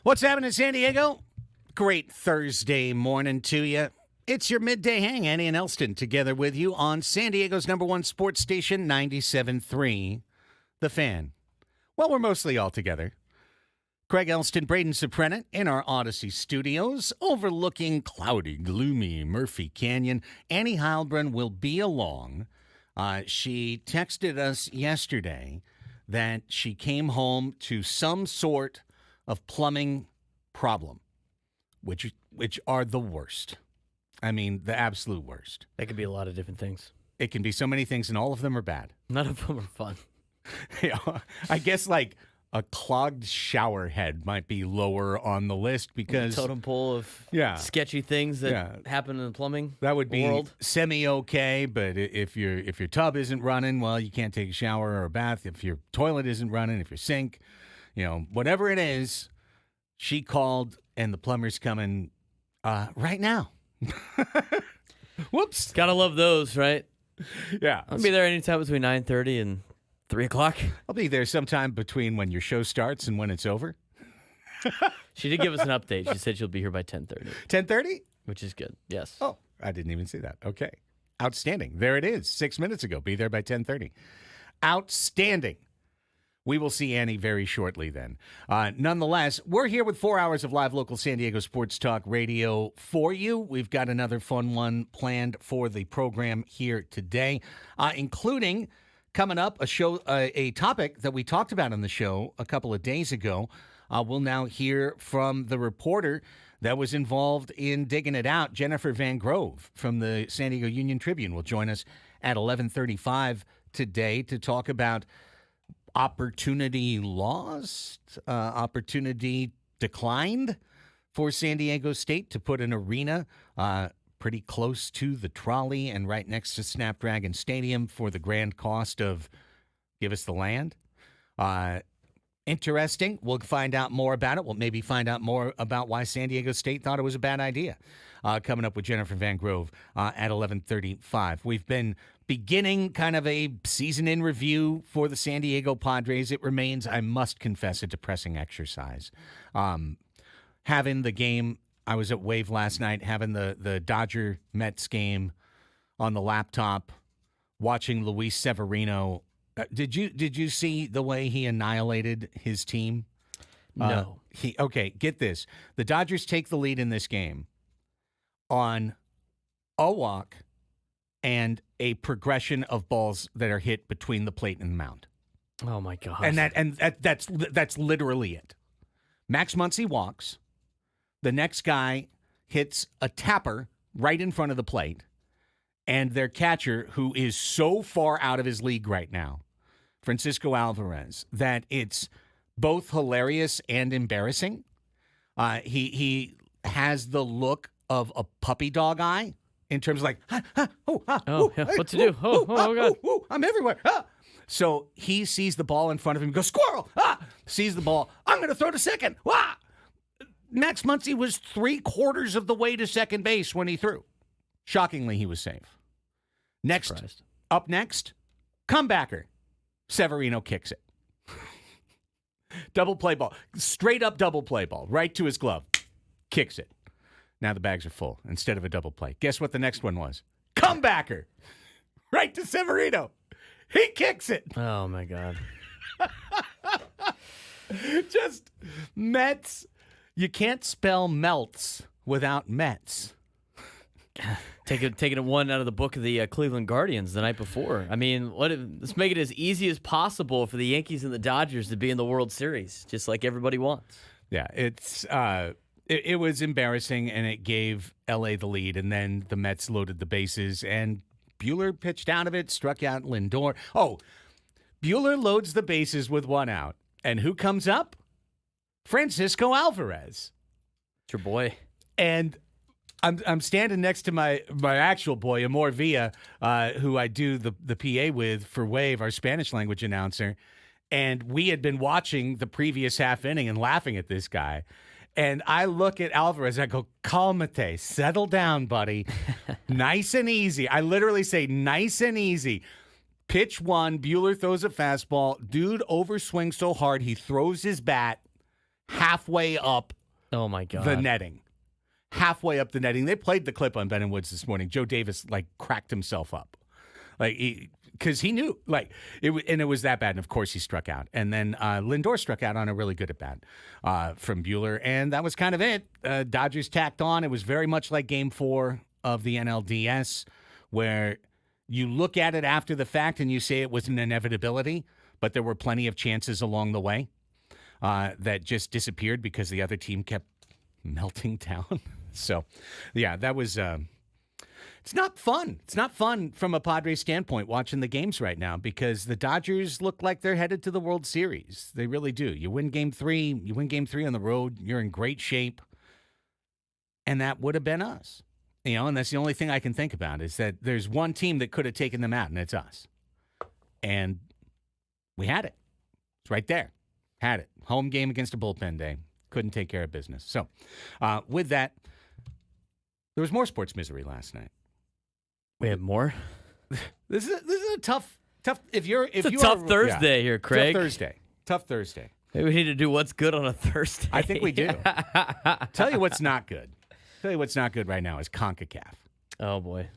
What's happening in San Diego? Great Thursday morning to you. It's your midday hang, Annie and Elsten, together with you on San Diego's #1 sports station, 97.3, The Fan. Well, we're mostly all together. Craig Elsten, Braden Suprenant in our Odyssey studios, overlooking cloudy, gloomy Murphy Canyon. Annie Heilbrunn will be along. She texted us yesterday that she came home to some sort of plumbing problem, which are the worst. I mean, the absolute worst. That could be a lot of different things. It can be so many things, and all of them are bad. None of them are fun. I guess like a clogged shower head might be lower on the list because totem pole of sketchy things that happen in the plumbing that would be world. Semi-okay, but if your tub isn't running, well, you can't take a shower or a bath. If your toilet isn't running, if your sink, whatever it is, she called and the plumber's coming right now. Whoops. Gotta love those, right? Yeah. I'll be there anytime between 9:30 and 3 o'clock. I'll be there sometime between when your show starts and when it's over. She did give us an update. She said she'll be here by 10:30. 10:30? Which is good, yes. Oh, I didn't even see that. Okay. Outstanding. There it is. 6 minutes ago. Be there by 10:30. Outstanding. We will see Annie very shortly then. Nonetheless, we're here with 4 hours of live local San Diego sports talk radio for you. We've got another fun one planned for the program here today, including coming up a topic that we talked about on the show a couple of days ago. We'll now hear from the reporter that was involved in digging it out. Jennifer Van Grove from the San Diego Union-Tribune will join us at 11:35 today to talk about opportunity lost, opportunity declined for San Diego State to put an arena pretty close to the trolley and right next to Snapdragon Stadium for the grand cost of give us the land. Interesting. We'll find out more about it. We'll maybe find out more about why San Diego State thought it was a bad idea. Coming up with Jennifer Van Grove at 11:35. We've been beginning kind of a season in review for the San Diego Padres. It remains, I must confess, a depressing exercise. Having the game, I was at Wave last night, having the Dodger-Mets game on the laptop, watching Luis Severino. Did you see the way he annihilated his team? No. Get this. The Dodgers take the lead in this game on a walk and a progression of balls that are hit between the plate and the mound. Oh my God! And that's literally it. Max Muncy walks. The next guy hits a tapper right in front of the plate, and their catcher, who is so far out of his league right now, Francisco Alvarez, that it's both hilarious and embarrassing. He has the look of a puppy dog eye. In terms of like, what to do? God. I'm everywhere. So he sees the ball in front of him, goes, squirrel, sees the ball. I'm going to throw to second. Max Muncy was 3/4 of the way to second base when he threw. Shockingly, he was safe. Up next, comebacker. Severino kicks it. Double play ball. Straight up double play ball. Right to his glove. Kicks it. Now the bags are full instead of a double play. Guess what the next one was? Comebacker. Right to Severino. He kicks it. Oh, my God. Just Mets. You can't spell melts without Mets. Taking one out of the book of the Cleveland Guardians the night before. I mean, let's make it as easy as possible for the Yankees and the Dodgers to be in the World Series, just like everybody wants. Yeah, it was embarrassing, and it gave L.A. the lead, and then the Mets loaded the bases, and Buehler pitched out of it, struck out Lindor. Oh, Buehler loads the bases with one out, and who comes up? Francisco Alvarez. It's your boy. And I'm standing next to my actual boy, Amor Villa, who I do the PA with for Wave, our Spanish language announcer, and we had been watching the previous half inning and laughing at this guy. And I look at Alvarez, I go, calmate, settle down, buddy. Nice and easy. I literally say, nice and easy. Pitch one, Buehler throws a fastball. Dude overswings so hard, he throws his bat. halfway up Oh my God. the netting. Halfway up the netting. They played the clip on Ben and Woods this morning. Joe Davis cracked himself up. Because he knew, and it was that bad. And of course, he struck out. And then Lindor struck out on a really good at bat from Buehler. And that was kind of it. Dodgers tacked on. It was very much like Game 4 of the NLDS, where you look at it after the fact and you say it was an inevitability, but there were plenty of chances along the way that just disappeared because the other team kept melting down. So, yeah, that was. It's not fun. It's not fun from a Padres standpoint watching the games right now because the Dodgers look like they're headed to the World Series. They really do. You win Game 3. You win Game 3 on the road. You're in great shape. And that would have been us. And that's the only thing I can think about is that there's one team that could have taken them out, and it's us. And we had it. It's right there. Had it. Home game against a bullpen day. Couldn't take care of business. So with that, there was more sports misery last night. We have more. This is a tough. It's a tough Thursday here, Craig. Tough Thursday. Maybe we need to do what's good on a Thursday. I think we do. Tell you what's not good. Tell you what's not good right now is CONCACAF. Oh boy,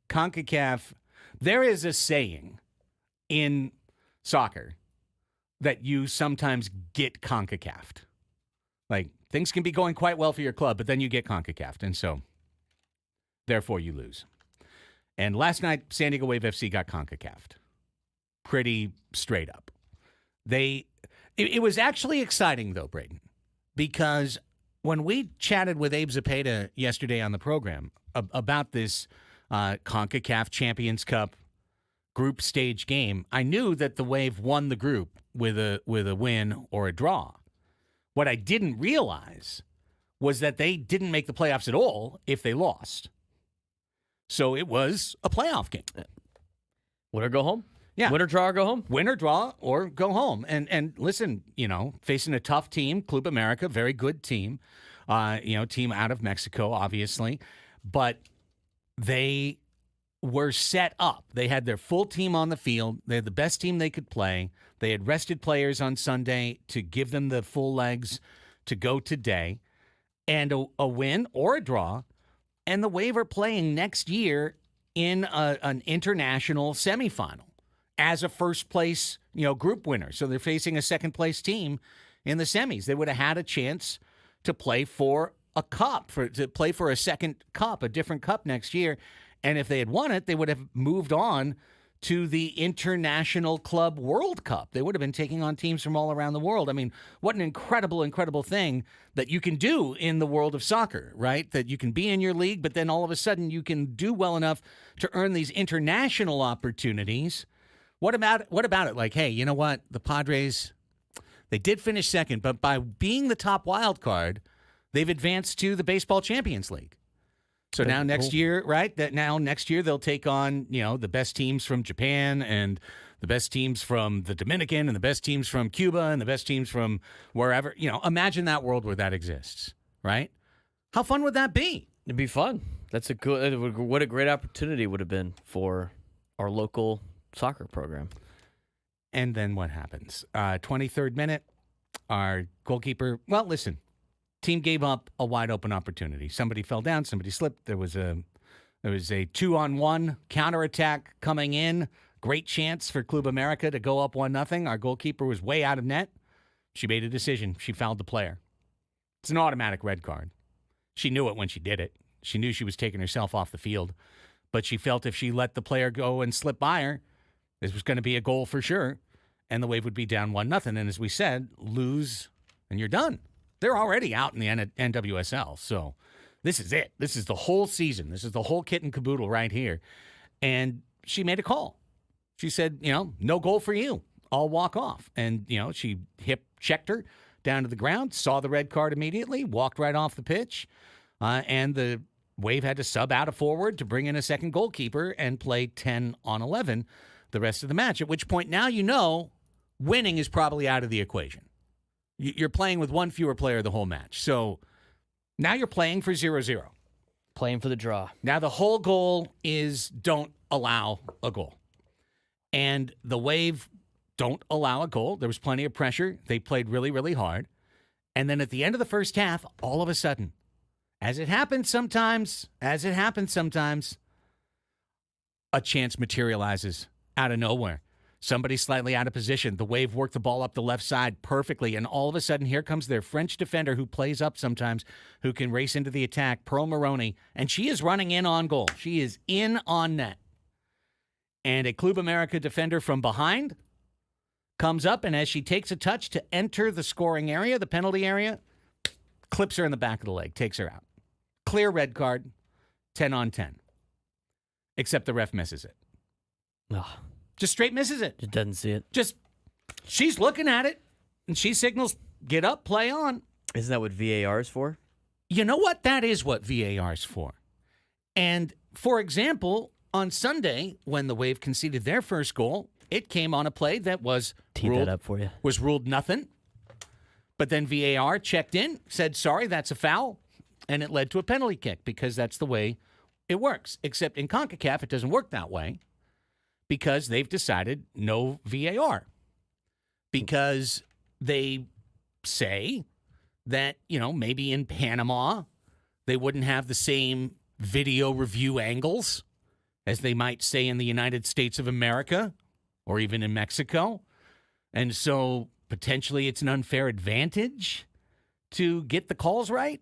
CONCACAF. There is a saying in soccer that you sometimes get CONCACAF'd. Things can be going quite well for your club, but then you get CONCACAF'd, and so therefore you lose. And last night, San Diego Wave FC got CONCACAF'd. Pretty straight up. It was actually exciting, though, Braden, because when we chatted with Abe Zapata yesterday on the program about this CONCACAF Champions Cup group stage game, I knew that the Wave won the group with a win or a draw. What I didn't realize was that they didn't make the playoffs at all if they lost. So it was a playoff game. Win or go home? Yeah. Win or draw or go home? Win or draw or go home. And listen, facing a tough team, Club America, very good team. Team out of Mexico, obviously. But they were set up. They had their full team on the field. They had the best team they could play. They had rested players on Sunday to give them the full legs to go today. And a win or a draw. And the Wave are playing next year in an international semifinal as a first-place, group winner. So they're facing a second-place team in the semis. They would have had a chance to play for a cup, to play for a second cup, a different cup next year. And if they had won it, they would have moved on to the International Club World Cup. They would have been taking on teams from all around the world. I mean, what an incredible, incredible thing that you can do in the world of soccer, right? That you can be in your league, but then all of a sudden you can do well enough to earn these international opportunities. What about it? Hey, you know what? The Padres, they did finish second, but by being the top wild card, they've advanced to the Baseball Champions League. So now next year, right? Next year they'll take on, the best teams from Japan and the best teams from the Dominican and the best teams from Cuba and the best teams from wherever. Imagine that world where that exists, right? How fun would that be? It'd be fun. That's what a great opportunity would have been for our local soccer program. And then what happens? 23rd minute, our goalkeeper, team gave up a wide open opportunity. Somebody fell down, somebody slipped. There was a 2-on-1 counterattack coming in. Great chance for Club America to go up 1-0. Our goalkeeper was way out of net. She made a decision. She fouled the player. It's an automatic red card. She knew it when she did it. She knew she was taking herself off the field. But she felt if she let the player go and slip by her, this was going to be a goal for sure. And the Wave would be down 1-0. And as we said, lose and you're done. They're already out in the NWSL, so this is it. This is the whole season. This is the whole kit and caboodle right here. And she made a call. She said, no goal for you. I'll walk off. And, she hip checked her down to the ground, saw the red card immediately, walked right off the pitch, and the Wave had to sub out a forward to bring in a second goalkeeper and play 10-on-11 the rest of the match, at which point now winning is probably out of the equation. You're playing with one fewer player the whole match. So now you're playing for 0-0. Playing for the draw. Now the whole goal is don't allow a goal. And the Wave don't allow a goal. There was plenty of pressure. They played really, really hard. And then at the end of the first half, all of a sudden, as it happens sometimes, a chance materializes out of nowhere. Somebody slightly out of position. The Wave work the ball up the left side perfectly, and all of a sudden, here comes their French defender who plays up sometimes, who can race into the attack, Pearl Maroney, and she is running in on goal. She is in on net. And a Club America defender from behind comes up, and as she takes a touch to enter the scoring area, the penalty area, clips her in the back of the leg, takes her out. Clear red card, 10 on 10. Except the ref misses it. Oh, Just straight misses it. just doesn't see it. Just, she's looking at it, and she signals, get up, play on. Isn't that what VAR is for? You know what? That is what VAR is for. And, for example, on Sunday, when the Wave conceded their first goal, it came on a play that was Tee that up for you. was ruled nothing. But then VAR checked in, said, sorry, that's a foul, and it led to a penalty kick because that's the way it works. Except in CONCACAF, it doesn't work that way because they've decided no VAR. Because they say that, maybe in Panama, they wouldn't have the same video review angles as they might say in the United States of America or even in Mexico. And so potentially it's an unfair advantage to get the calls right.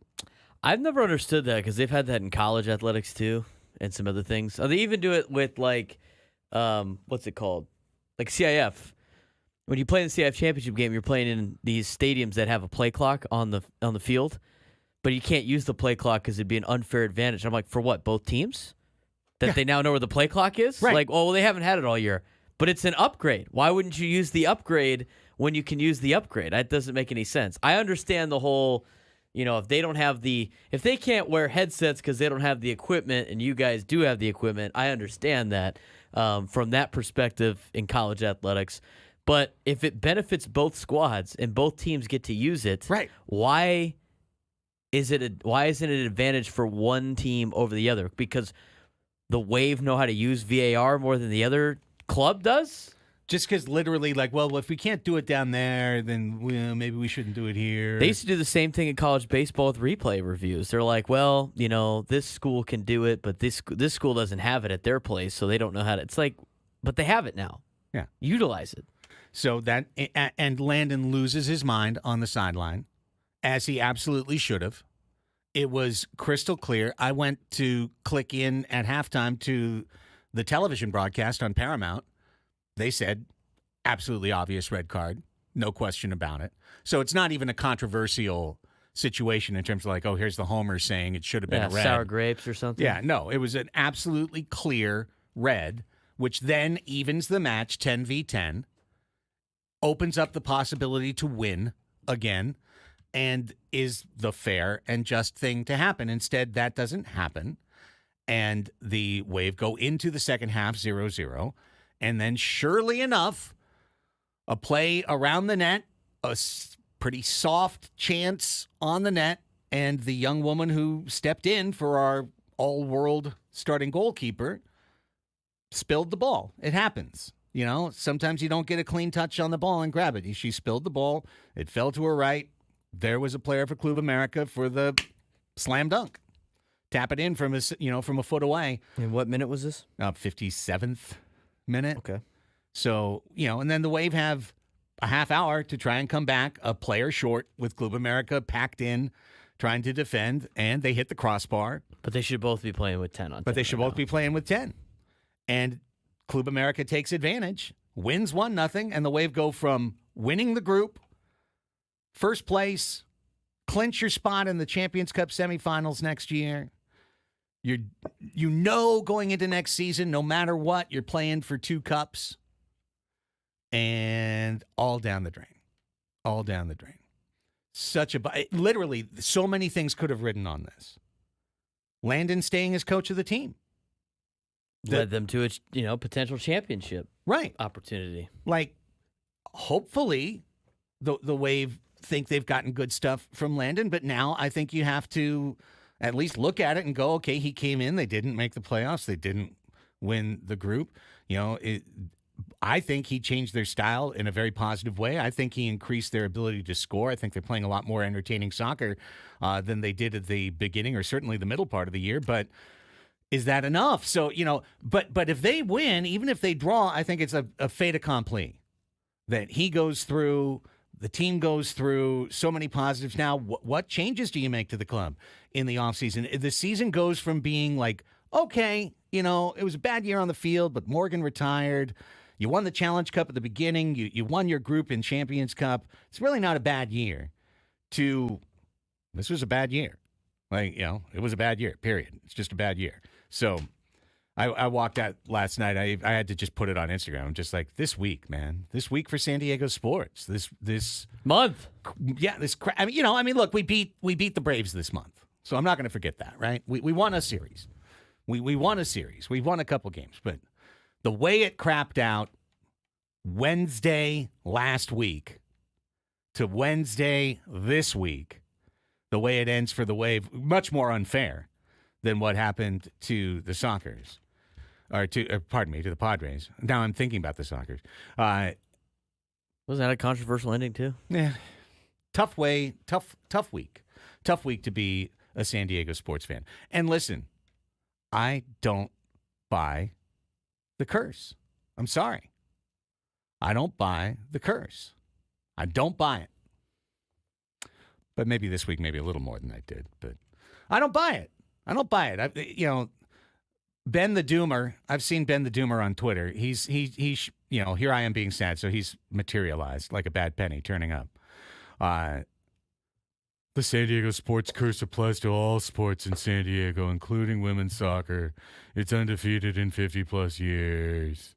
I've never understood that because they've had that in college athletics too and some other things. They even do it with what's it called? Like CIF. When you play in the CIF championship game, you're playing in these stadiums that have a play clock on the field, but you can't use the play clock because it'd be an unfair advantage. I'm like, for what? Both teams? That they now know where the play clock is? Right. Like, well, they haven't had it all year. But it's an upgrade. Why wouldn't you use the upgrade when you can use the upgrade? That doesn't make any sense. I understand the whole, if they can't wear headsets because they don't have the equipment and you guys do have the equipment, I understand that from that perspective in college athletics. But if it benefits both squads and both teams get to use it, right? Why isn't it an advantage for one team over the other? Because the Wave know how to use VAR more than the other club does? Just because literally, if we can't do it down there, then maybe we shouldn't do it here. They used to do the same thing in college baseball with replay reviews. They're like, well, this school can do it, but this school doesn't have it at their place, so they don't know how to. It's like, but they have it now. Yeah. Utilize it. So and Landon loses his mind on the sideline, as he absolutely should have. It was crystal clear. I went to click in at halftime to the television broadcast on Paramount. They said, absolutely obvious red card, no question about it. So it's not even a controversial situation in terms of here's the homer saying it should have been a red. Sour grapes or something. Yeah, no, it was an absolutely clear red, which then evens the match 10v10, opens up the possibility to win again, and is the fair and just thing to happen. Instead, that doesn't happen. And the Wave go into the second half 0-0. And then, surely enough, a play around the net, a pretty soft chance on the net, and the young woman who stepped in for our all-world starting goalkeeper spilled the ball. It happens. Sometimes you don't get a clean touch on the ball and grab it. She spilled the ball. It fell to her right. There was a player for Club America for the slam dunk. Tap it in from a foot away. And what minute was this? 57th minute. Okay. So, and then the Wave have a half hour to try and come back, a player short with Club America packed in, trying to defend, and they hit the crossbar. But they should both be playing with 10 on 10. But they should both be playing with 10. And Club America takes advantage, wins 1-0, and the Wave go from winning the group, first place, clinch your spot in the Champions Cup semifinals next year. Going into next season, no matter what, you're playing for 2 cups. And all down the drain. All down the drain. Literally, so many things could have written on this. Landon staying as coach of the team. Led them to a potential championship opportunity. Hopefully, the Wave think they've gotten good stuff from Landon, but now I think you have to at least look at it and go, okay, he came in, they didn't make the playoffs, they didn't win the group. I I think he changed their style in a very positive way. I think he increased their ability to score. I think they're playing a lot more entertaining soccer than they did at the beginning or certainly the middle part of the year. But is that enough? So, but if they win, even if they draw, I think it's a fait accompli that he goes through, the team goes through so many positives. Now, what changes do you make to the club in the offseason? The season goes from being like, okay, it was a bad year on the field, but Morgan retired. You won the Challenge Cup at the beginning. You won your group in Champions Cup. It's really not a bad year. This was a bad year. It was a bad year, period. It's just a bad year. So I walked out last night. I had to just put it on Instagram. I'm just like, this week, man. This week for San Diego sports. This month. Yeah, look, we beat the Braves this month. So I'm not going to forget that, right? We won a series. We won a series. We won a couple games, but the way it crapped out Wednesday last week to Wednesday this week, the way it ends for the Wave, much more unfair than what happened to the Sockers, to the Padres. Now I'm thinking about the Sockers. Wasn't that a controversial ending too? Yeah, tough week to be a San Diego sports fan. And listen, I don't buy the curse. I'm sorry. I don't buy the curse. I don't buy it. But maybe this week, maybe a little more than I did. But I don't buy it. Ben the Doomer. I've seen Ben the Doomer on Twitter. He's here I am being sad. So he's materialized like a bad penny turning up. The San Diego sports curse applies to all sports in San Diego, including women's soccer. It's undefeated in 50-plus years.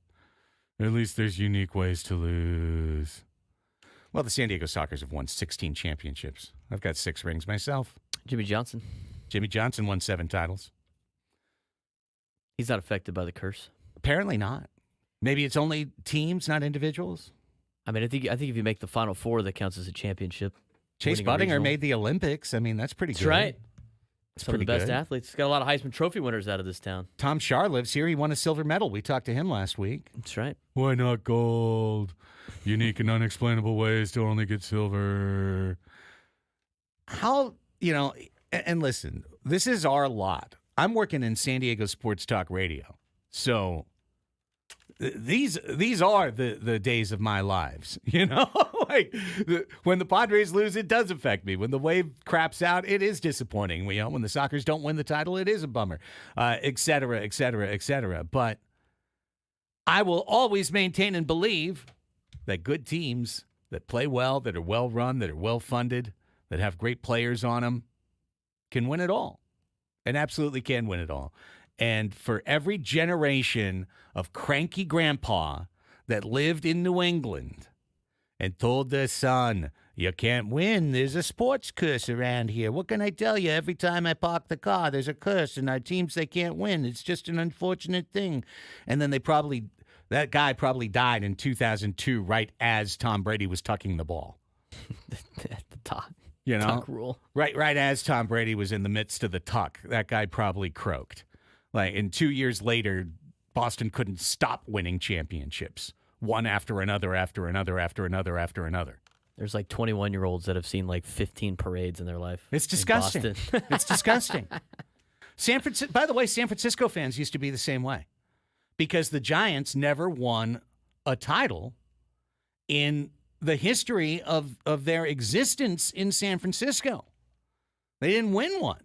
At least there's unique ways to lose. Well, the San Diego Sockers have won 16 championships. I've got 6 rings myself. Jimmy Johnson won 7 titles. He's not affected by the curse. Apparently not. Maybe it's only teams, not individuals. I mean, I think if you make the Final Four, that counts as a championship. Chase Buttinger made the Olympics. I mean, that's pretty good. That's right. That's Some of the best athletes. He's got a lot of Heisman Trophy winners out of this town. Tom Schaar lives here. He won a silver medal. We talked to him last week. That's right. Why not gold? Unique and unexplainable ways to only get silver. How, and listen, this is our lot. I'm working in San Diego Sports Talk Radio. So these are the days of my lives, when the Padres lose, it does affect me. When the Wave craps out, it is disappointing. When the Sockers don't win the title, it is a bummer, et cetera, et cetera, et cetera. But I will always maintain and believe that good teams that play well, that are well run, that are well funded, that have great players on them, can win it all, and absolutely can win it all. And for every generation of cranky grandpa that lived in New England and told their son, you can't win, there's a sports curse around here. What can I tell you? Every time I park the car, there's a curse, and our teams, they can't win. It's just an unfortunate thing. And then that guy probably died in 2002 right as Tom Brady was tucking the ball. At the top. You know, tuck rule. Right as Tom Brady was in the midst of the tuck, that guy probably croaked. And 2 years later, Boston couldn't stop winning championships, one after another, after another, after another, after another. There's like 21-year-olds that have seen like 15 parades in their life. It's disgusting. It's disgusting. By the way, San Francisco fans used to be the same way, because the Giants never won a title in the history of their existence in San Francisco. They didn't win one.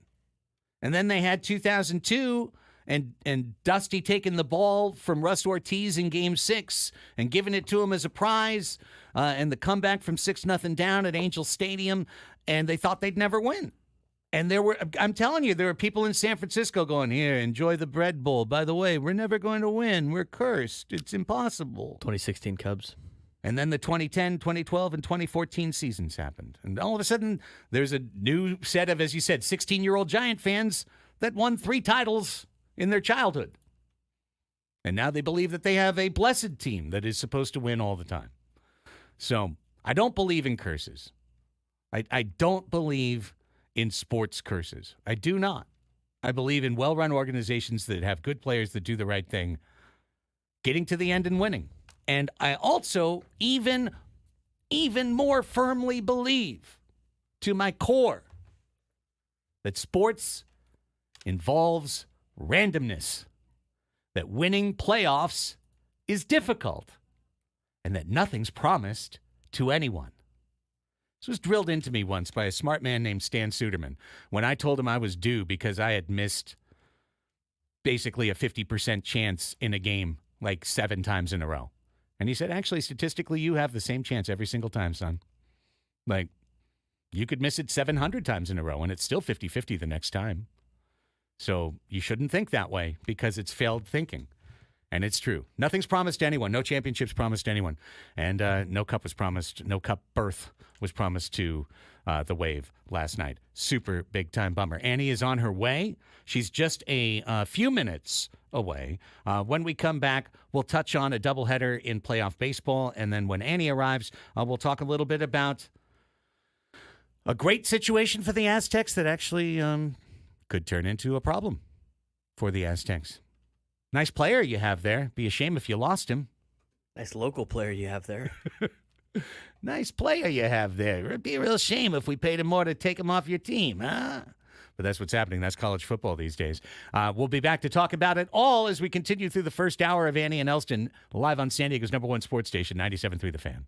And then they had 2002 and Dusty taking the ball from Russ Ortiz in Game 6 and giving it to him as a prize, and the comeback from 6-0 down at Angel Stadium, and they thought they'd never win. And I'm telling you, there were people in San Francisco going, here, enjoy the bread bowl. By the way, we're never going to win. We're cursed. It's impossible. 2016 Cubs. And then the 2010, 2012, and 2014 seasons happened. And all of a sudden, there's a new set of, as you said, 16-year-old Giant fans that won 3 titles in their childhood. And now they believe that they have a blessed team that is supposed to win all the time. So I don't believe in curses. I don't believe in sports curses. I do not. I believe in well-run organizations that have good players that do the right thing, getting to the end and winning. And I also even more firmly believe to my core that sports involves randomness, that winning playoffs is difficult, and that nothing's promised to anyone. This was drilled into me once by a smart man named Stan Suderman when I told him I was due because I had missed basically a 50% chance in a game like 7 times in a row. And he said, actually, statistically, you have the same chance every single time, son. Like, you could miss it 700 times in a row, and it's still 50-50 the next time. So you shouldn't think that way because it's failed thinking. And it's true. Nothing's promised to anyone. No championships promised to anyone. And no cup berth was promised to the Wave last night. Super big time bummer. Annie is on her way. She's just a few minutes away. When we come back, we'll touch on a doubleheader in playoff baseball. And then when Annie arrives, we'll talk a little bit about a great situation for the Aztecs that actually could turn into a problem for the Aztecs. Nice player you have there. Be a shame if you lost him. Nice local player you have there. Nice player you have there. It'd be a real shame if we paid him more to take him off your team, huh? But that's what's happening. That's college football these days. We'll be back to talk about it all as we continue through the first hour of Annie and Elsten, live on San Diego's #1 sports station, 97.3 The Fan.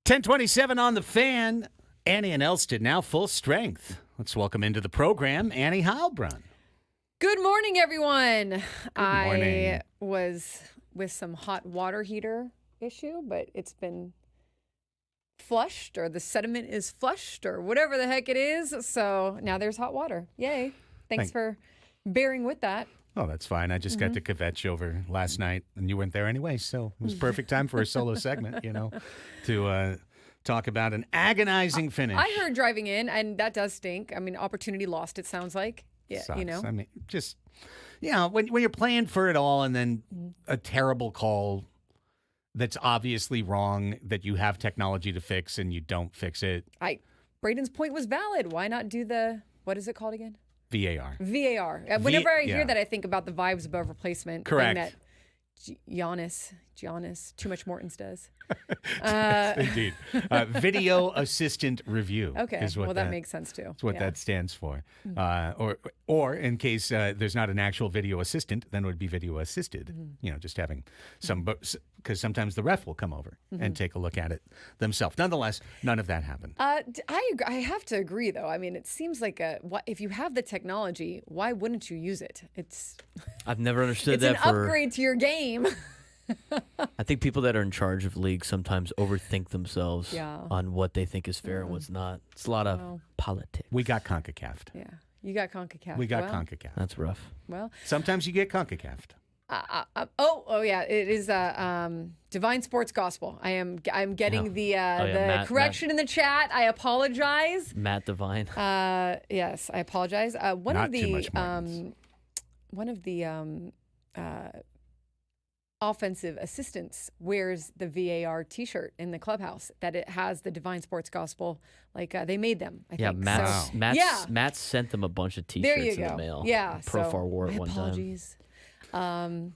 10:27 on the Fan. Annie and Elsten now full strength. Let's welcome into the program Annie Heilbrunn. Good morning, everyone. morning. I was with some hot water heater issue, but it's been flushed, or the sediment is flushed, or whatever the heck it is. So now there's hot water. Yay. Thanks for bearing with that. Oh, that's fine. I just got to kvetch over last night, and you weren't there anyway, so it was perfect time for a solo segment, to talk about an agonizing finish. I heard driving in, and that does stink. I mean, opportunity lost, it sounds like. Yeah, Sucks. you know. I mean, just, when you're playing for it all and then a terrible call that's obviously wrong that you have technology to fix and you don't fix it. Braden's point was valid. Why not do what is it called again? VAR. VAR. Whenever I hear that, I think about the vibes above replacement. Correct. Thing that Giannis, Too Much Mortons does. Indeed. Video assistant review. Okay. Is what that makes sense too. That's what that stands for. Or in case there's not an actual video assistant, then it would be video assisted. Just having because sometimes the ref will come over and take a look at it themselves. Nonetheless, none of that happened. I have to agree, though. I mean, it seems like if you have the technology, why wouldn't you use it? I've never understood it's that. It's an upgrade to your game. I think people that are in charge of leagues sometimes overthink themselves on what they think is fair and what's not. It's a lot of politics. We got CONCACAF. Yeah, you got CONCACAF. We got CONCACAF. That's rough. Well, sometimes you get CONCACAF. Yeah, it is Divine Sports Gospel. I'm getting the correction in the chat. I apologize. Matt Divine. Yes, I apologize. One of the offensive assistants wears the VAR T-shirt in the clubhouse that it has the Divine Sports Gospel. They made them. I think. Matt sent them a bunch of T-shirts in the mail. Yeah, Profar wore it one apologies. time.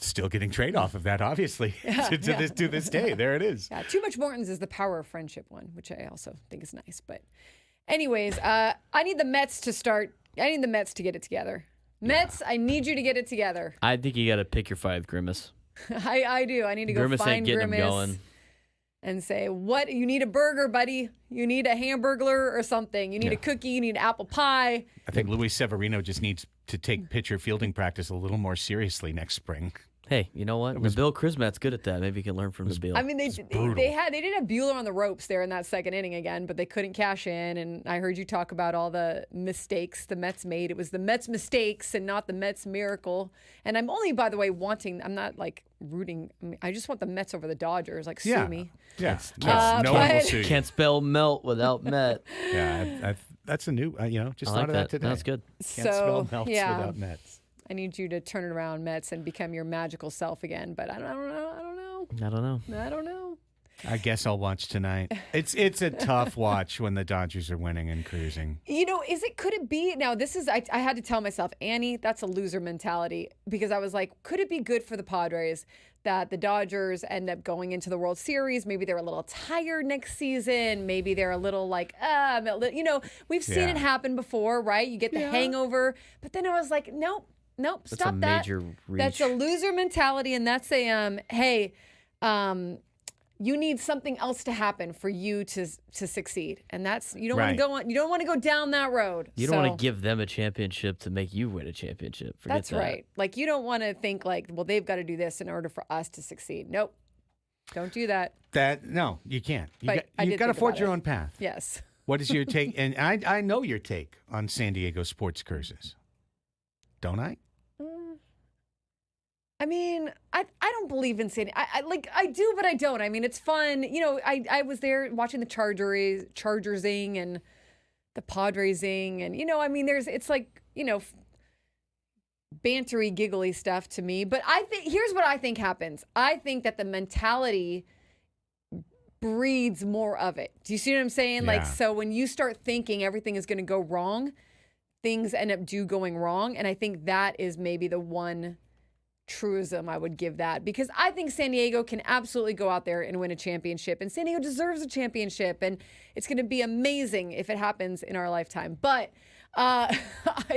Still getting trade off of that, obviously, to this day. There it is. Yeah, Too Much Mortons is the Power of Friendship one, which I also think is nice. But anyways, I need the Mets to start. I need the Mets to get it together. Mets, I need you to get it together. I think you got to pick your fight with Grimace. I do. I need to go Grimace find ain't getting Grimace him going. and say, "What? You need a burger, buddy. You need a hamburger or something. You need a cookie. You need apple pie." I think Luis Severino just needs to take pitcher fielding practice a little more seriously next spring. Hey, you know what? Bill Chrismat's good at that. Maybe you can learn from Bill. I mean, they did have Bueller on the ropes there in that second inning again, but they couldn't cash in. And I heard you talk about all the mistakes the Mets made. It was the Mets' mistakes and not the Mets' miracle. And I'm only, by the way, I'm not rooting. I just want the Mets over the Dodgers. Sue me. Yeah. No one will sue you. Can't spell melt without Met. Yeah, that's a new. Just thought of that today. That's good. Can't spell melts without Mets. I need you to turn it around, Mets, and become your magical self again. But I don't know. I guess I'll watch tonight. It's a tough watch when the Dodgers are winning and cruising. Could it be? Now, this is, I had to tell myself, Annie, that's a loser mentality. Because I was like, could it be good for the Padres that the Dodgers end up going into the World Series? Maybe they're a little tired next season. Maybe they're a little we've seen it happen before, right? You get the hangover. But then I was like, nope, stop that. Major reach. That's a loser mentality, and that's you need something else to happen for you to succeed, and that's you don't want to go on. You don't want to go down that road. You don't want to give them a championship to make you win a championship. Forget that's that. Right. You don't want to think they've got to do this in order for us to succeed. Nope, don't do that. No, you can't. You've got to forge your own path. Yes. What is your take? And I know your take on San Diego sports curses, don't I? I mean, I don't believe in San Diego. I do, but I don't. I mean, it's fun. I was there watching the Chargersing and the Padresing, and it's bantery, giggly stuff to me. But here's what I think happens. I think that the mentality breeds more of it. Do you see what I'm saying? Yeah. So when you start thinking everything is going to go wrong, things end up going wrong, and I think that is maybe the one truism I would give that, because I think San Diego can absolutely go out there and win a championship, and San Diego deserves a championship, and it's going to be amazing if it happens in our lifetime. But I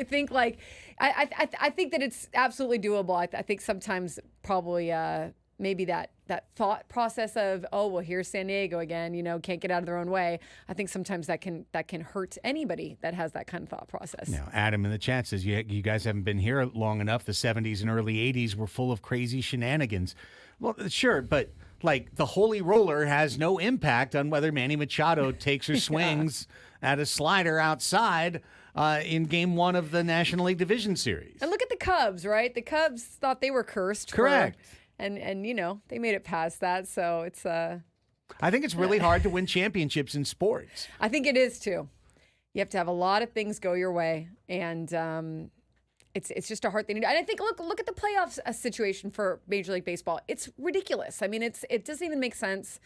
think I think that it's absolutely doable. I think sometimes probably maybe that that thought process of, oh, well, here's San Diego again, can't get out of their own way. I think sometimes that can hurt anybody that has that kind of thought process. Now, Adam in the chat says, you guys haven't been here long enough. The 70s and early 80s were full of crazy shenanigans. Well, sure, but like the holy roller has no impact on whether Manny Machado takes or swings at a slider outside in Game 1 of the National League Division Series. And look at the Cubs, right? The Cubs thought they were cursed. Correct. And they made it past that. So it's I think it's really hard to win championships in sports. I think it is too. You have to have a lot of things go your way, and it's just a hard thing to do. And I think look at the playoffs situation for Major League Baseball. It's ridiculous. I mean, it doesn't even make sense.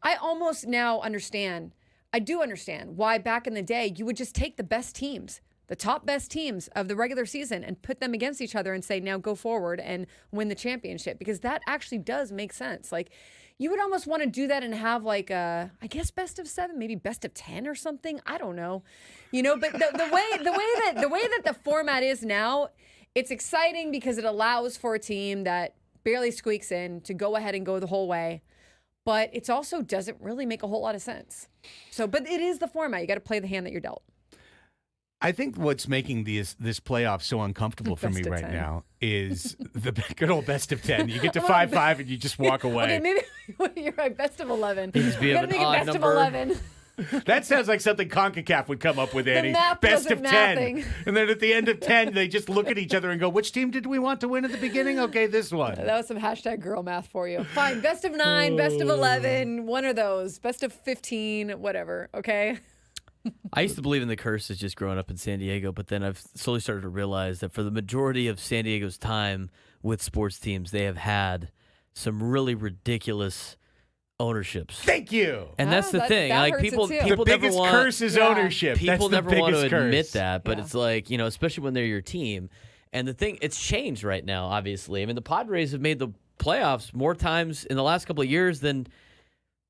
I almost now understand. I do understand why back in the day you would just take the best teams, the top best teams of the regular season, and put them against each other and say, now go forward and win the championship, because that actually does make sense. Like, you would almost want to do that and have like I guess best of 7, maybe best of 10 or something. I don't know, but the way that the format is now, it's exciting because it allows for a team that barely squeaks in to go ahead and go the whole way. But it also doesn't really make a whole lot of sense. So, but it is the format. You got to play the hand that you're dealt. I think what's making this playoff so uncomfortable for me right now is the good old best of 10. You get to 5-5 and you just walk away. Okay, maybe you're right. Best of 11. Just be You of got to an make it odd best number. of 11. That sounds like something CONCACAF would come up with, Annie. math Best wasn't of 10. mathing. And then at the end of 10, they just look at each other and go, which team did we want to win at the beginning? Okay, this one. That was some hashtag girl math for you. Fine. Best of 9, best of 11, one of those. Best of 15, whatever. Okay. I used to believe in the curses just growing up in San Diego, but then I've slowly started to realize that for the majority of San Diego's time with sports teams, they have had some really ridiculous ownerships. Thank you. And that's the that- thing. that Like hurts it people, too. The people never biggest want. curse is Yeah. ownership. People That's the never want to biggest admit curse. that, but Yeah. it's like, especially when they're your team. And the thing, it's changed right now, obviously. I mean, the Padres have made the playoffs more times in the last couple of years than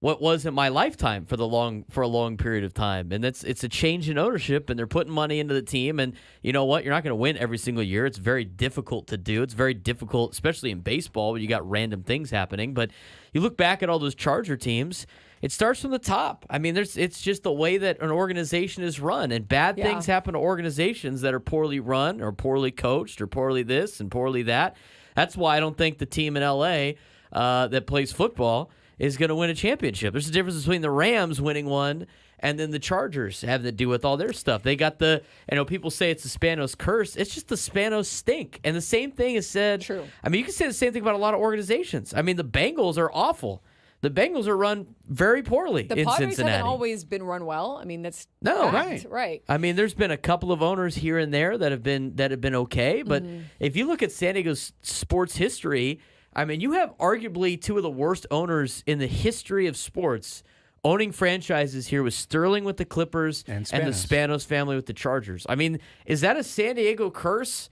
what was in my lifetime for a long period of time. And it's a change in ownership, and they're putting money into the team. And you know what? You're not going to win every single year. It's very difficult to do. It's very difficult, especially in baseball, where you got random things happening. But you look back at all those Charger teams, it starts from the top. I mean, it's just the way that an organization is run, and bad things happen to organizations that are poorly run or poorly coached or poorly this and poorly that. That's why I don't think the team in L.A. That plays football is going to win a championship. There's a difference between the Rams winning one and then the Chargers having to do with all their stuff. They got people say it's the Spanos curse. It's just the Spanos stink. And the same thing is said. True. I mean, you can say the same thing about a lot of organizations. I mean, the Bengals are awful. The Bengals are run very poorly The in Padres Cincinnati. haven't always been run well. I mean, that's No, fact, right. I mean, there's been a couple of owners here and there that have been okay, but if you look at San Diego's sports history, I mean, you have arguably two of the worst owners in the history of sports owning franchises here, with Sterling with the Clippers and the Spanos family with the Chargers. I mean, is that a San Diego curse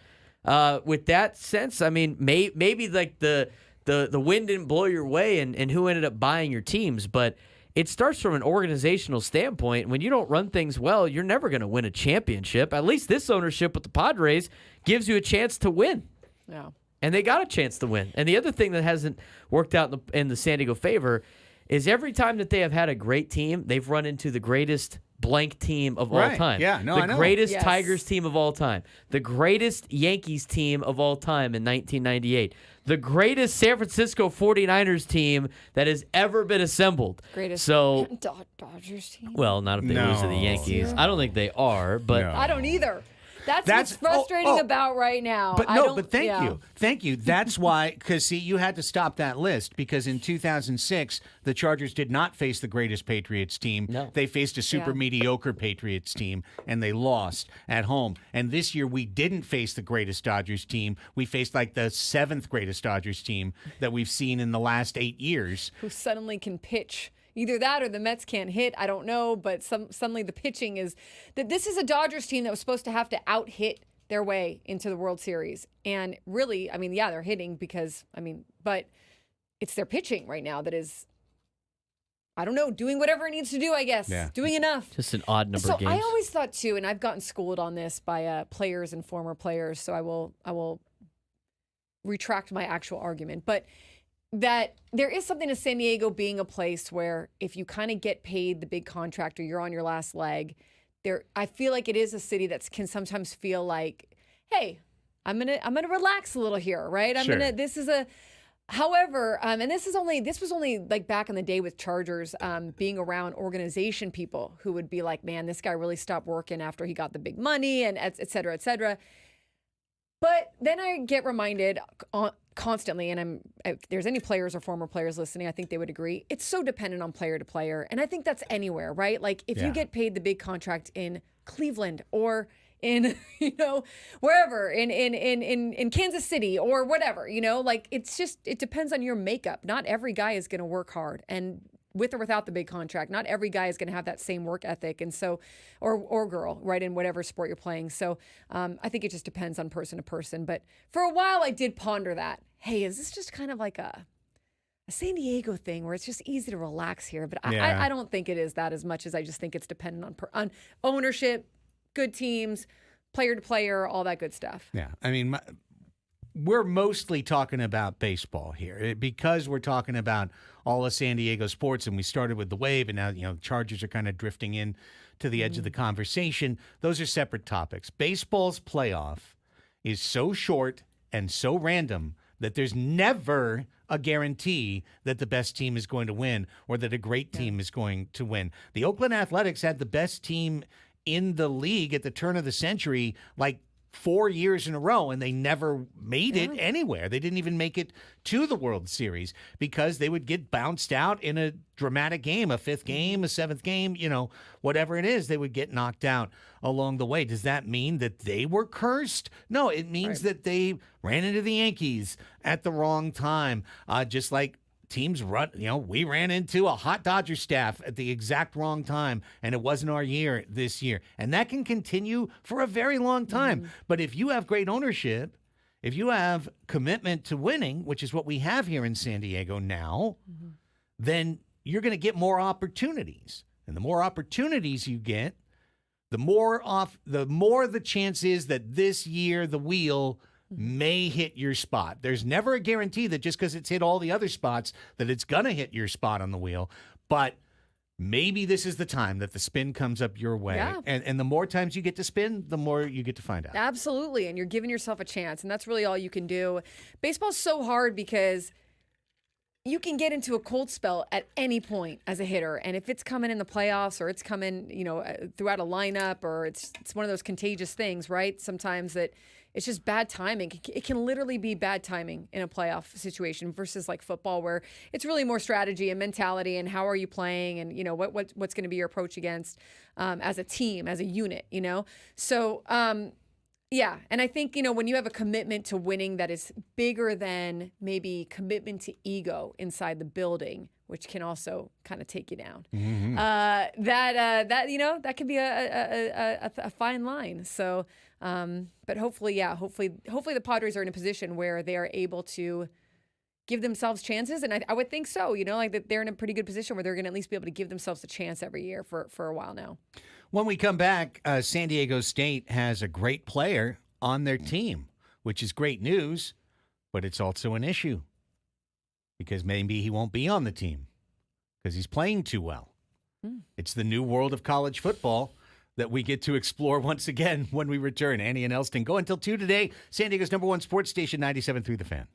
with that sense? I mean, maybe like the wind didn't blow your way and who ended up buying your teams, but it starts from an organizational standpoint. When you don't run things well, you're never going to win a championship. At least this ownership with the Padres gives you a chance to win. Yeah. And they got a chance to win. And the other thing that hasn't worked out in the San Diego favor is every time that they have had a great team, they've run into the greatest blank team of all time. Yeah, no, I know. The greatest Yes. Tigers team of all time. The greatest Yankees team of all time in 1998. The greatest San Francisco 49ers team that has ever been assembled. Greatest So, Dodgers team. well, not if they lose to the No. Yankees. I don't think they are, but No. I don't either. That's what's frustrating about right now. But I no, don't- but thank yeah. you. Thank you. That's why, because see, you had to stop that list because in 2006, the Chargers did not face the greatest Patriots team. No. They faced a super mediocre Patriots team, and they lost at home. And this year, we didn't face the greatest Dodgers team. We faced like the 7th greatest Dodgers team that we've seen in the last 8 years. Who suddenly can pitch. Either that or the Mets can't hit. I don't know, but suddenly the pitching is that this is a Dodgers team that was supposed to have to out-hit their way into the World Series. And really, I mean, yeah, they're hitting because, but it's their pitching right now that is, I don't know, doing whatever it needs to do, I guess. Yeah. Doing enough. just an odd number So of games. I always thought too, and I've gotten schooled on this by players and former players, so I will retract my actual argument. But that there is something to San Diego being a place where if you kind of get paid the big contract or you're on your last leg, I feel like it is a city that can sometimes feel like, hey, I'm gonna relax a little here, right? Sure. However, and this was only like back in the day with Chargers, being around organization people who would be like, man, this guy really stopped working after he got the big money and et cetera, et cetera. But then I get reminded constantly, and if there's any players or former players listening, I think they would agree. It's so dependent on player to player. And I think that's anywhere, right? Like if you get paid the big contract in Cleveland or in, wherever, in Kansas City or whatever, like it depends on your makeup. Not every guy is going to work hard. And with or without the big contract, not every guy is going to have that same work ethic. And so, or girl, right, in whatever sport you're playing. So I think it just depends on person to person. But for a while, I did ponder that. Hey, is this just kind of like a San Diego thing where it's just easy to relax here? But I don't think it is that as much as I just think it's dependent on ownership, good teams, player to player, all that good stuff. Yeah. I mean, we're mostly talking about baseball here because we're talking about all of San Diego sports, and we started with the Wave, and now, Chargers are kind of drifting in to the edge of the conversation. Those are separate topics. Baseball's playoff is so short and so random that there's never a guarantee that the best team is going to win or that a great team is going to win. The Oakland Athletics had the best team in the league at the turn of the century, like 4 years in a row, and they never made it anywhere. They didn't even make it to the World Series because they would get bounced out in a dramatic game, a fifth game, a seventh game, whatever it is, they would get knocked out along the way. Does that mean that they were cursed? No, it means that they ran into the Yankees at the wrong time, just like teams run, we ran into a hot Dodgers staff at the exact wrong time, and it wasn't our year this year. And that can continue for a very long time. But if you have great ownership, if you have commitment to winning, which is what we have here in San Diego now, then you're going to get more opportunities. And the more opportunities you get, the more the chance is that this year the wheel may hit your spot. There's never a guarantee that just because it's hit all the other spots that it's going to hit your spot on the wheel. But maybe this is the time that the spin comes up your way. Yeah. And the more times you get to spin, the more you get to find out. Absolutely. And you're giving yourself a chance. And that's really all you can do. Baseball's so hard because you can get into a cold spell at any point as a hitter. And if it's coming in the playoffs or it's coming, throughout a lineup, or it's one of those contagious things, right? Sometimes that it's just bad timing. It can literally be bad timing in a playoff situation versus like football, where it's really more strategy and mentality and how are you playing and, what's going to be your approach against as a team, as a unit, So, yeah. And I think, when you have a commitment to winning that is bigger than maybe commitment to ego inside the building, which can also kind of take you down, that can be a fine line. So, but hopefully the Padres are in a position where they are able to give themselves chances. And I would think so, like that they're in a pretty good position where they're going to at least be able to give themselves a chance every year for a while now. When we come back, San Diego State has a great player on their team, which is great news, but it's also an issue because maybe he won't be on the team because he's playing too well. It's the new world of college football that we get to explore once again when we return. Annie and Elsten go until 2 today. San Diego's #1 sports station, 97.3 The Fan.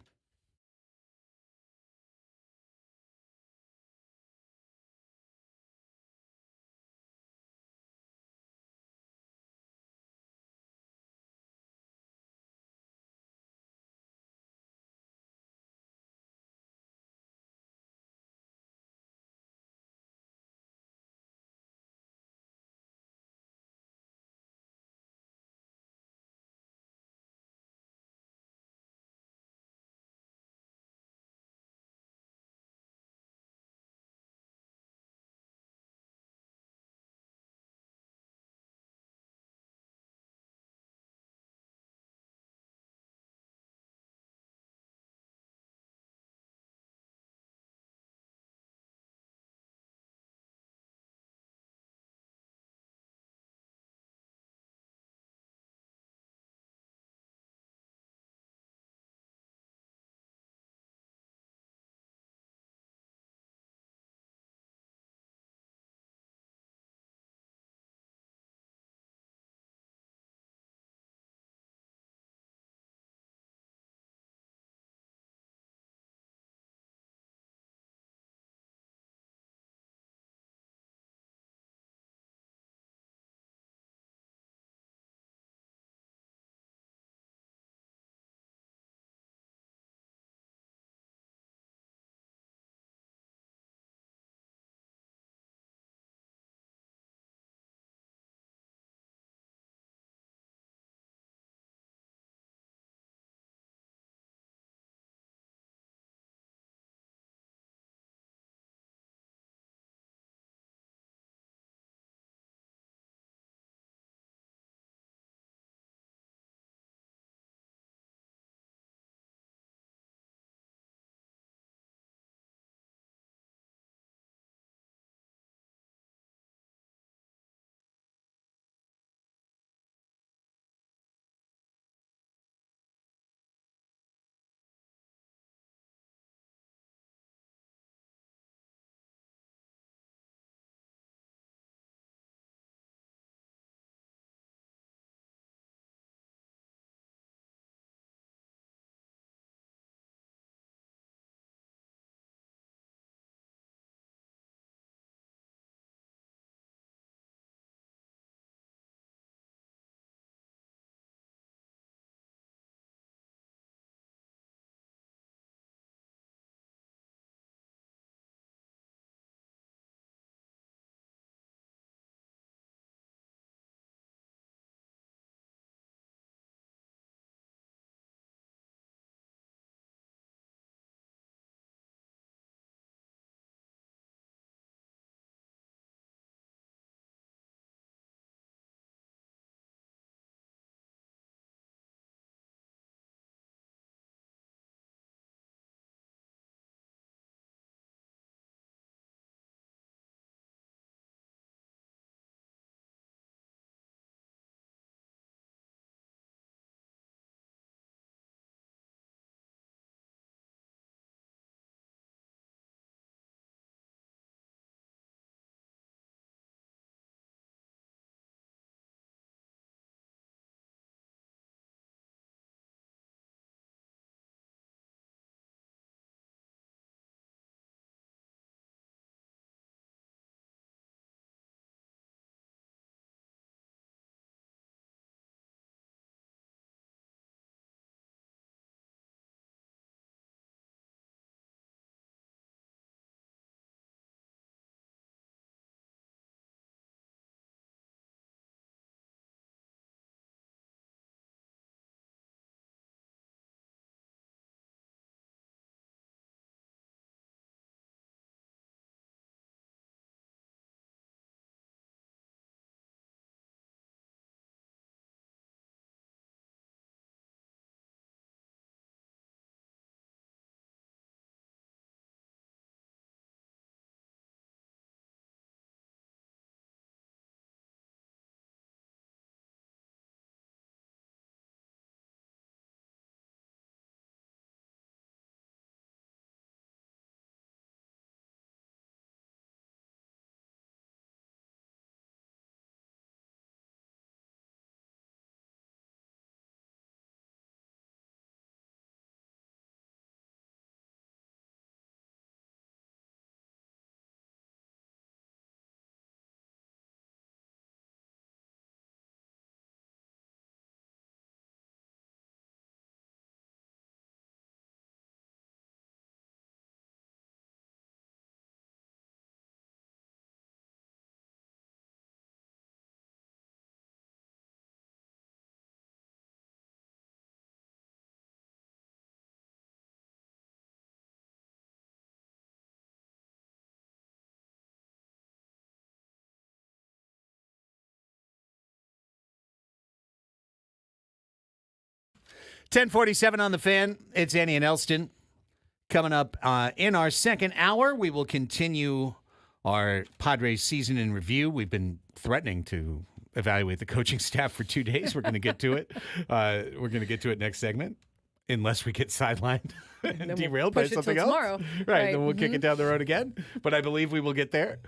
10:47 on the Fan. It's Annie and Elsten. Coming up in our second hour, we will continue our Padres season in review. We've been threatening to evaluate the coaching staff for 2 days. We're going to get to it. We're going to get to it next segment, unless we get sidelined and derailed by something else. Tomorrow. Right, then we'll kick it down the road again. But I believe we will get there.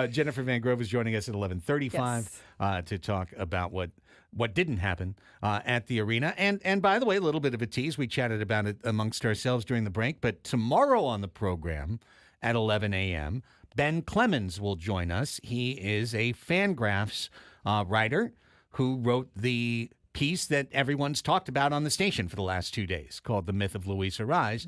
Jennifer Van Grove is joining us at 11:35 to talk about what didn't happen at the arena. And by the way, a little bit of a tease. We chatted about it amongst ourselves during the break. But tomorrow on the program at 11 a.m., Ben Clemens will join us. He is a Fangraphs writer who wrote the piece that everyone's talked about on the station for the last 2 days called The Myth of Luis Ariz.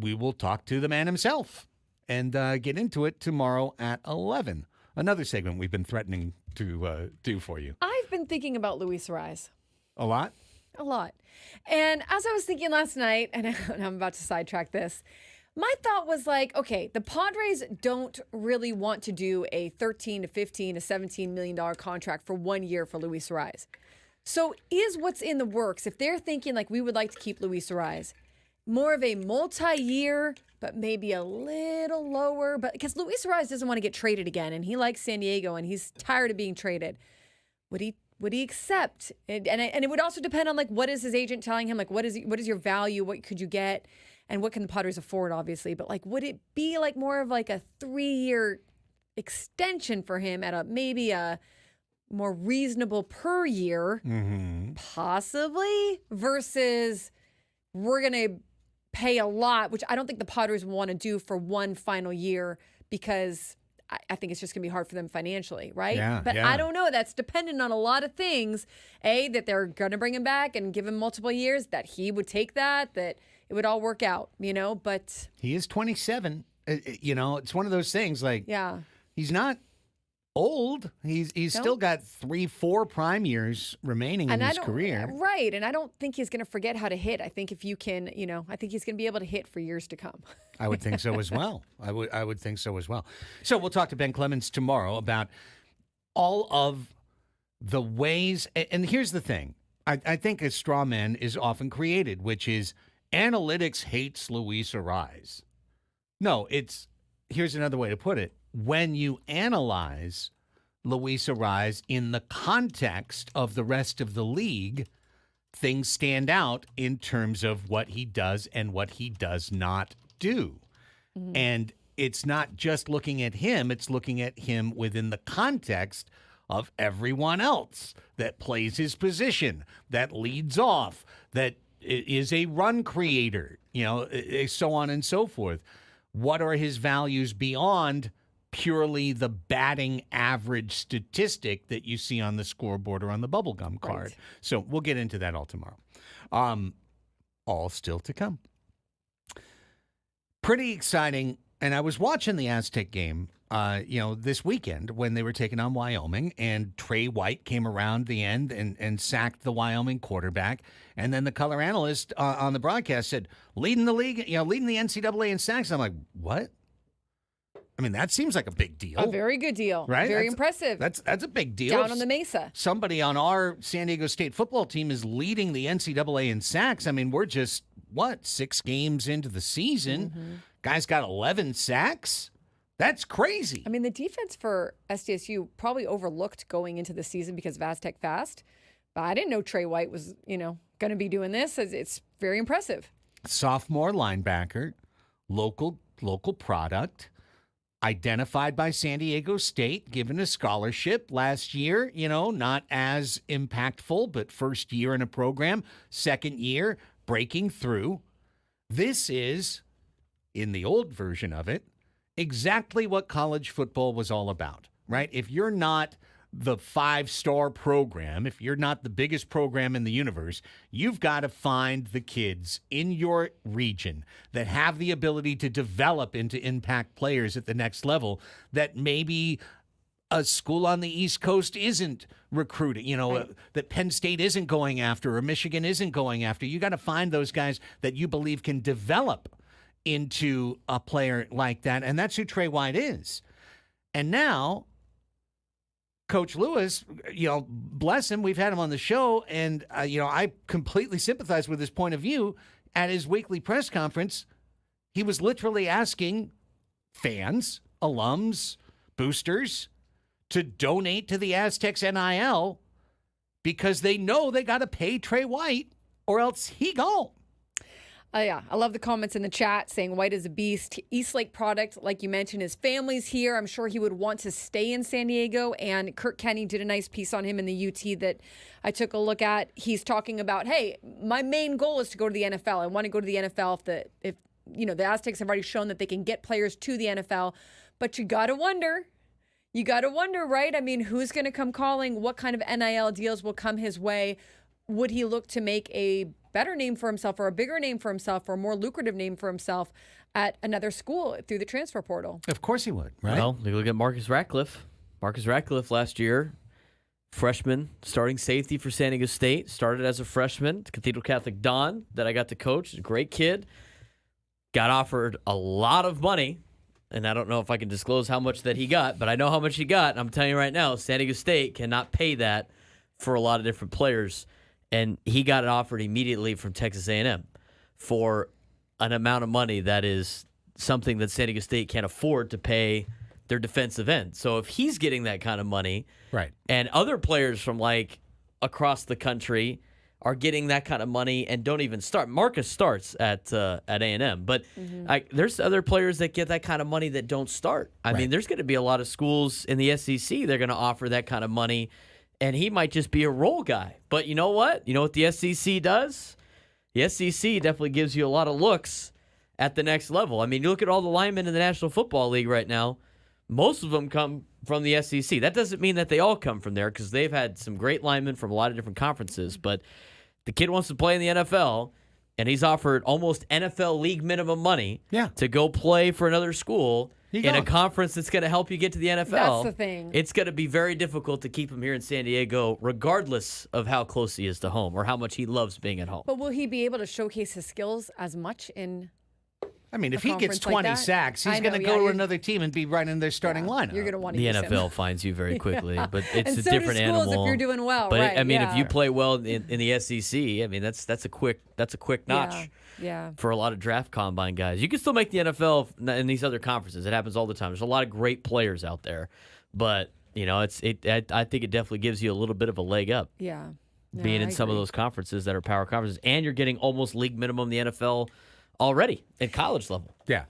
We will talk to the man himself and get into it tomorrow at 11. Another segment we've been threatening to do for you. I've been thinking about Luis Ariz. A lot? A lot. And as I was thinking last night, and I'm about to sidetrack this, my thought was like, okay, the Padres don't really want to do a $13 to $15 to $17 million contract for 1 year for Luis Ariz. So is what's in the works, if they're thinking like we would like to keep Luis Ariz, more of a multi-year, but maybe a little lower, but because Luis Ariz doesn't want to get traded again, and he likes San Diego, and he's tired of being traded. Would he accept? And it would also depend on like what is his agent telling him, like what is your value, what could you get? And what can the Padres afford, obviously? But like, would it be like more of like a 3-year extension for him at maybe a more reasonable per year, possibly, versus we're going to pay a lot, which I don't think the Padres want to do for one final year because I think it's just going to be hard for them financially, right? Yeah, but yeah. I don't know. That's dependent on a lot of things. That they're going to bring him back and give him multiple years, that he would take that it would all work out, but He is 27. It's one of those things like, yeah, he's not old. He's still got 3-4 prime years remaining in his career. Right. And I don't think he's going to forget how to hit. I think if you can, I think he's going to be able to hit for years to come. I would think so as well. I would think so as well. So we'll talk to Ben Clemens tomorrow about all of the ways. And here's the thing. I think a straw man is often created, which is analytics hates Luis Ariz. No, here's another way to put it. When you analyze Luis Ariz in the context of the rest of the league, things stand out in terms of what he does and what he does not do. Mm-hmm. And it's not just looking at him, it's looking at him within the context of everyone else that plays his position, that leads off, that is a run creator, so on and so forth. What are his values beyond purely the batting average statistic that you see on the scoreboard or on the bubblegum card? Right. So we'll get into that all tomorrow. All still to come. Pretty exciting. And I was watching the Aztec game, this weekend when they were taking on Wyoming, and Trey White came around the end and sacked the Wyoming quarterback. And then the color analyst on the broadcast said, leading the league, leading the NCAA in sacks. I'm like, what? I mean, that seems like a big deal. A very good deal. Right? Very impressive. That's a big deal. Down on the Mesa. Somebody on our San Diego State football team is leading the NCAA in sacks. I mean, we're just, 6 games into the season? Mm-hmm. Guy's got 11 sacks? That's crazy. I mean, the defense for SDSU probably overlooked going into the season because of Aztec Fast. But I didn't know Trey White was, going to be doing this. It's very impressive. Sophomore linebacker, local product, identified by San Diego State, given a scholarship last year, not as impactful, but first year in a program, second year, breaking through. This is, in the old version of it, exactly what college football was all about, right? If you're not the 5-star program, if you're not the biggest program in the universe, you've got to find the kids in your region that have the ability to develop into impact players at the next level that maybe a school on the East Coast isn't recruiting, right. That Penn State isn't going after or Michigan isn't going after. You got to find those guys that you believe can develop into a player like that. And that's who Trey White is. And now Coach Lewis, bless him, we've had him on the show, and, I completely sympathize with his point of view. At his weekly press conference, he was literally asking fans, alums, boosters to donate to the Aztecs NIL because they know they got to pay Trey White or else he gone. Yeah, I love the comments in the chat saying White is a beast. Eastlake product, like you mentioned, his family's here. I'm sure he would want to stay in San Diego. And Kurt Kenny did a nice piece on him in the UT that I took a look at. He's talking about, hey, my main goal is to go to the NFL. I want to go to the NFL if the Aztecs have already shown that they can get players to the NFL. But you got to wonder. You got to wonder, right? I mean, who's going to come calling? What kind of NIL deals will come his way? Would he look to make a better name for himself or a bigger name for himself or a more lucrative name for himself at another school through the transfer portal? Of course he would, right? Well, look at Marcus Ratcliffe. Marcus Ratcliffe last year, freshman, starting safety for San Diego State, started as a freshman at Cathedral Catholic Don that I got to coach. A great kid. Got offered a lot of money, and I don't know if I can disclose how much that he got, but I know how much he got, and I'm telling you right now, San Diego State cannot pay that for a lot of different players. And he got it offered immediately from Texas A&M for an amount of money that is something that San Diego State can't afford to pay their defensive end. So if he's getting that kind of money, right, and other players from across the country are getting that kind of money and don't even start. Marcus starts at A&M, but there's other players that get that kind of money that don't start. I mean, there's going to be a lot of schools in the SEC they're going to offer that kind of money. And he might just be a role guy. But you know what? You know what the SEC does? The SEC definitely gives you a lot of looks at the next level. I mean, you look at all the linemen in the National Football League right now. Most of them come from the SEC. That doesn't mean that they all come from there because they've had some great linemen from a lot of different conferences. But the kid wants to play in the NFL, and he's offered almost NFL league minimum money to go play for another school in a conference that's going to help you get to the NFL. That's the thing. It's going to be very difficult to keep him here in San Diego, regardless of how close he is to home or how much he loves being at home. But will he be able to showcase his skills as much in if he gets 20 sacks, he's going to go to another team and be right in their starting lineup. You're going to want to the use NFL him. finds you very quickly, but it's and a so different do schools animal. If you're doing well, but right? if you play well in the SEC, that's a quick notch. Yeah. For a lot of draft combine guys. You can still make the NFL in these other conferences. It happens all the time. There's a lot of great players out there. But, I think it definitely gives you a little bit of a leg up. Yeah. No, being in I some of agree. those conferences that are power conferences. And you're getting almost league minimum in the NFL already at college level. Yeah.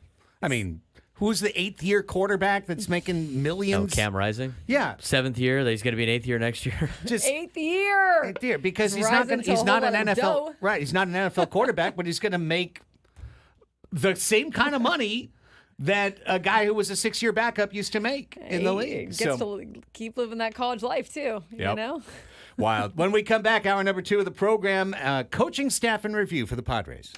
Who's the 8th-year quarterback that's making millions? Oh, Cam Rising? Yeah. 7th year. He's going to be an 8th year next year. Just 8th year. 8th year because he's Rising not to a he's not whole an lot of NFL dough. right. He's not an NFL quarterback, but he's going to make the same kind of money that a guy who was a 6-year backup used to make in the league. Gets to keep living that college life too. You know. Wild. When we come back, hour number 2 of the program, coaching staff and review for the Padres.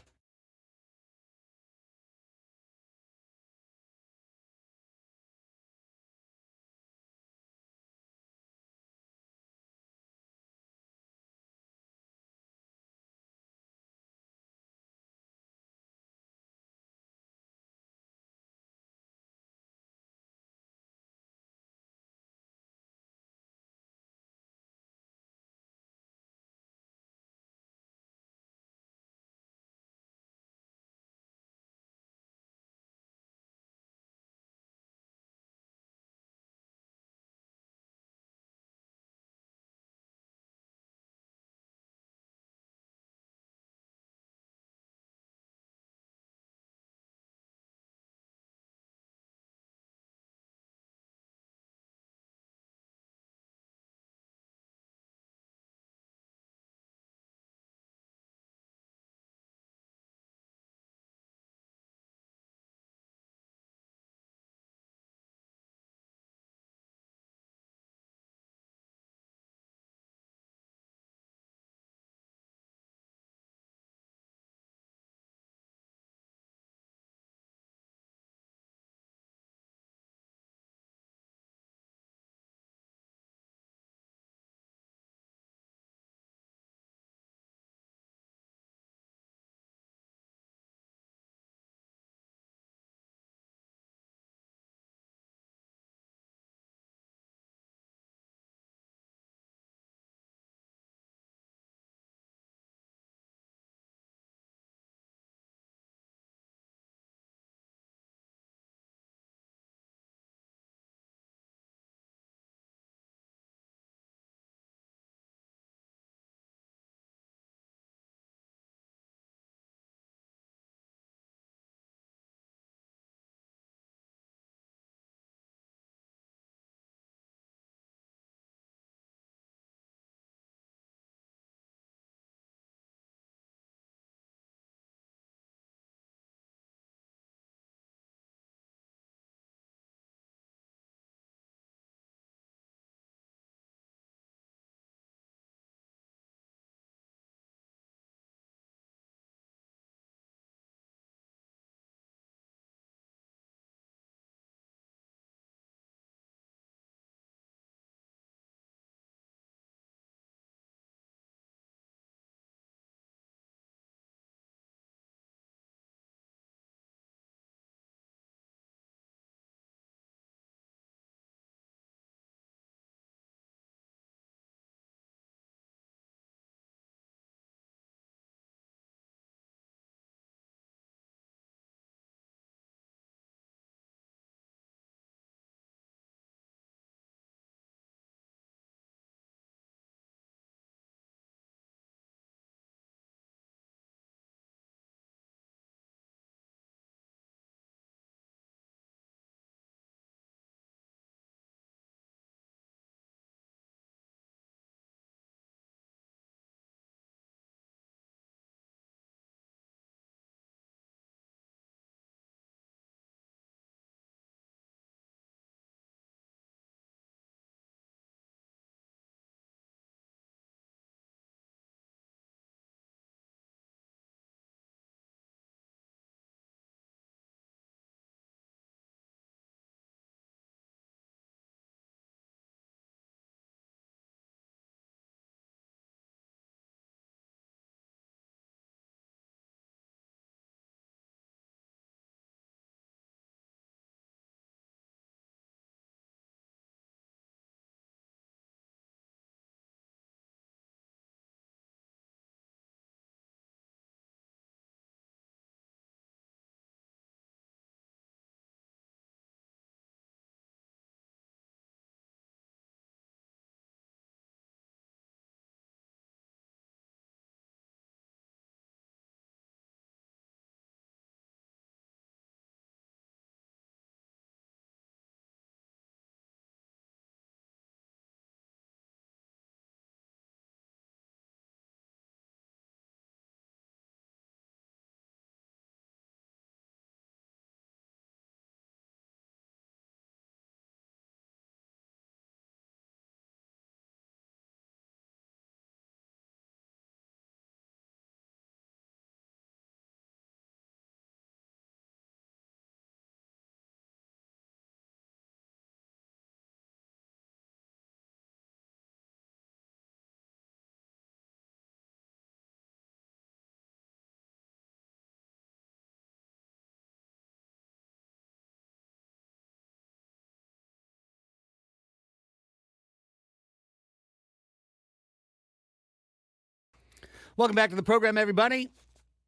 Welcome back to the program, everybody.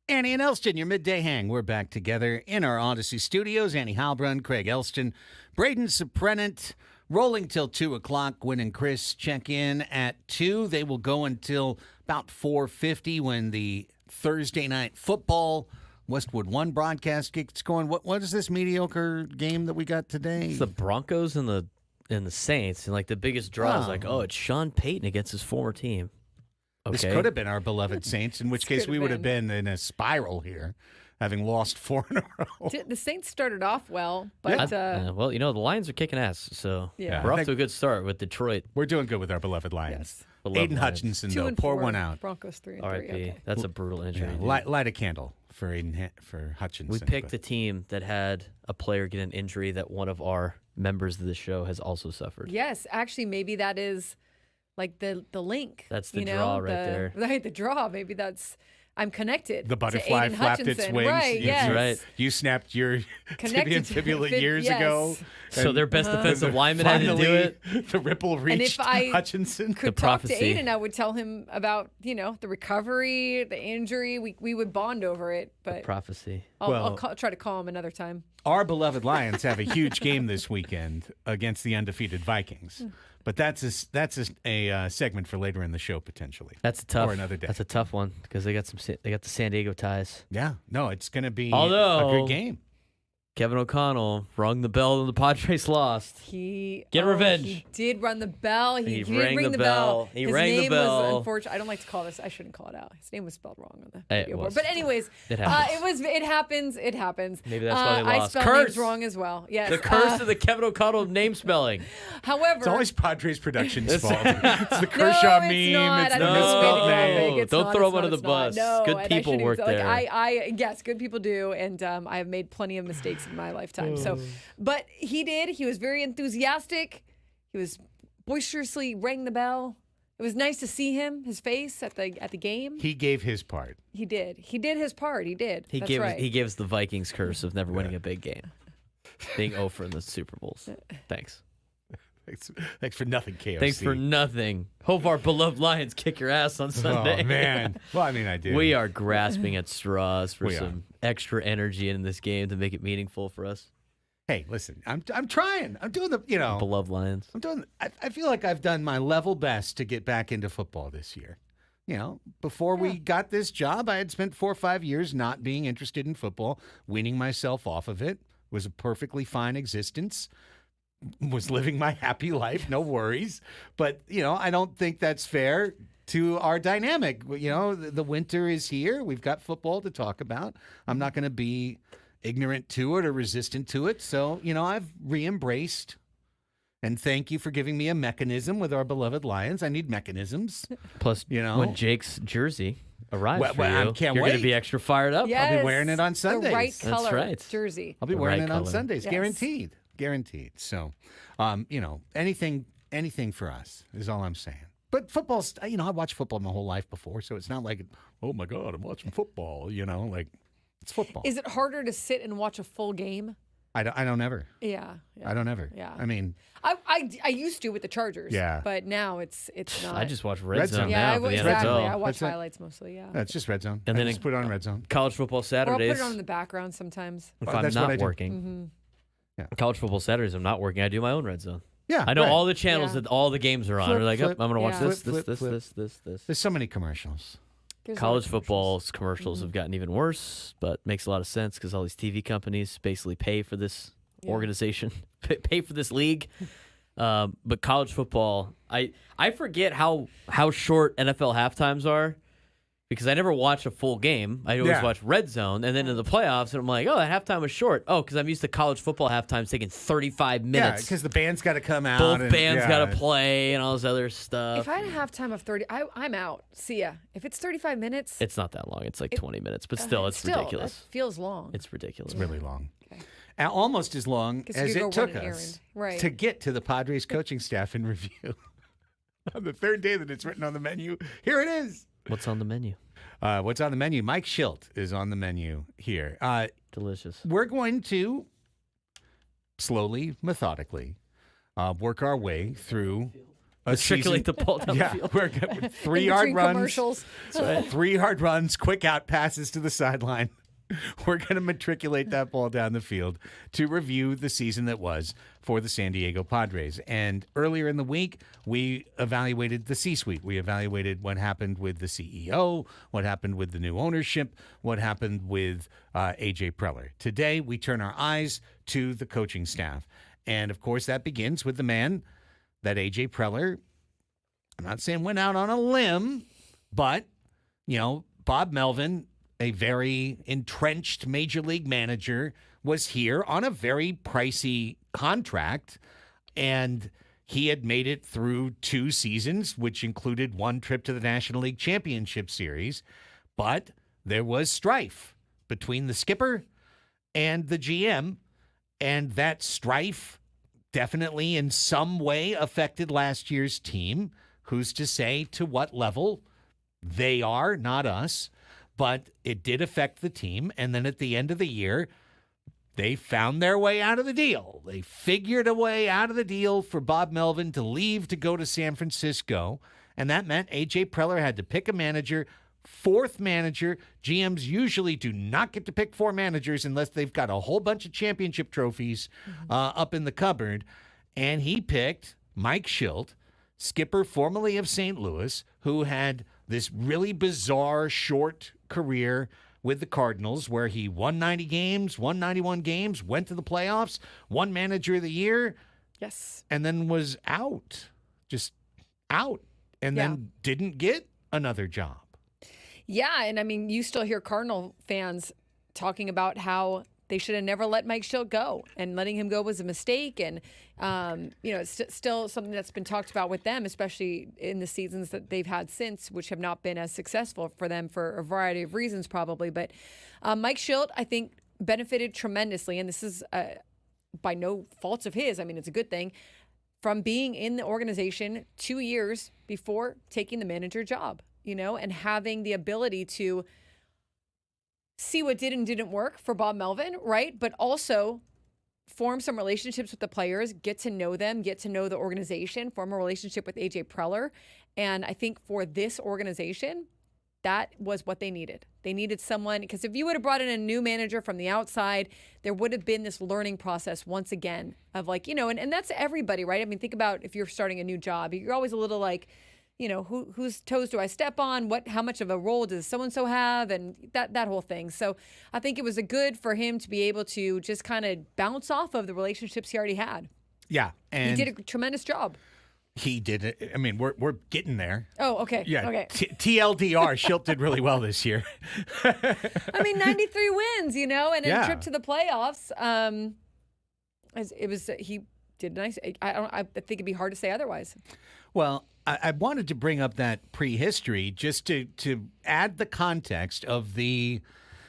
Annie and Elsten, your midday hang. We're back together in our Odyssey studios. Annie Halbrun, Craig Elsten, Braden Suprenant, rolling till 2 o'clock. Gwen and Chris check in at 2. They will go until about 4:50 when the Thursday night football Westwood 1 broadcast gets going. What is this mediocre game that we got today? It's the Broncos and the Saints, and like the biggest draw is like, it's Sean Payton against his former team. Okay. This could have been our beloved Saints, in which case we would have been in a spiral here, having lost 4 in a row. The Saints started off well, but well, the Lions are kicking ass, so Yeah. we're off to a good start with Detroit. We're doing good with our beloved Lions. Yes. Beloved Aiden Lions. Hutchinson, 2 though, and pour 4. one out. Broncos 3 and 3. R.I.P. Okay. That's a brutal injury. Yeah, dude. light a candle for for Hutchinson. We picked a team that had a player get an injury that one of our members of the show has also suffered. Yes, actually, maybe that is like the link. That's the you know? draw right there. Right, the draw. Maybe that's I'm connected. The butterfly to Aiden flapped its Hutchinson. wings. Right, That's yes. right. You snapped your tibia Connected and to fibula the years yes. ago. So and their best defensive lineman had to do finally, it. The ripple reached if I Hutchinson. Could The talk to prophecy. Aiden, I would tell him about the recovery, the injury. We would bond over it, but Prophecy. I'll try to call him another time. Our beloved Lions have a huge game this weekend against the undefeated Vikings. But that's a segment for later in the show, potentially. That's a tough. Or another day. That's a tough one because they got the San Diego ties. Yeah. No, it's going to be Although- a good game. Kevin O'Connell rung the bell and the Padres lost. He revenge. He did run the bell. He did rang ring the the bell. bell. He His rang the name bell. was unfortunate. I don't like to call this. I shouldn't call it out. His name was spelled wrong on the It video board. was. But anyways, It happens. It happens. It happens. Maybe that's why they I lost. spelled Curse. names wrong as well. Yes. The curse of the Kevin O'Connell name spelling. However, It's always Padres Productions' fault. It's the no, Kershaw it's meme. not. It's I the don't know misspelled anything name. graphic. It's Don't not, throw it's him under not, the it's not. bus. No, Good and I people shouldn't work even- there. Like, yes, good people do, and I have made plenty of mistakes in my lifetime. So, but he did. He was very enthusiastic. He was boisterously rang the bell. It was nice to see him, his face at the game. He gave his part. He did. He did his part. He did. He That's gives right. he gives the Vikings curse of never winning a big game, being 0 for in the Super Bowls. Thanks. Thanks for nothing, KOC. Thanks for nothing. Hope our beloved Lions kick your ass on Sunday. Oh, man. Well, I mean, I did. We are grasping at straws for We are. some extra energy in this game to make it meaningful for us. Hey, listen, I'm trying. I'm doing the, Beloved Lions. I feel like I've done my level best to get back into football this year. Before we got this job, I had spent 4 or 5 years not being interested in football, weaning myself off of it. Was a perfectly fine existence. Was living my happy life, no worries. But, I don't think that's fair to our dynamic. The winter is here. We've got football to talk about. I'm not going to be ignorant to it or resistant to it. So, I've re-embraced. And thank you for giving me a mechanism with our beloved Lions. I need mechanisms. Plus, when Jake's jersey arrives Well, for I you, can't you're going to wait. be extra fired up. Yes, I'll be wearing it on Sundays. The right That's color right. jersey. I'll be The wearing right it on color. Sundays, Yes. guaranteed. So, anything for us is all I'm saying. But football's, I watched football my whole life before, so it's not like, oh my God, I'm watching football. Like it's football. Is it harder to sit and watch a full game? I don't ever. Yeah. I don't ever. Yeah. I mean, I used to with the Chargers. Yeah. But now it's not. I just watch Red Red Zone Zone. yeah, now for the exactly. NFL. I watch That's it. highlights mostly. Yeah. it's just Red Zone. And I then just put it on Red Zone. College football Or I'll Saturdays. put it on in the background sometimes. If Oh, I'm that's what I not do. working. Yeah. College football Saturdays, I'm not working. I do my own Red Zone. Yeah, I know right. all the channels Yeah. that all the games are on. Flip, We're like, flip. I'm going to watch Yeah. this, Flip, this. flip. There's so many commercials. There's College other football's commercials have gotten even worse, but makes a lot of sense because all these TV companies basically pay for this organization, pay for this league. But college football, I forget how short NFL halftimes are because I never watch a full game. I always watch Red Zone, and then in the playoffs, and I'm like, oh, that halftime was short. Oh, because I'm used to college football halftimes taking 35 Yeah, minutes. because the band's got to come out. Both and- bands yeah. got to play and all this other stuff. If I had a halftime of 30, I'm out. See ya. If it's 35 minutes, It's not that long. It's like 20 minutes, but still, it's ridiculous. That feels long. It's ridiculous. Really long. Almost as long 'Cause as you go it took run an us errand. Right. to get to the Padres coaching staff in review. On the third day that it's written on the menu, here it is. What's on the menu? What's on the menu? Mike Shildt is on the menu here. Delicious. We're going to slowly, methodically work our way through Matriculate the ball down the field. We're good. 3-yard Between runs. commercials. 3-yard runs, quick out passes to the sideline. We're going to matriculate that ball down the field to review the season that was for the San Diego Padres. And earlier in the week, we evaluated the C-suite. We evaluated what happened with the CEO, what happened with the new ownership, what happened with A.J. Preller. Today, we turn our eyes to the coaching staff. And, of course, that begins with the man that A.J. Preller, I'm not saying went out on a limb, but, Bob Melvin, a very entrenched major league manager, was here on a very pricey contract, and he had made it through 2 seasons, which included 1 trip to the National League Championship Series. But there was strife between the skipper and the GM, and that strife definitely in some way affected last year's team. Who's to say to what level? They are, not us. But it did affect the team. And then at the end of the year, they found their way out of the deal. They figured a way out of the deal for Bob Melvin to leave to go to San Francisco. And that meant A.J. Preller had to pick a manager, 4th manager. GMs usually do not get to pick 4 managers unless they've got a whole bunch of championship trophies up in the cupboard. And he picked Mike Shildt, skipper formerly of St. Louis, who had this really bizarre short career with the Cardinals where he won 90 games, won 91 games, went to the playoffs, won Manager of the Year. Yes. And then was out, just out, and then didn't get another job. Yeah, and I mean, you still hear Cardinal fans talking about how they should have never let Mike Shildt go, and letting him go was a mistake. And, it's still something that's been talked about with them, especially in the seasons that they've had since, which have not been as successful for them for a variety of reasons, probably. But Mike Shildt, I think, benefited tremendously, and this is by no fault of his. I mean, it's a good thing, from being in the organization 2 years before taking the manager job, and having the ability to see what did and didn't work for Bob Melvin, right? But also form some relationships with the players, get to know them, get to know the organization, form a relationship with A.J. Preller. And I think for this organization, that was what they needed. They needed someone, because if you would have brought in a new manager from the outside, there would have been this learning process once again of and that's everybody, right? I mean, think about if you're starting a new job, you're always a little like, whose toes do I step on? How much of a role does so-and-so have? And that whole thing. So I think it was good for him to be able to just kind of bounce off of the relationships he already had. Yeah. And he did a tremendous job. He did it. I mean, we're getting there. Oh, okay. Yeah. Okay. TLDR, Shildt did really well this year. I mean, 93 wins, and a trip to the playoffs. He did nice. I think it'd be hard to say otherwise. Well, I wanted to bring up that prehistory just to add the context of the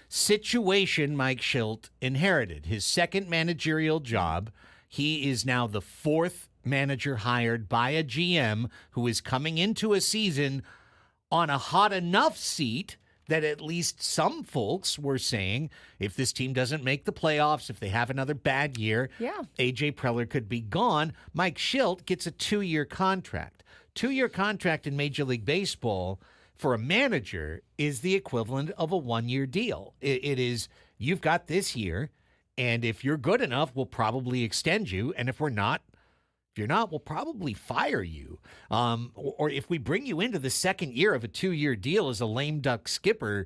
situation Mike Shildt inherited. His second managerial job. He is now the 4th manager hired by a GM who is coming into a season on a hot enough seat that at least some folks were saying if this team doesn't make the playoffs, if they have another bad year, A.J. Preller could be gone. Mike Shildt gets a 2-year contract. 2-year contract in Major League Baseball for a manager is the equivalent of a 1-year deal. It is, you've got this year, and if you're good enough, we'll probably extend you. And if you're not, we'll probably fire you. Or if we bring you into the second year of a 2-year deal as a lame duck skipper,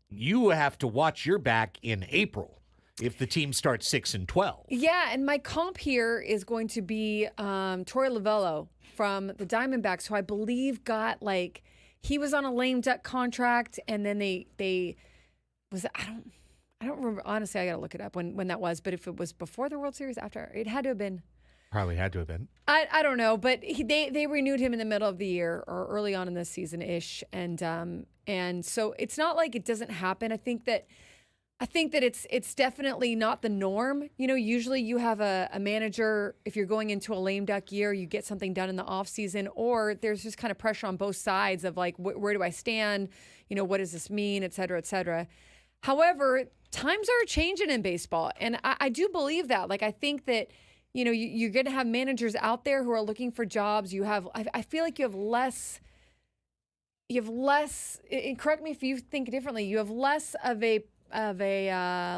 you have to watch your back in April if the team starts 6-12. Yeah, and my comp here is going to be Torey Lovullo from the Diamondbacks, who I believe got he was on a lame duck contract, and then they was I don't remember, honestly. I got to look it up when that was, but if it was before the World Series, after, it had to have been. Probably had to have been. I don't know, but they renewed him in the middle of the year or early on in the season ish, and so it's not like it doesn't happen. I think that it's definitely not the norm. Usually you have a manager, if you're going into a lame duck year, you get something done in the off season, or there's just kind of pressure on both sides of where do I stand? What does this mean, et cetera, et cetera. However, times are changing in baseball, and I do believe that. I think that you're going to have managers out there who are looking for jobs. I feel like you have less, and correct me if you think differently, you have less of a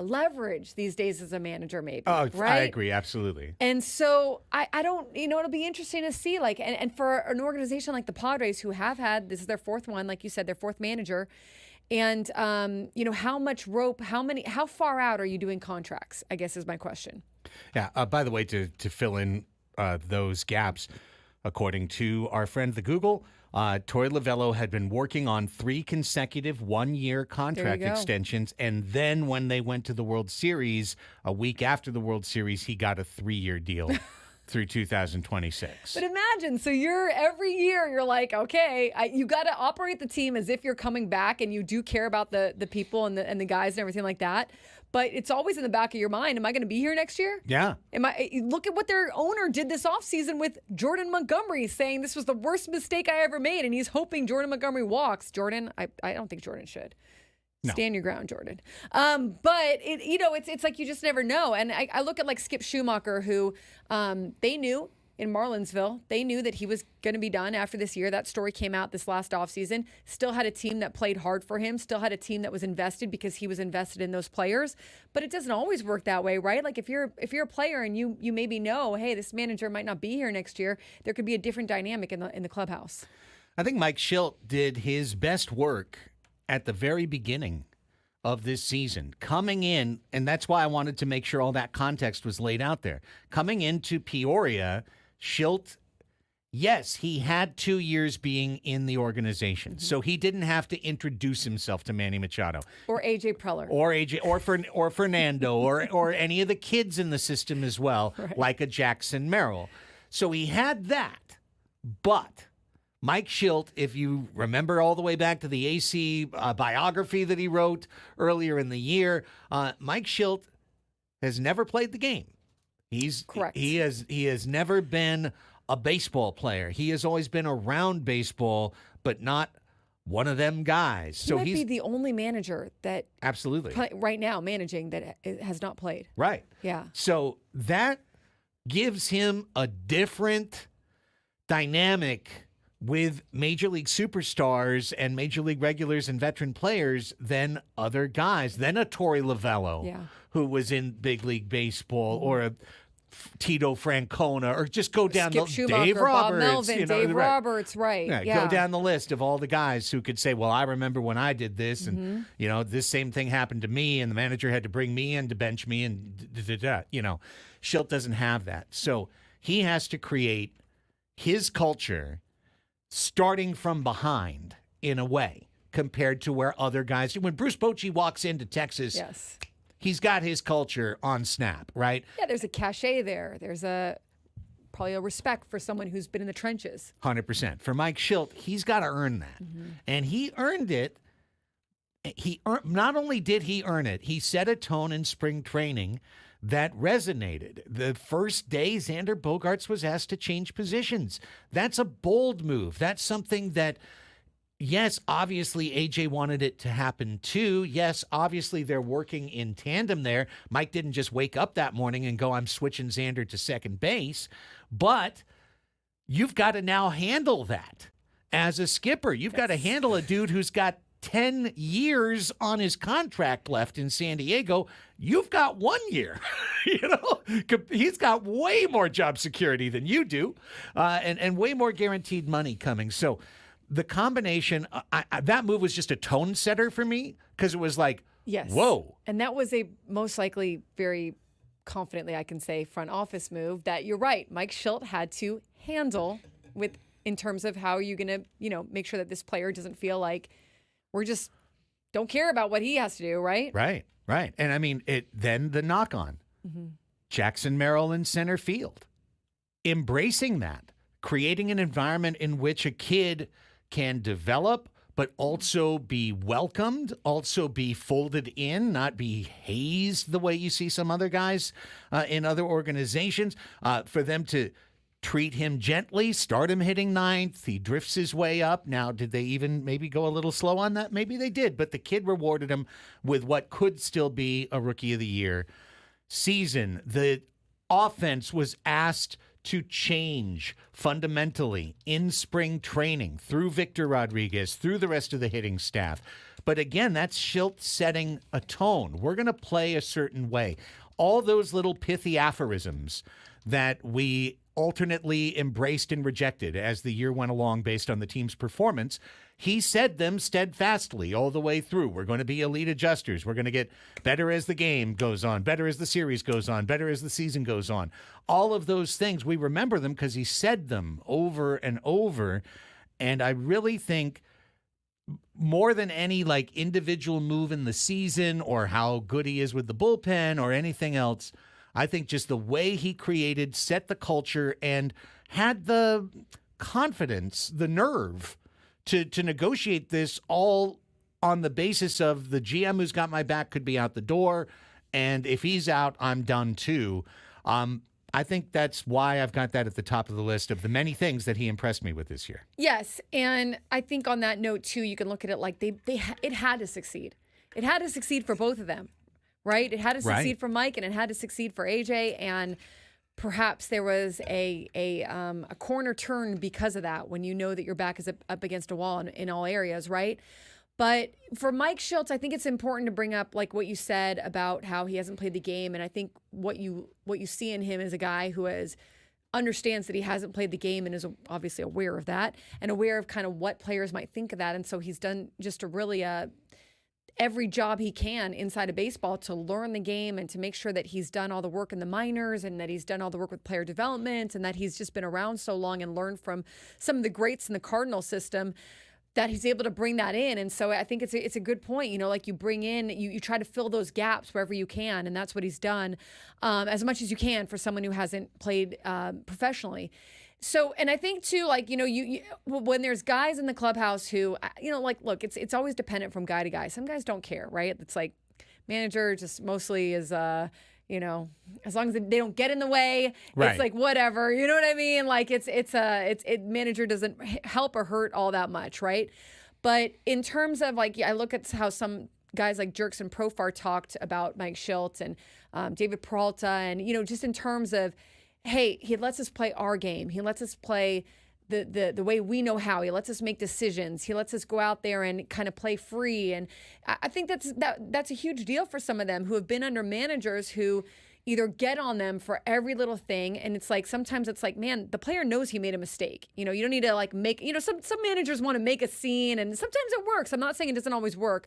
leverage these days as a manager, maybe. Oh, right? I agree. Absolutely. And so I don't, it'll be interesting to see, like, and for an organization like the Padres, who have had, this is their fourth one, like you said, their fourth manager. And, how much rope, how far out are you doing contracts, I guess is my question. Yeah. By the way, to fill in those gaps, according to our friend the Google, Torey Lovello had been working on 3 consecutive one-year contract extensions, and then when they went to the World Series, a week after the World Series, he got a 3-year deal through 2026. But imagine, so every year you're like, okay, you got to operate the team as if you're coming back, and you do care about the people and the guys and everything like that. But it's always in the back of your mind, am I going to be here next year? Yeah. Look at what their owner did this offseason with Jordan Montgomery, saying this was the worst mistake I ever made, and he's hoping Jordan Montgomery walks. Jordan, I don't think Jordan should. No. Stand your ground, Jordan. But it's like you just never know. And I look at like Skip Schumacher, who they knew in Marlinsville, they knew that he was going to be done after this year. That story came out this last offseason. Still had a team that played hard for him. Still had a team that was invested because he was invested in those players. But it doesn't always work that way, right? Like if you're a player and you maybe know, hey, this manager might not be here next year, there could be a different dynamic in the clubhouse. I think Mike Shildt did his best work at the very beginning of this season, coming in, and that's why I wanted to make sure all that context was laid out there. Coming into Peoria, Shildt, yes, he had 2 years being in the organization, so he didn't have to introduce himself to Manny Machado or AJ Preller or Fernando or any of the kids in the system as well, right, like a Jackson Merrill. So he had that, but Mike Shildt, if you remember all the way back to the AC biography that he wrote earlier in the year, Mike Shildt has never played the game. Correct. He has never been a baseball player. He has always been around baseball, but not one of them guys. He might be the only manager that absolutely right now managing that has not played. Right. Yeah. So that gives him a different dynamic with Major League superstars and Major League regulars and veteran players than other guys, than a Torey Lovello, who was in big league baseball, or a Tito Francona, or just go down Skip the Schumacher, Dave Roberts, Bob Melvin, Dave Roberts, right? Yeah, go down the list of all the guys who could say, "Well, I remember when I did this, and this same thing happened to me, and the manager had to bring me in to bench me, and Shildt doesn't have that, so he has to create his culture, starting from behind in a way, compared to where other guys do. When Bruce Bochy walks into Texas, yes, he's got his culture on snap, right? Yeah, there's a cachet there. There's probably a respect for someone who's been in the trenches. 100%. For Mike Shildt, he's got to earn that. And he earned it. Not only did he earn it, he set a tone in spring training that resonated. The first day, Xander Bogaerts was asked to change positions. That's a bold move. That's something that, yes, obviously AJ wanted it to happen too. Yes, obviously they're working in tandem there. Mike didn't just wake up that morning and go, I'm switching Xander to second base. But you've got to now handle that as a skipper. You've got to handle a dude who's got 10 years on his contract left in San Diego. You've got 1 year. He's got way more job security than you do, and way more guaranteed money coming. So the combination, that move was just a tone setter for me, because it was like, yes, whoa. And that was a most likely, very confidently I can say, front office move that you're right, Mike Shildt had to handle in terms of how you're going to, make sure that this player doesn't feel like we're just don't care about what he has to do, right? Right. And I mean, then the knock on. Jackson Merrill in center field. Embracing that. Creating an environment in which a kid can develop, but also be welcomed, also be folded in, not be hazed the way you see some other guys in other organizations. For them to treat him gently, start him hitting ninth. He drifts his way up. Now, did they even maybe go a little slow on that? Maybe they did, but the kid rewarded him with what could still be a Rookie of the Year season. The offense was asked to change fundamentally in spring training through Victor Rodriguez, through the rest of the hitting staff. But again, that's Shildt setting a tone. We're going to play a certain way. All those little pithy aphorisms that we alternately embraced and rejected as the year went along based on the team's performance, he said them steadfastly all the way through. We're going to be elite adjusters. We're going to get better as the game goes on, better as the series goes on, better as the season goes on. All of those things, we remember them because he said them over and over. And I really think more than any like individual move in the season or how good he is with the bullpen or anything else, I think just the way he created, set the culture, and had the confidence, the nerve to negotiate this all on the basis of the GM who's got my back could be out the door, and if he's out, I'm done too. I think that's why I've got that at the top of the list of the many things that he impressed me with this year. Yes, and I think on that note too, you can look at it like it had to succeed. It had to succeed for both of them, right? It had to succeed for Mike, and it had to succeed for AJ, and perhaps there was a corner turn because of that when you know that your back is up against a wall in all areas, right? But for Mike Shildt, I think it's important to bring up like what you said about how he hasn't played the game, and I think what you see in him is a guy who understands that he hasn't played the game and is obviously aware of that and aware of kind of what players might think of that, and so he's done just a really every job he can inside of baseball to learn the game and to make sure that he's done all the work in the minors and that he's done all the work with player development and that he's just been around so long and learned from some of the greats in the Cardinal system that he's able to bring that in. And so I think it's a good point. You know, like you bring in, you try to fill those gaps wherever you can, and that's what he's done as much as you can for someone who hasn't played professionally. So, and I think too, like, you know, when there's guys in the clubhouse who, you know, like, look, it's always dependent from guy to guy. Some guys don't care, right? It's like manager just mostly is, you know, as long as they don't get in the way, it's like whatever, you know what I mean? Like manager doesn't help or hurt all that much, right? But in terms of like, I look at how some guys like Jerks and Profar talked about Mike Shildt and David Peralta, and you know, just in terms of, hey, he lets us play our game. He lets us play the way we know how. He lets us make decisions. He lets us go out there and kind of play free. And I think that's a huge deal for some of them who have been under managers who either get on them for every little thing. And it's like, sometimes it's like, man, the player knows he made a mistake. You know, you don't need to like make, you know, some managers want to make a scene, and sometimes it works. I'm not saying it doesn't always work,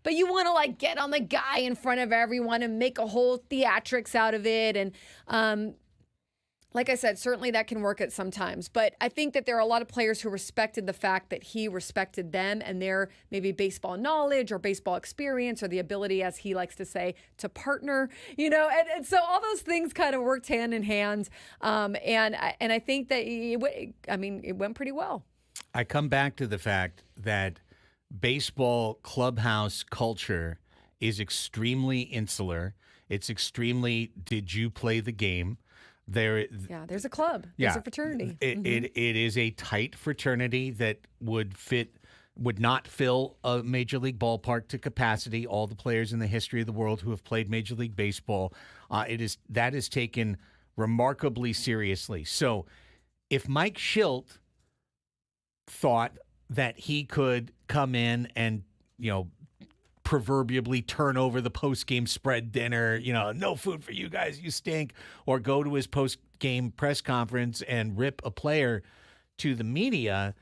but you want to like get on the guy in front of everyone and make a whole theatrics out of it. And, like I said, certainly that can work at sometimes, but I think that there are a lot of players who respected the fact that he respected them and their maybe baseball knowledge or baseball experience or the ability, as he likes to say, to partner, you know, and so all those things kind of worked hand in hand. And I think that it went pretty well. I come back to the fact that baseball clubhouse culture is extremely insular. It's extremely, did you play the game? There's a club. There's a fraternity. It is a tight fraternity that would not fill a major league ballpark to capacity. All the players in the history of the world who have played Major League Baseball, that is taken remarkably seriously. So, if Mike Shildt thought that he could come in and, you know, proverbially turn over the post-game spread dinner, you know, no food for you guys, you stink, or go to his post-game press conference and rip a player to the media,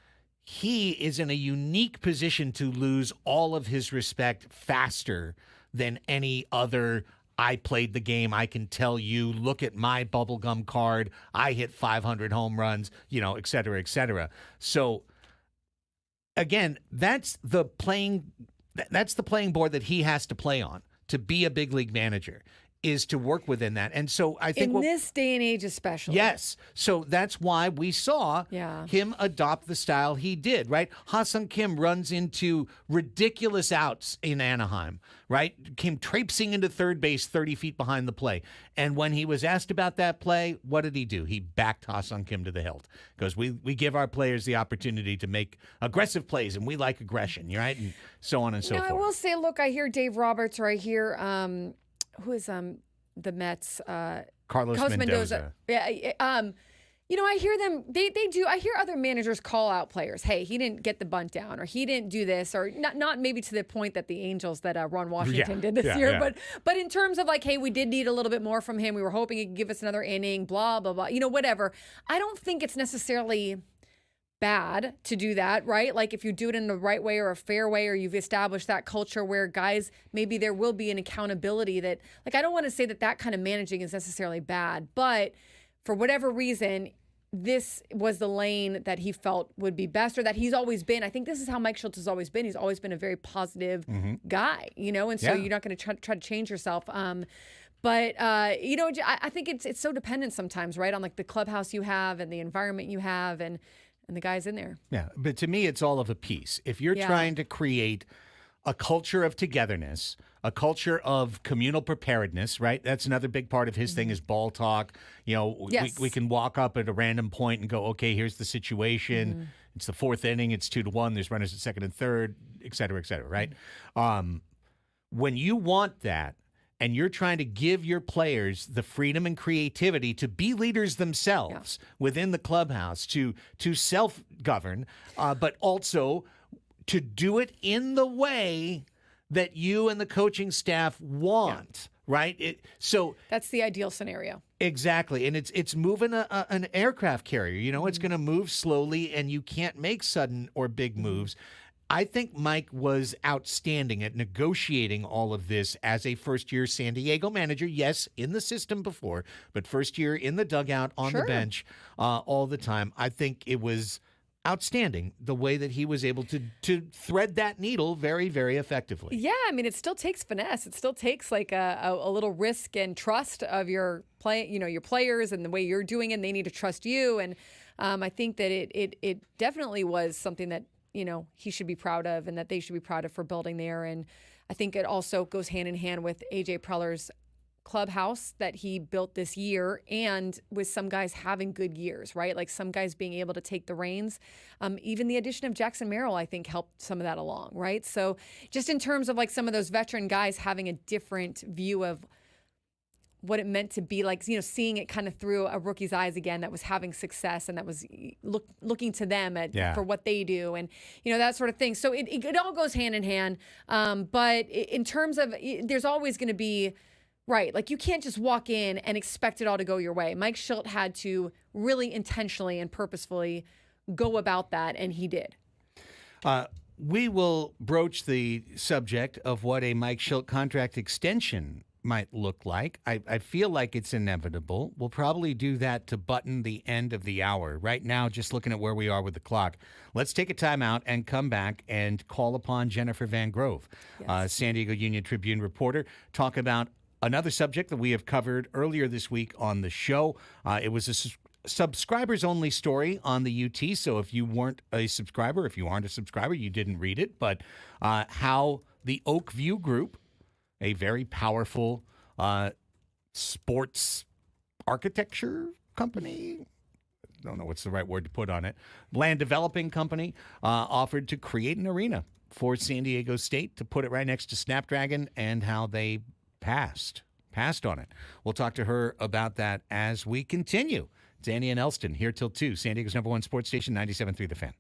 he is in a unique position to lose all of his respect faster than any other. I played the game. I can tell you, look at my bubblegum card. I hit 500 home runs, you know, et cetera, et cetera. So again, that's the playing board that he has to play on to be a big league manager, is to work within that. And so I think in this day and age especially. Yes. So that's why we saw him adopt the style he did, right? Ha-Seong Kim runs into ridiculous outs in Anaheim, right? Came traipsing into third base 30 feet behind the play. And when he was asked about that play, what did he do? He backed Ha-Seong Kim to the hilt. Because we give our players the opportunity to make aggressive plays, and we like aggression, right? And so on and so forth. I will say, look, I hear Dave Roberts, or I hear who is the Mets Carlos Mendoza. Yeah. I hear them. They do. I hear other managers call out players. Hey, he didn't get the bunt down, or he didn't do this, or not maybe to the point that the Angels that Ron Washington did this year, but in terms of like, hey, we did need a little bit more from him. We were hoping he could give us another inning. Blah blah blah. Whatever. I don't think it's necessarily bad to do that, right? Like if you do it in the right way or a fair way, or you've established that culture where guys, maybe there will be an accountability that, like, I don't want to say that kind of managing is necessarily bad, but for whatever reason, this was the lane that he felt would be best, or that he's always been. I think this is how Mike Shildt has always been. He's always been a very positive guy, and so you're not going to try to change yourself. But I think it's so dependent sometimes, right, on like the clubhouse you have and the environment you have and the guys in there. Yeah, but to me, it's all of a piece. If you're trying to create a culture of togetherness, a culture of communal preparedness, right? That's another big part of his thing is ball talk. We can walk up at a random point and go, okay, here's the situation. It's the fourth inning. It's 2-1. There's runners at second and third, et cetera, right? When you want that, and you're trying to give your players the freedom and creativity to be leaders themselves within the clubhouse, to self-govern, but also to do it in the way that you and the coaching staff want, right? So that's the ideal scenario. Exactly. And it's moving an aircraft carrier. It's going to move slowly, and you can't make sudden or big moves. I think Mike was outstanding at negotiating all of this as a first-year San Diego manager. Yes, in the system before, but first year in the dugout, on the bench, all the time. I think it was outstanding the way that he was able to thread that needle very, very effectively. Yeah, I mean, it still takes finesse. It still takes like a little risk and trust of your your players and the way you're doing it. And they need to trust you. And I think that it definitely was something that he should be proud of, and that they should be proud of for building there. And I think it also goes hand in hand with AJ Preller's clubhouse that he built this year, and with some guys having good years, right? Like some guys being able to take the reins. Even the addition of Jackson Merrill, I think, helped some of that along, right? So just in terms of like some of those veteran guys having a different view of what it meant to be, like, seeing it kind of through a rookie's eyes again, that was having success and that was looking to them for what they do, and that sort of thing. So it all goes hand in hand. But in terms of, there's always going to be, right, like you can't just walk in and expect it all to go your way. Mike Shildt had to really intentionally and purposefully go about that, and he did. We will broach the subject of what a Mike Shildt contract extension might look like. I feel like it's inevitable. We'll probably do that to button the end of the hour. Right now, just looking at where we are with the clock, let's take a timeout and come back and call upon Jennifer Van Grove, San Diego Union Tribune reporter, talk about another subject that we have covered earlier this week on the show. It was a subscribers-only story on the UT, so if you weren't a subscriber, if you aren't a subscriber, you didn't read it, but how the Oak View Group, a very powerful sports architecture company, I don't know what's the right word to put on it, land developing company, offered to create an arena for San Diego State to put it right next to Snapdragon, and how they passed on it. We'll talk to her about that as we continue. It's Annie and Elsten here till 2, San Diego's #1 sports station, 97.3 The Fan.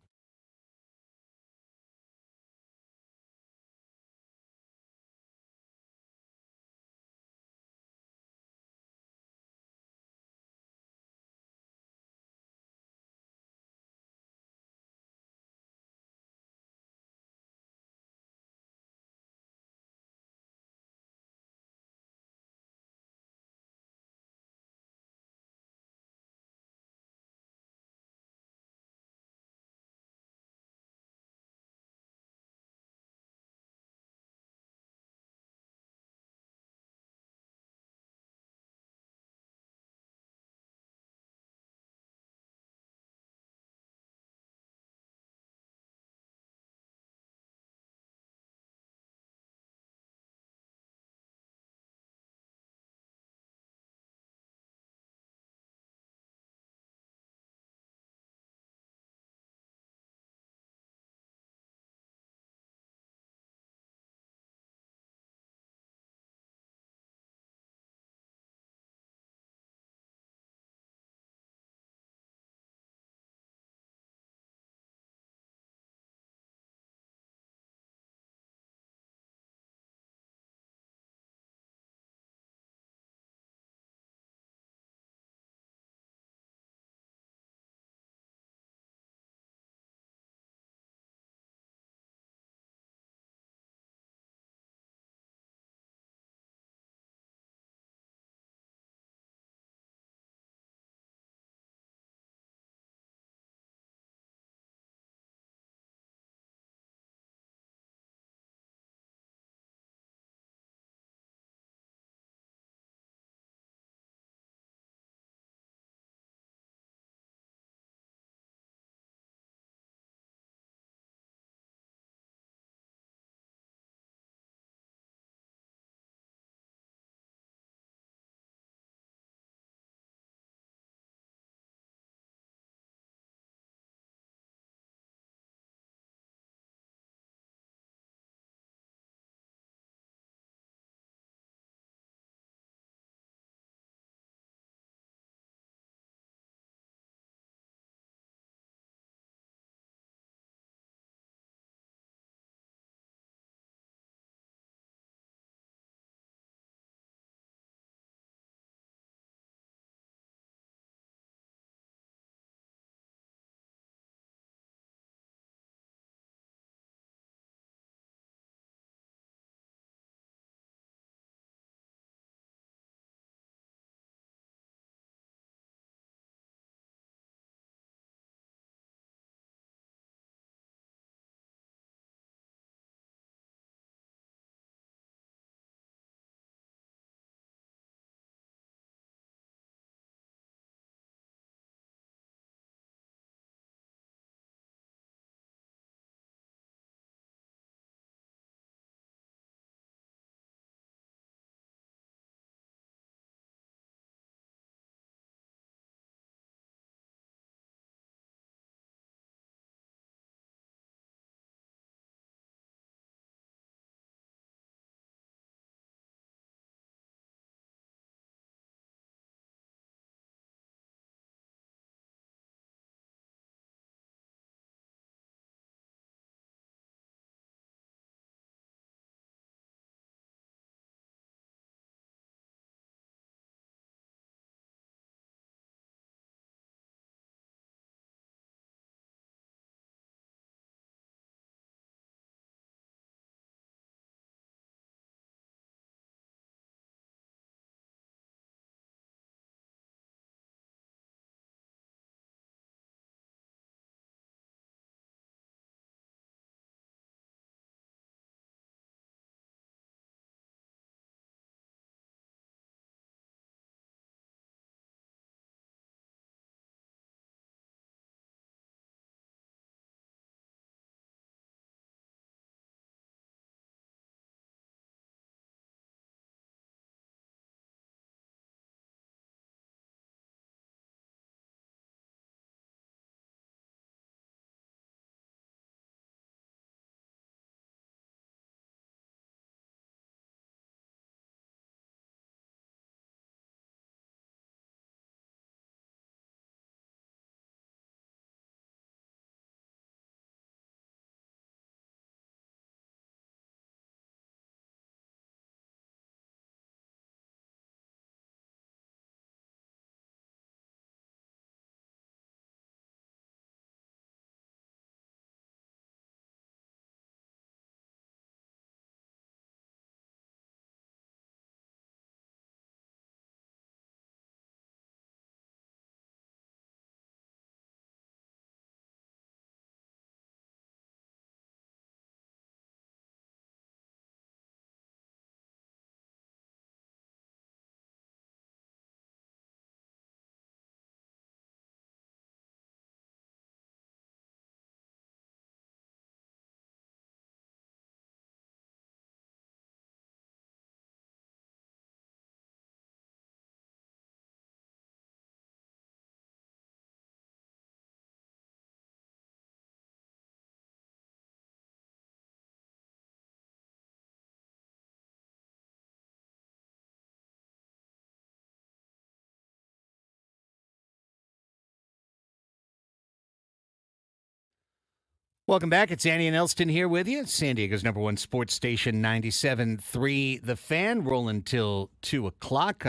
Welcome back. It's Annie and Elsten here with you. San Diego's number one sports station, 97.3 The Fan. Rolling till 2 o'clock.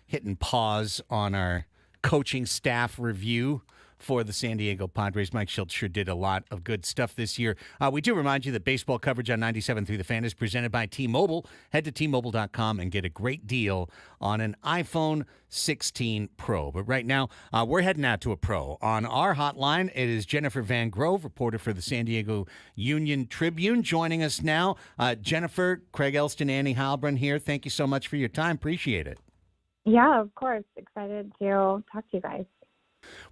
Hitting pause on our coaching staff review for the San Diego Padres. Mike Shildt sure did a lot of good stuff this year. We do remind you that baseball coverage on 97.3 The Fan is presented by T-Mobile. Head to T-Mobile.com and get a great deal on an iPhone 16 Pro. But right now, we're heading out to a pro. On our hotline, it is Jennifer Van Grove, reporter for the San Diego Union Tribune, joining us now. Jennifer, Craig Elsten, Annie Heilbrunn here. Thank you so much for your time. Appreciate it. Yeah, of course. Excited to talk to you guys.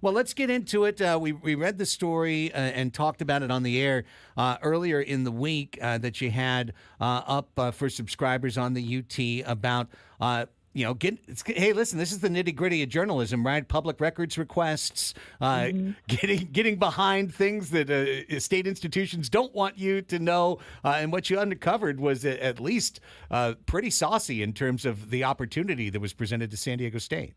Well, let's get into it. We read the story and talked about it on the air earlier in the week that you had up for subscribers on the UT about, hey, listen, this is the nitty gritty of journalism, right? Public records requests, getting behind things that state institutions don't want you to know. And what you uncovered was at least pretty saucy in terms of the opportunity that was presented to San Diego State.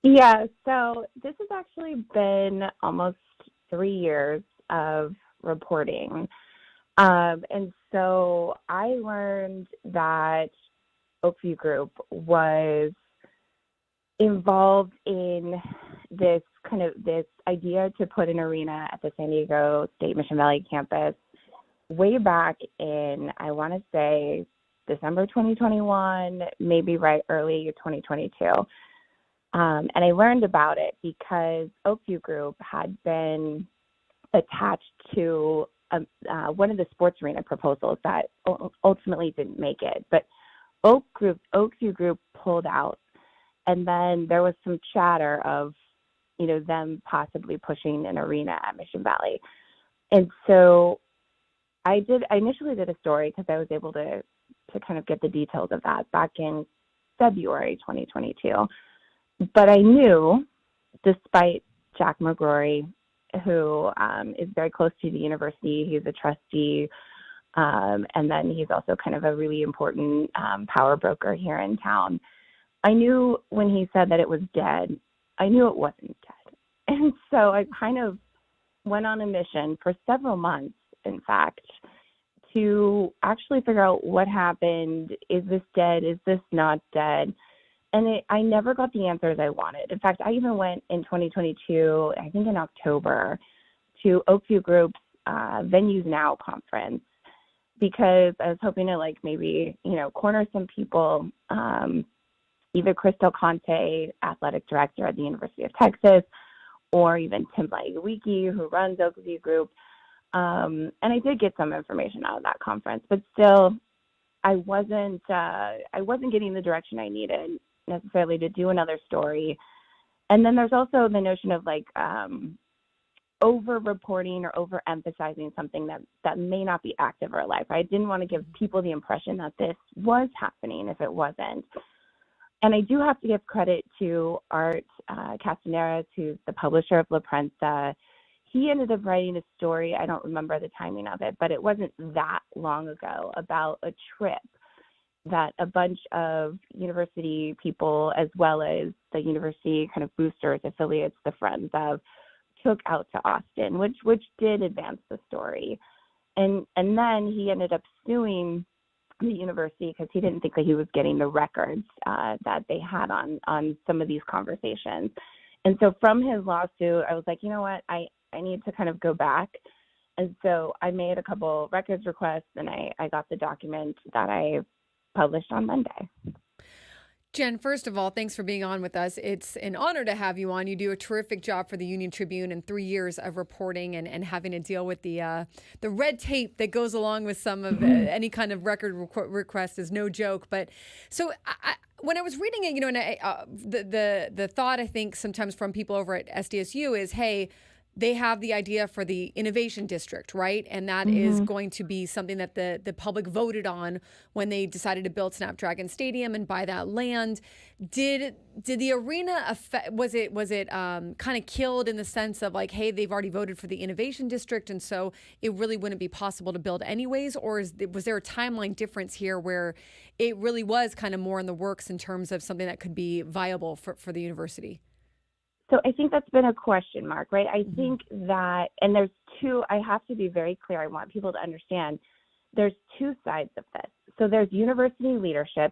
Yeah, so this has actually been almost 3 years of reporting. And so I learned that Oakview Group was involved in this idea to put an arena at the San Diego State Mission Valley campus way back in, I want to say, December 2021, maybe right early 2022. And I learned about it because Oakview Group had been attached to one of the sports arena proposals that ultimately didn't make it. But Oakview Group pulled out, and then there was some chatter of, them possibly pushing an arena at Mission Valley. And so I initially did a story because I was able to kind of get the details of that back in February 2022. But I knew, despite Jack McGrory, who is very close to the university, he's a trustee, and then he's also kind of a really important power broker here in town. I knew when he said that it was dead, I knew it wasn't dead. And so I kind of went on a mission for several months, in fact, to actually figure out what happened. Is this dead? Is this not dead? And I never got the answers I wanted. In fact, I even went in 2022, I think in October, to Oakview Group's Venues Now conference because I was hoping to maybe, corner some people, either Crystal Conte, athletic director at the University of Texas, or even Tim Blagowicki, who runs Oakview Group. And I did get some information out of that conference, but still I wasn't getting the direction I needed necessarily to do another story. And then there's also the notion of over reporting or over emphasizing something that may not be active or alive. I didn't want to give people the impression that this was happening if it wasn't. And I do have to give credit to Art Castaneras, who's the publisher of La Prensa. He ended up writing a story, I don't remember the timing of it, but it wasn't that long ago, about a trip that a bunch of university people, as well as the university kind of boosters, affiliates, the friends of, took out to Austin, which did advance the story. And then he ended up suing the university because he didn't think that he was getting the records that they had on some of these conversations. And so from his lawsuit, I was like, you know what, I need to kind of go back. And so I made a couple records requests, and I got the document that I published on Monday. Jen, first of all, thanks for being on with us. It's an honor to have you on. You do a terrific job for the Union Tribune in 3 years of reporting and having to deal with the red tape that goes along with some of any kind of record request is no joke. But so when I was reading it, and the thought I think sometimes from people over at SDSU is, hey, they have the idea for the innovation district, right? And that is going to be something that the public voted on when they decided to build Snapdragon Stadium and buy that land. Did the arena affect, was it kind of killed in the sense of hey, they've already voted for the innovation district, and so it really wouldn't be possible to build anyways? Or was there a timeline difference here where it really was kind of more in the works in terms of something that could be viable for the university? So I think that's been a question mark, right? I think that, and there's two, I have to be very clear. I want people to understand there's two sides of this. So there's university leadership,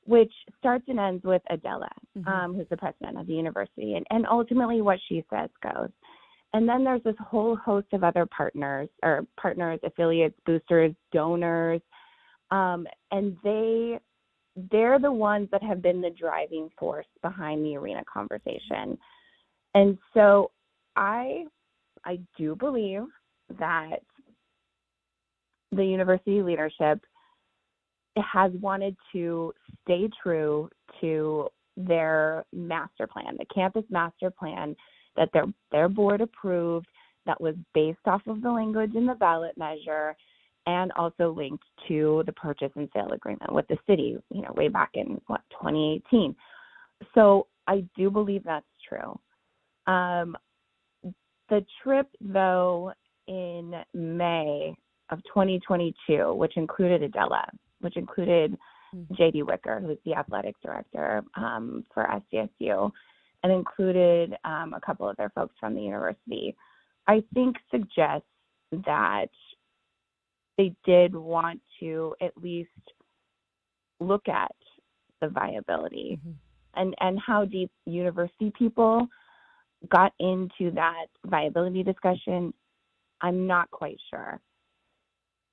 which starts and ends with Adela, who's the president of the university, and ultimately what she says goes. And then there's this whole host of other partners, affiliates, boosters, donors, and they're the ones that have been the driving force behind the arena conversation. And so I do believe that the university leadership has wanted to stay true to their master plan, the campus master plan that their board approved, that was based off of the language in the ballot measure, and also linked to the purchase and sale agreement with the city, way back in 2018. So I do believe that's true. The trip, though, in May of 2022, which included Adela, which included J.D. Wicker, who's the athletic director for SDSU, and included a couple of their folks from the university, I think suggests that they did want to at least look at the viability and how deep university people got into that viability discussion. I'm not quite sure.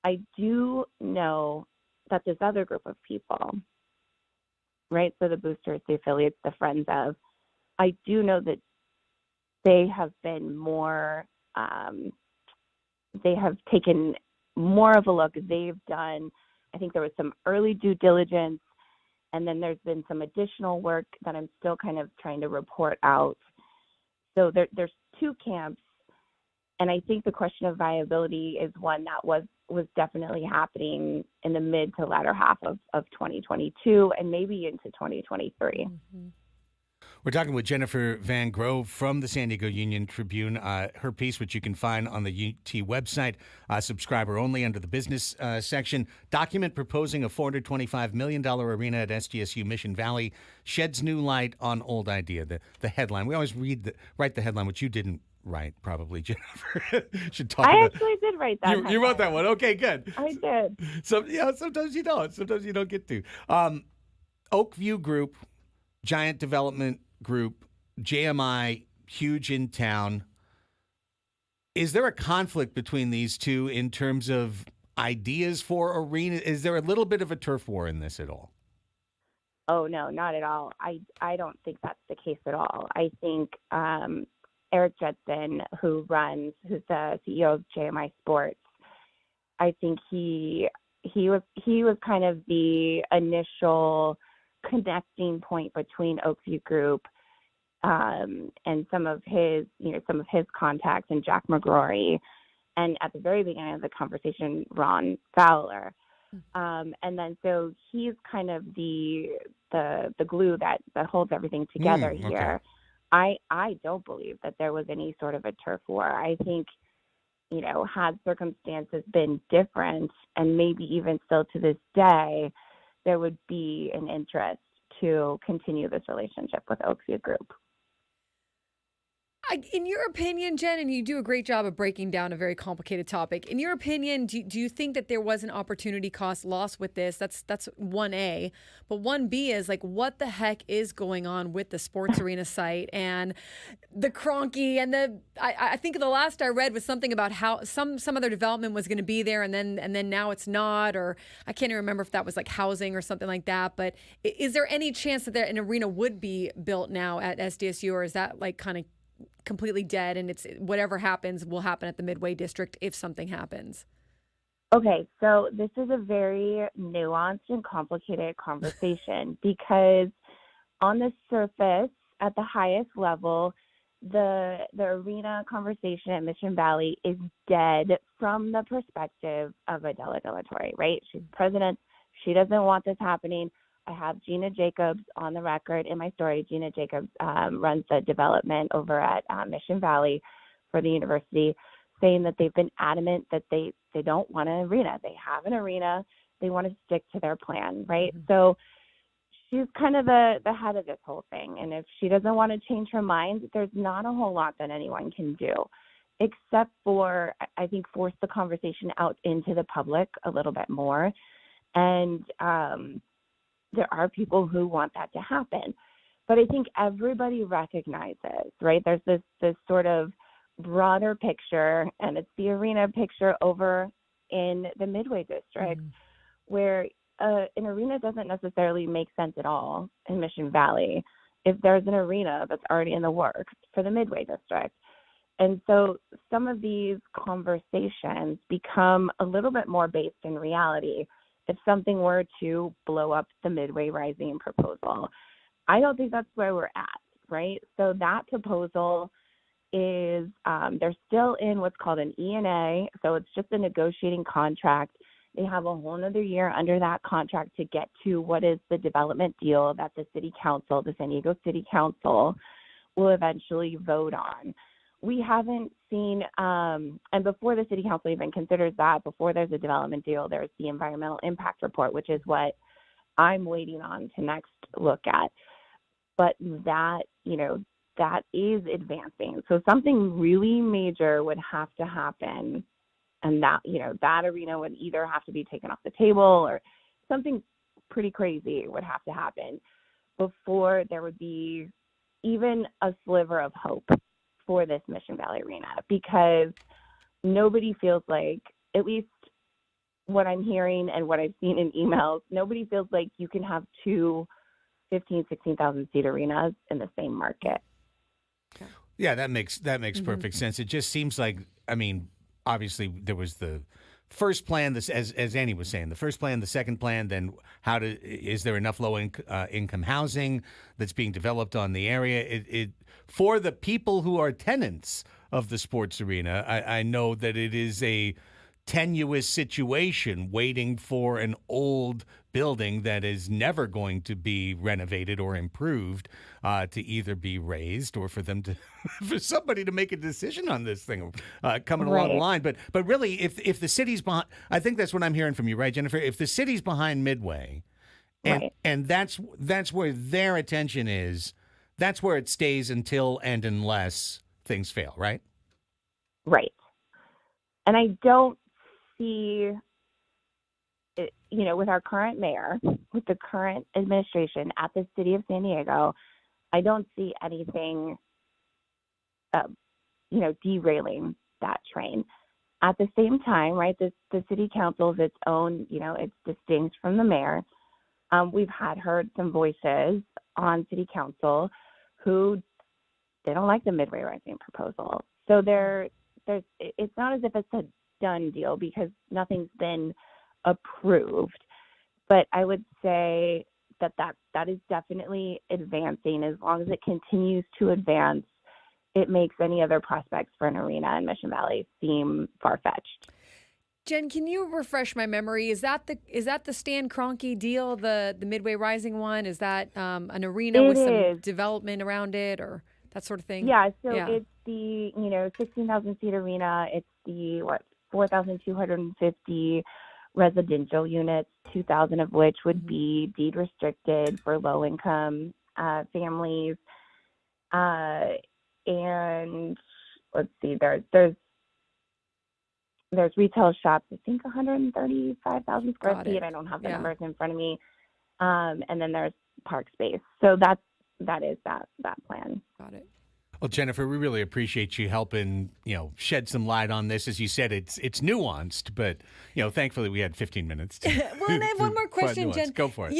I do know that this other group of people, right, so the boosters, the affiliates, the friends of, I do know that they have been more, they have taken more of a look. They've done, I think there was some early due diligence, and then there's been some additional work that I'm still kind of trying to report out. So there's two camps, and I think the question of viability is one that was definitely happening in the mid to latter half of 2022 and maybe into 2023. We're talking with Jennifer Van Grove from the San Diego Union Tribune. Her piece, which you can find on the UT website, subscriber only under the business section. Document proposing a $425 million arena at SDSU Mission Valley sheds new light on old idea. The headline. We always write the headline, which you didn't write, probably, Jennifer. Should talk. I actually did write that. You wrote that one. Okay, good. I did. So sometimes you don't. Sometimes you don't get to. Oakview Group, giant development group, JMI, huge in town. Is there a conflict between these two in terms of ideas for arena? Is there a little bit of a turf war in this at all? Oh, no, not at all. I don't think that's the case at all. I think Eric Judson, who's the CEO of JMI Sports, I think he was kind of the initial connecting point between Oakview Group and some of his contacts, and Jack McGrory, and at the very beginning of the conversation, Ron Fowler, and then so he's kind of the glue that holds everything together here. I don't believe that there was any sort of a turf war. I think, had circumstances been different, and maybe even still to this day, there would be an interest to continue this relationship with Oakview Group. In your opinion, Jen, and you do a great job of breaking down a very complicated topic. In your opinion, do you think that there was an opportunity cost loss with this? That's 1A. But 1B is like, what the heck is going on with the sports arena site and the Kroenke and I think the last I read was something about how some other development was going to be there and then now it's not, or I can't even remember if that was like housing or something like that. But is there any chance that an arena would be built now at SDSU, or is that like kind of completely dead and it's whatever happens will happen at the Midway District if something happens? Okay, so this is a very nuanced and complicated conversation because on the surface, at the highest level, the arena conversation at Mission Valley is dead from the perspective of Adela De La Torre, right? She's president. She doesn't want this happening. I have Gina Jacobs on the record in my story. Gina Jacobs runs the development over at Mission Valley for the university, saying that they've been adamant that they don't want an arena. They have an arena. They want to stick to their plan, right? So she's kind of the head of this whole thing. And if she doesn't want to change her mind, there's not a whole lot that anyone can do, except for, I think, force the conversation out into the public a little bit more. And there are people who want that to happen. But I think everybody recognizes, right? There's this sort of broader picture, and it's the arena picture over in the Midway District, where an arena doesn't necessarily make sense at all in Mission Valley if there's an arena that's already in the works for the Midway District. And so some of these conversations become a little bit more based in reality if something were to blow up the Midway Rising proposal. I don't think that's where we're at, right? So that proposal is, they're still in what's called an E&A, so it's just a negotiating contract. They have a whole another year under that contract to get to what is the development deal that the city council, the San Diego City Council, will eventually vote on. We haven't seen, and before the city council even considers that, before there's a development deal, there's the environmental impact report, which is what I'm waiting on to next look at. But that, that is advancing. So something really major would have to happen, and that, that arena would either have to be taken off the table or something pretty crazy would have to happen before there would be even a sliver of hope for this Mission Valley arena, because nobody feels like, at least what I'm hearing and what I've seen in emails, nobody feels like you can have two 16,000 seat arenas in the same market. Yeah, that makes perfect sense. It just seems like, obviously there was the first plan, this as Annie was saying, the first plan, the second plan, then is there enough low income housing that's being developed on the area? It for the people who are tenants of the sports arena, I know that it is a tenuous situation waiting for an old building that is never going to be renovated or improved to either be raised or for them to for somebody to make a decision on this thing coming along the line. But really, if the city's behind, I think that's what I'm hearing from you, right, Jennifer? If the city's behind Midway, and that's where their attention is, that's where it stays until and unless things fail, right? Right. And I don't see it, with our current mayor, with the current administration at the city of San Diego, I don't see anything, derailing that train. At the same time, right, the city council is its own, it's distinct from the mayor. We've heard some voices on city council who they don't like the Midway Rising proposal. So it's not as if it's a done deal because nothing's been approved. But I would say that is definitely advancing. As long as it continues to advance, it makes any other prospects for an arena in Mission Valley seem far-fetched. Jen, can you refresh my memory? Is that the Stan Kroenke deal, the Midway Rising one? Is that an arena with some development around it or that sort of thing? Yeah, so it's the 16,000 seat arena. It's the 4,250 residential units, 2,000 of which would be deed restricted for low income families. And let's see, there's retail shops, I think 135,000 square feet. I don't have the numbers in front of me. And then there's park space. So that is that plan. Got it. Well, Jennifer, we really appreciate you helping, shed some light on this. As you said, it's nuanced, but, thankfully we had 15 minutes. Well, and I have one more question, Jen. Go for it.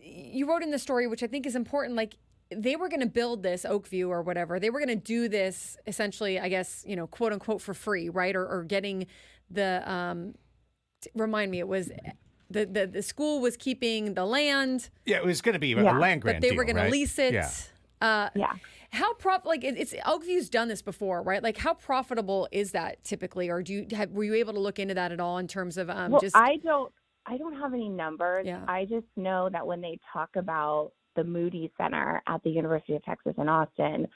You wrote in the story, which I think is important, like they were going to build this Oakview or whatever. They were going to do this essentially, I guess, quote unquote for free, right? Or getting the, remind me, it was the school was keeping the land. Yeah, it was going to be a land grant but they were going to lease it. Yeah. How it's Oakview's done this before, right? Like how profitable is that typically, or were you able to look into that at all in terms of I don't have any numbers. Yeah. I just know that when they talk about the Moody Center at the University of Texas in Austin,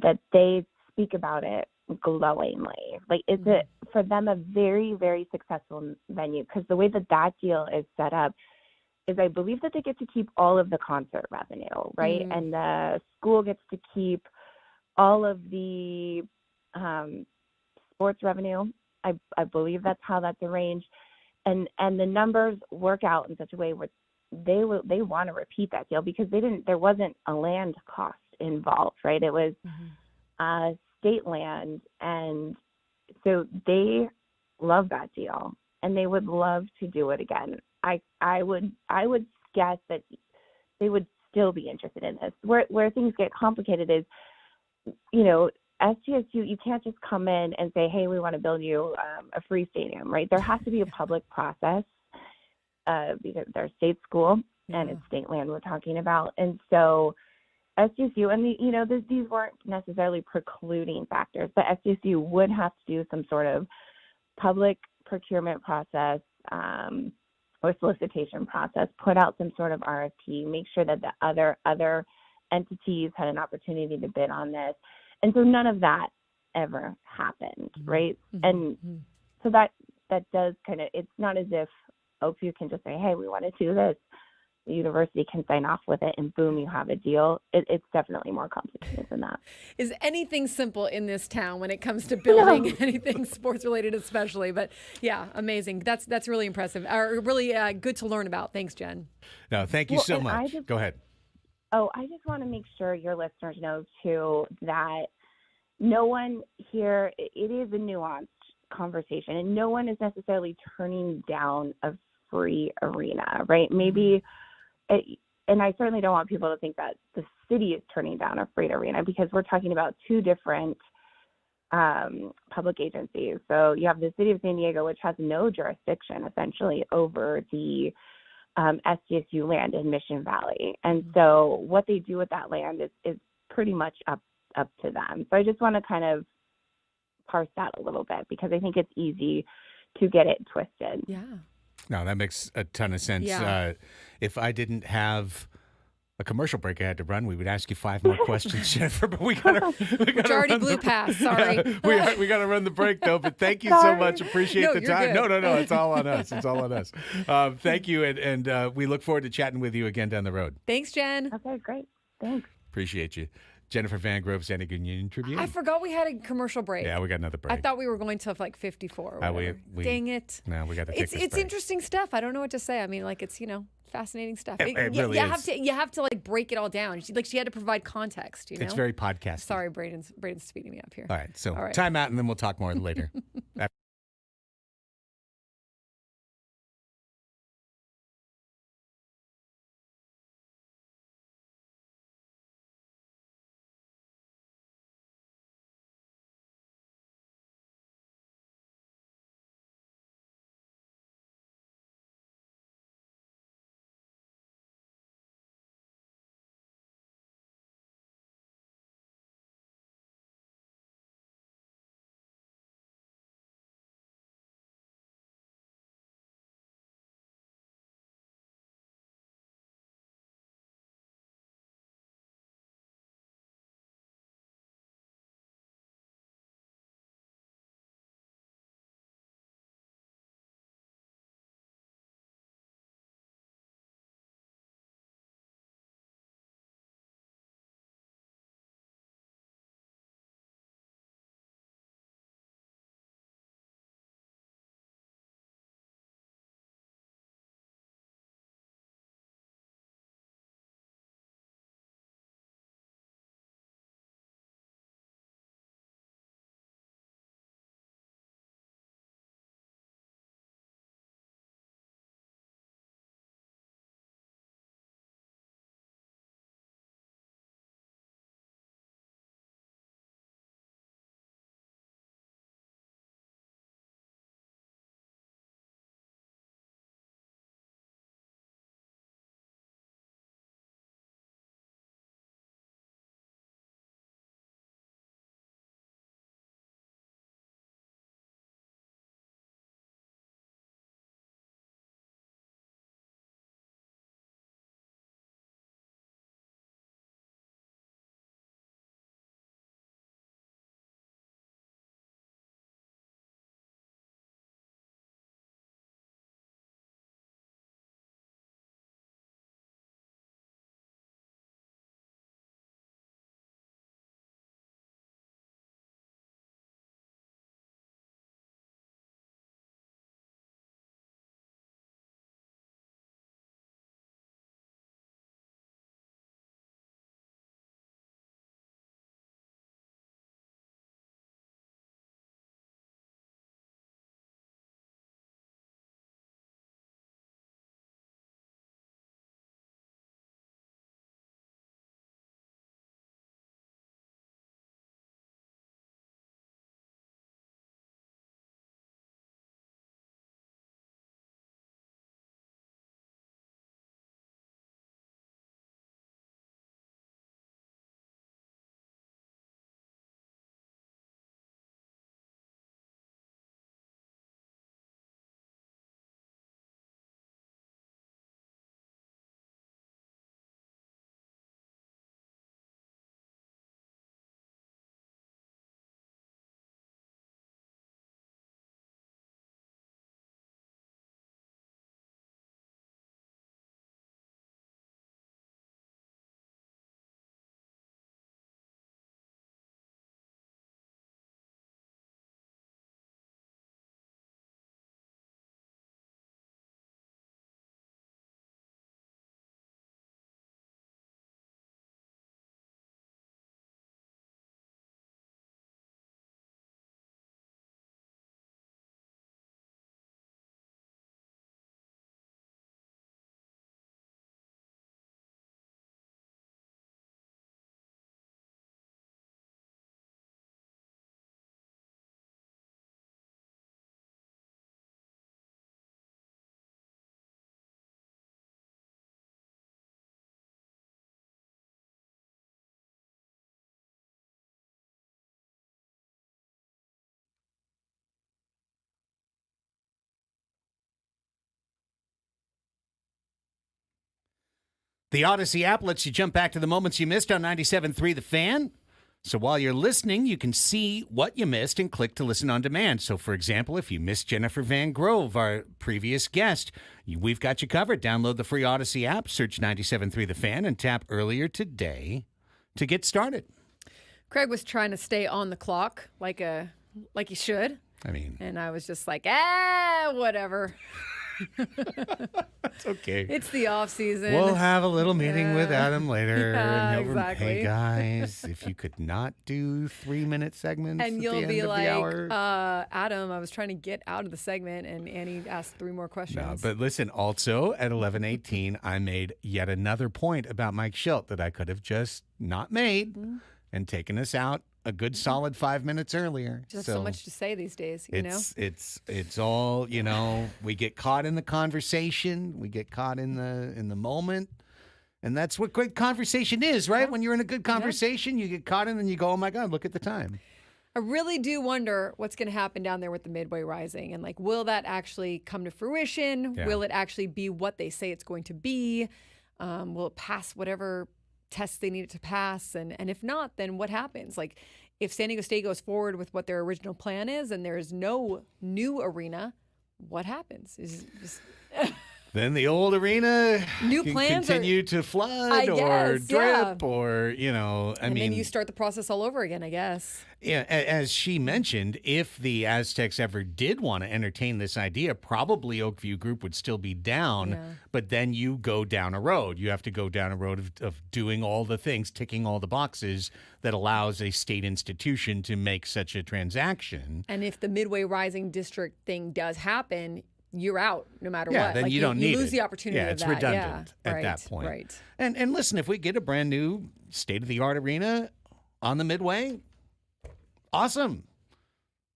that they speak about it glowingly. Like it's for them a very, very successful venue because the way that deal is set up, is I believe that they get to keep all of the concert revenue, right? And the school gets to keep all of the sports revenue. I believe that's how that's arranged. And the numbers work out in such a way where they want to repeat that deal because there wasn't a land cost involved, right? It was state land, and so they love that deal and they would love to do it again. I would guess that they would still be interested in this. Where things get complicated is, SDSU, you can't just come in and say, hey, we want to build you a free stadium, right? There has to be a public process because they're a state school and it's state land we're talking about. And so SDSU, and these weren't necessarily precluding factors, but SDSU would have to do some sort of public procurement process or solicitation process, put out some sort of RFP, make sure that the other entities had an opportunity to bid on this. And so none of that ever happened, right? And so that does kind of, it's not as if OPU can just say, hey, we want to do this. The university can sign off with it and boom, you have a deal. It's definitely more complicated than that. Is anything simple in this town when it comes to building anything sports related, especially? But yeah, amazing. That's really impressive. Really good to learn about. Thanks, Jen. No, thank you so much. Go ahead. I just want to make sure your listeners know, too, that no one here, it is a nuanced conversation, and no one is necessarily turning down a free arena, right? Maybe, and I certainly don't want people to think that the city is turning down a free arena because we're talking about two different public agencies. So you have the city of San Diego, which has no jurisdiction, essentially, over the SDSU land in Mission Valley. And so what they do with that land is pretty much up to them. So I just want to kind of parse that a little bit because I think it's easy to get it twisted. Yeah. No, that makes a ton of sense. Yeah. If I didn't have a commercial break I had to run, we would ask you 5 more questions, Jennifer, but we got to already blew past. Sorry. Yeah, we got to run the break, though, but thank you so much. Appreciate the time. Good. No, it's all on us. It's all on us. Thank you, and we look forward to chatting with you again down the road. Thanks, Jen. Okay, great. Thanks. Appreciate you. Jennifer Van Grove, Santa Union Tribune. I forgot we had a commercial break. Yeah, we got another break. I thought we were going to like 54 or whatever. Dang it. No, we got to take this It's break. interesting stuff. I don't know what to say. I mean, like, it's, fascinating stuff. It really is. You have to like break it all down. She had to provide context, It's very podcasty. Sorry, Braden's speeding me up here. All right, so time out, and then we'll talk more later. The Odyssey app lets you jump back to the moments you missed on 97.3 The Fan. So while you're listening, you can see what you missed and click to listen on demand. So, for example, if you missed Jennifer Van Grove, our previous guest, we've got you covered. Download the free Odyssey app, search 97.3 The Fan, and tap earlier today to get started. Craig was trying to stay on the clock like he should. I mean, And I was just like, whatever. it's okay. It's the off season. We'll have a little meeting with Adam later. Yeah, and he'll exactly. Hey, guys, if you could not do 3-minute segments And at you'll the end be of like, the hour. Adam, I was trying to get out of the segment, and Annie asked 3 more questions. No, but listen, also at 11:18, I made yet another point about Mike Shildt that I could have just not made and taken us out a good solid 5 minutes earlier. Just so much to say these days, you know? It's all, we get caught in the conversation, we get caught in the moment. And that's what great conversation is, right? Yeah. When you're in a good conversation, you get caught in and you go, oh my God, look at the time. I really do wonder what's going to happen down there with the Midway Rising. And will that actually come to fruition? Yeah. Will it actually be what they say it's going to be? Will it pass whatever tests they need it to pass? And if not, then what happens? If San Diego State goes forward with what their original plan is and there's no new arena, what happens? Then the old arena New can plans continue to flood I or guess, yeah. drip or, and then you start the process all over again, I guess. Yeah, as she mentioned, if the Aztecs ever did want to entertain this idea, probably Oakview Group would still be down, Yeah. but then you go down a road. You have to go down a road of doing all the things, ticking all the boxes that allows a state institution to make such a transaction. And if the Midway Rising District thing does happen, you're out no matter Yeah, what. then you don't need You lose it. the opportunity Yeah, of it's that. redundant Yeah, at that point. Right. And listen, if we get a brand new state-of-the-art arena on the Midway, awesome.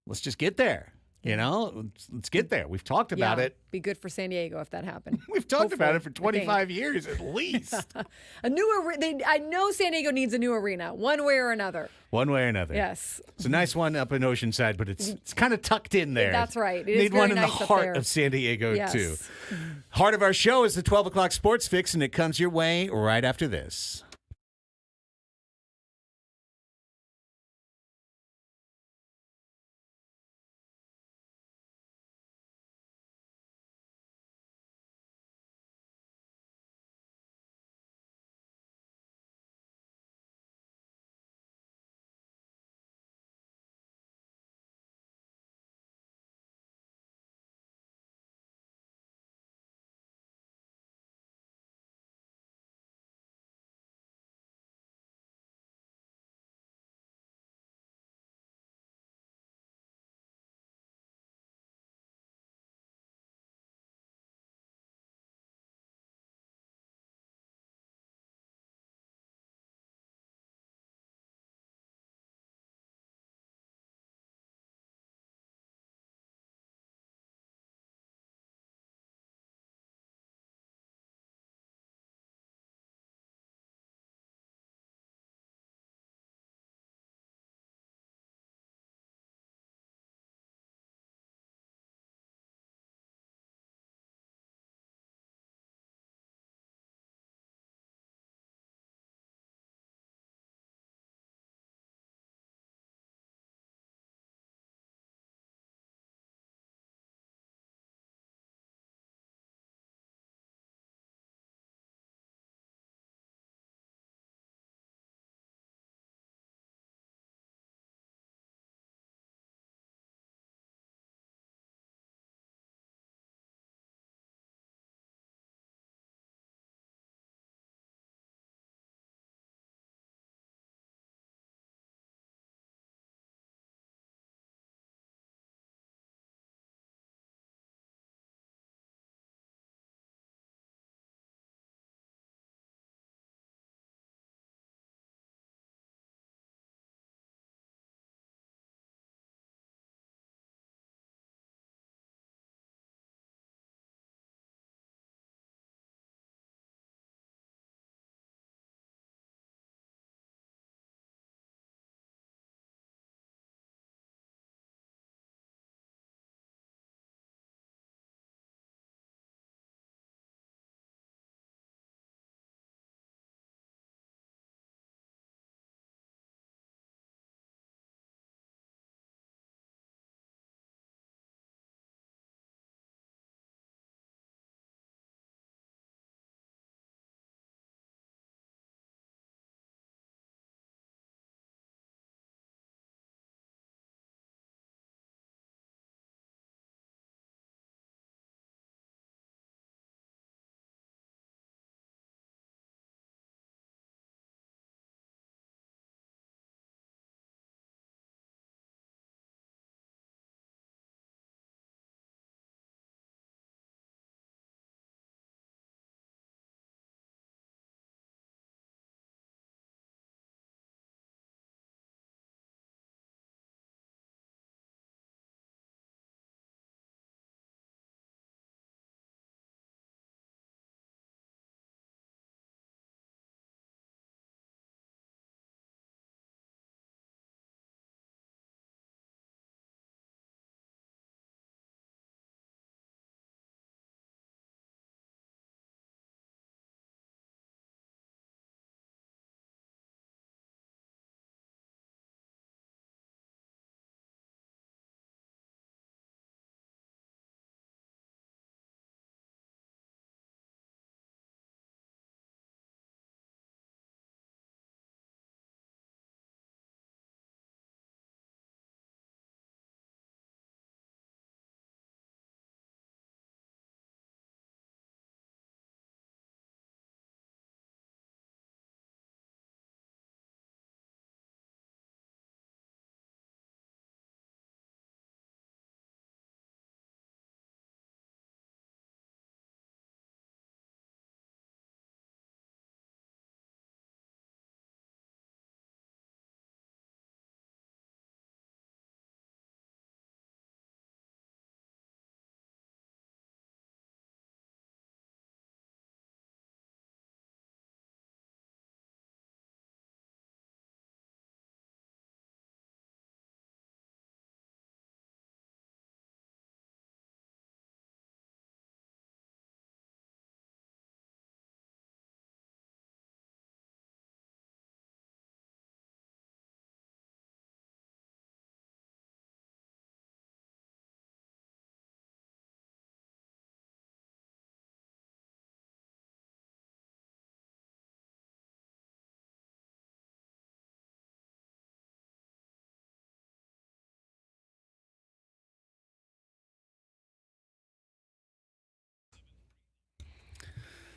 Let's just get there. Let's get there. We've talked about it. Be good for San Diego if that happened. We've talked about it for Hopefully, I 25 years at least. A new arena. I know San Diego needs a new arena, one way or another. One way or another. Yes. It's a nice one up in Oceanside, but it's kind of tucked in there. That's right. It is Need very one in nice the up heart there. of San Diego, Yes. too. Heart of our show is the 12 o'clock Sports Fix, and it comes your way right after this.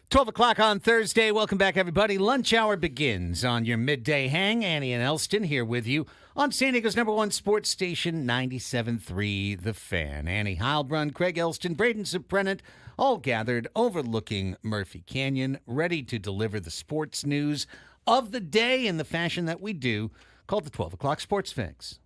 12 o'clock on Thursday. Welcome back, everybody. Lunch hour begins on your midday hang. Annie and Elsten here with you on San Diego's #1 sports station, 97.3 The Fan. Annie Heilbrunn, Craig Elsten, Braden Suprenant, all gathered overlooking Murphy Canyon, ready to deliver the sports news of the day in the fashion that we do, called the 12 o'clock Sports Fix.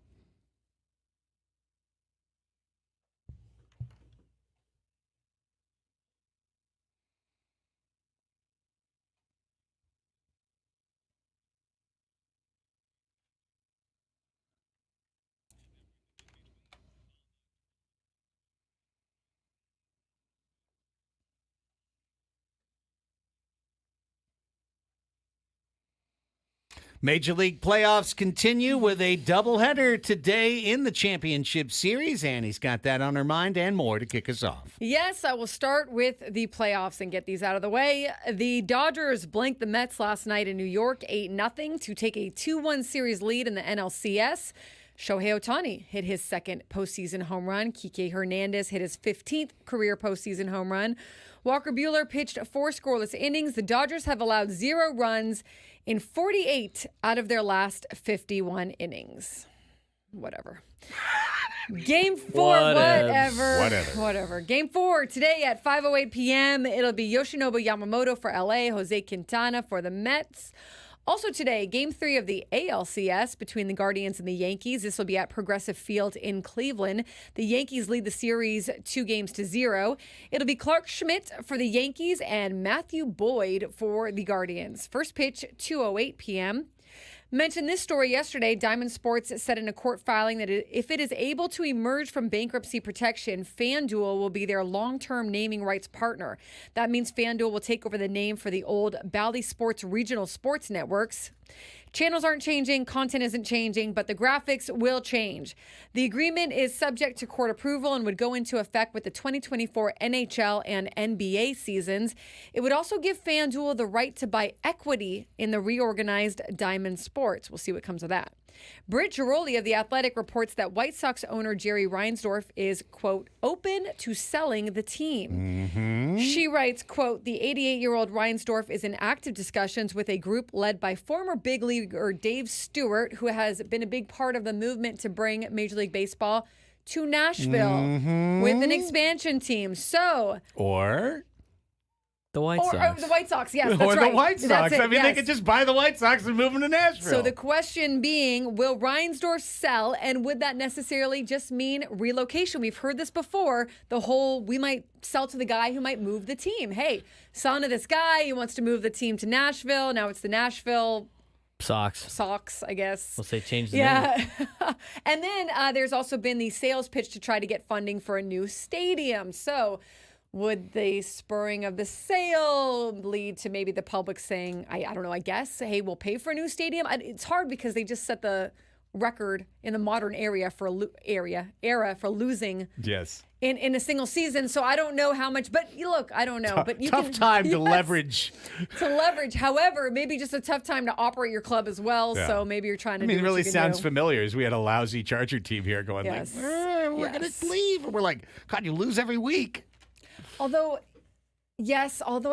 Major League playoffs continue with a doubleheader today in the championship series. Annie's got that on her mind and more to kick us off. Yes, I will start with the playoffs and get these out of the way. The Dodgers blanked the Mets last night in New York 8-0 to take a 2-1 series lead in the NLCS. Shohei Ohtani hit his second postseason home run. Kike Hernandez hit his 15th career postseason home run. Walker Buehler pitched 4 scoreless innings. The Dodgers have allowed 0 runs in 48 out of their last 51 innings. Whatever. Game 4, whatever. Game 4 today at 5:08 p.m. It'll be Yoshinobu Yamamoto for LA, Jose Quintana for the Mets. Also today, Game 3 of the ALCS between the Guardians and the Yankees. This will be at Progressive Field in Cleveland. The Yankees lead the series 2-0. It'll be Clark Schmidt for the Yankees and Matthew Boyd for the Guardians. First pitch, 2:08 p.m. Mentioned this story yesterday. Diamond Sports said in a court filing that if it is able to emerge from bankruptcy protection, FanDuel will be their long-term naming rights partner. That means FanDuel will take over the name for the old Bally Sports regional sports networks. Channels aren't changing, content isn't changing, but the graphics will change. The agreement is subject to court approval and would go into effect with the 2024 NHL and NBA seasons. It would also give FanDuel the right to buy equity in the reorganized Diamond Sports. We'll see what comes of that. Britt Giroli of The Athletic reports that White Sox owner Jerry Reinsdorf is, quote, open to selling the team. She writes, quote, the 88-year-old Reinsdorf is in active discussions with a group led by former big leaguer Dave Stewart, who has been a big part of the movement to bring Major League Baseball to Nashville with an expansion team. Or The White Sox. The White Sox, yes, that's or right. the White Sox. That's it, I mean, yes. they could just buy the White Sox and move them to Nashville. So the question being, will Reinsdorf sell, and would that necessarily just mean relocation? We've heard this before, the whole we might sell to the guy who might move the team. Hey, son of this guy, he wants to move the team to Nashville. Now it's the Nashville Sox, I guess. We'll say change the name. And then there's also been the sales pitch to try to get funding for a new stadium. So would the spurring of the sale lead to maybe the public saying, I don't know, I guess, hey, we'll pay for a new stadium? It's hard because they just set the record in the modern era for losing yes. in a single season. So I don't know how much, but look, I don't know. But you tough time to leverage. To leverage. However, maybe just a tough time to operate your club as well. Yeah. So maybe you're trying to I mean, do it what really you can sounds do. familiar as we had a lousy Charger team here going Yes. like, we're going to leave. And we're like, God, you lose every week. Although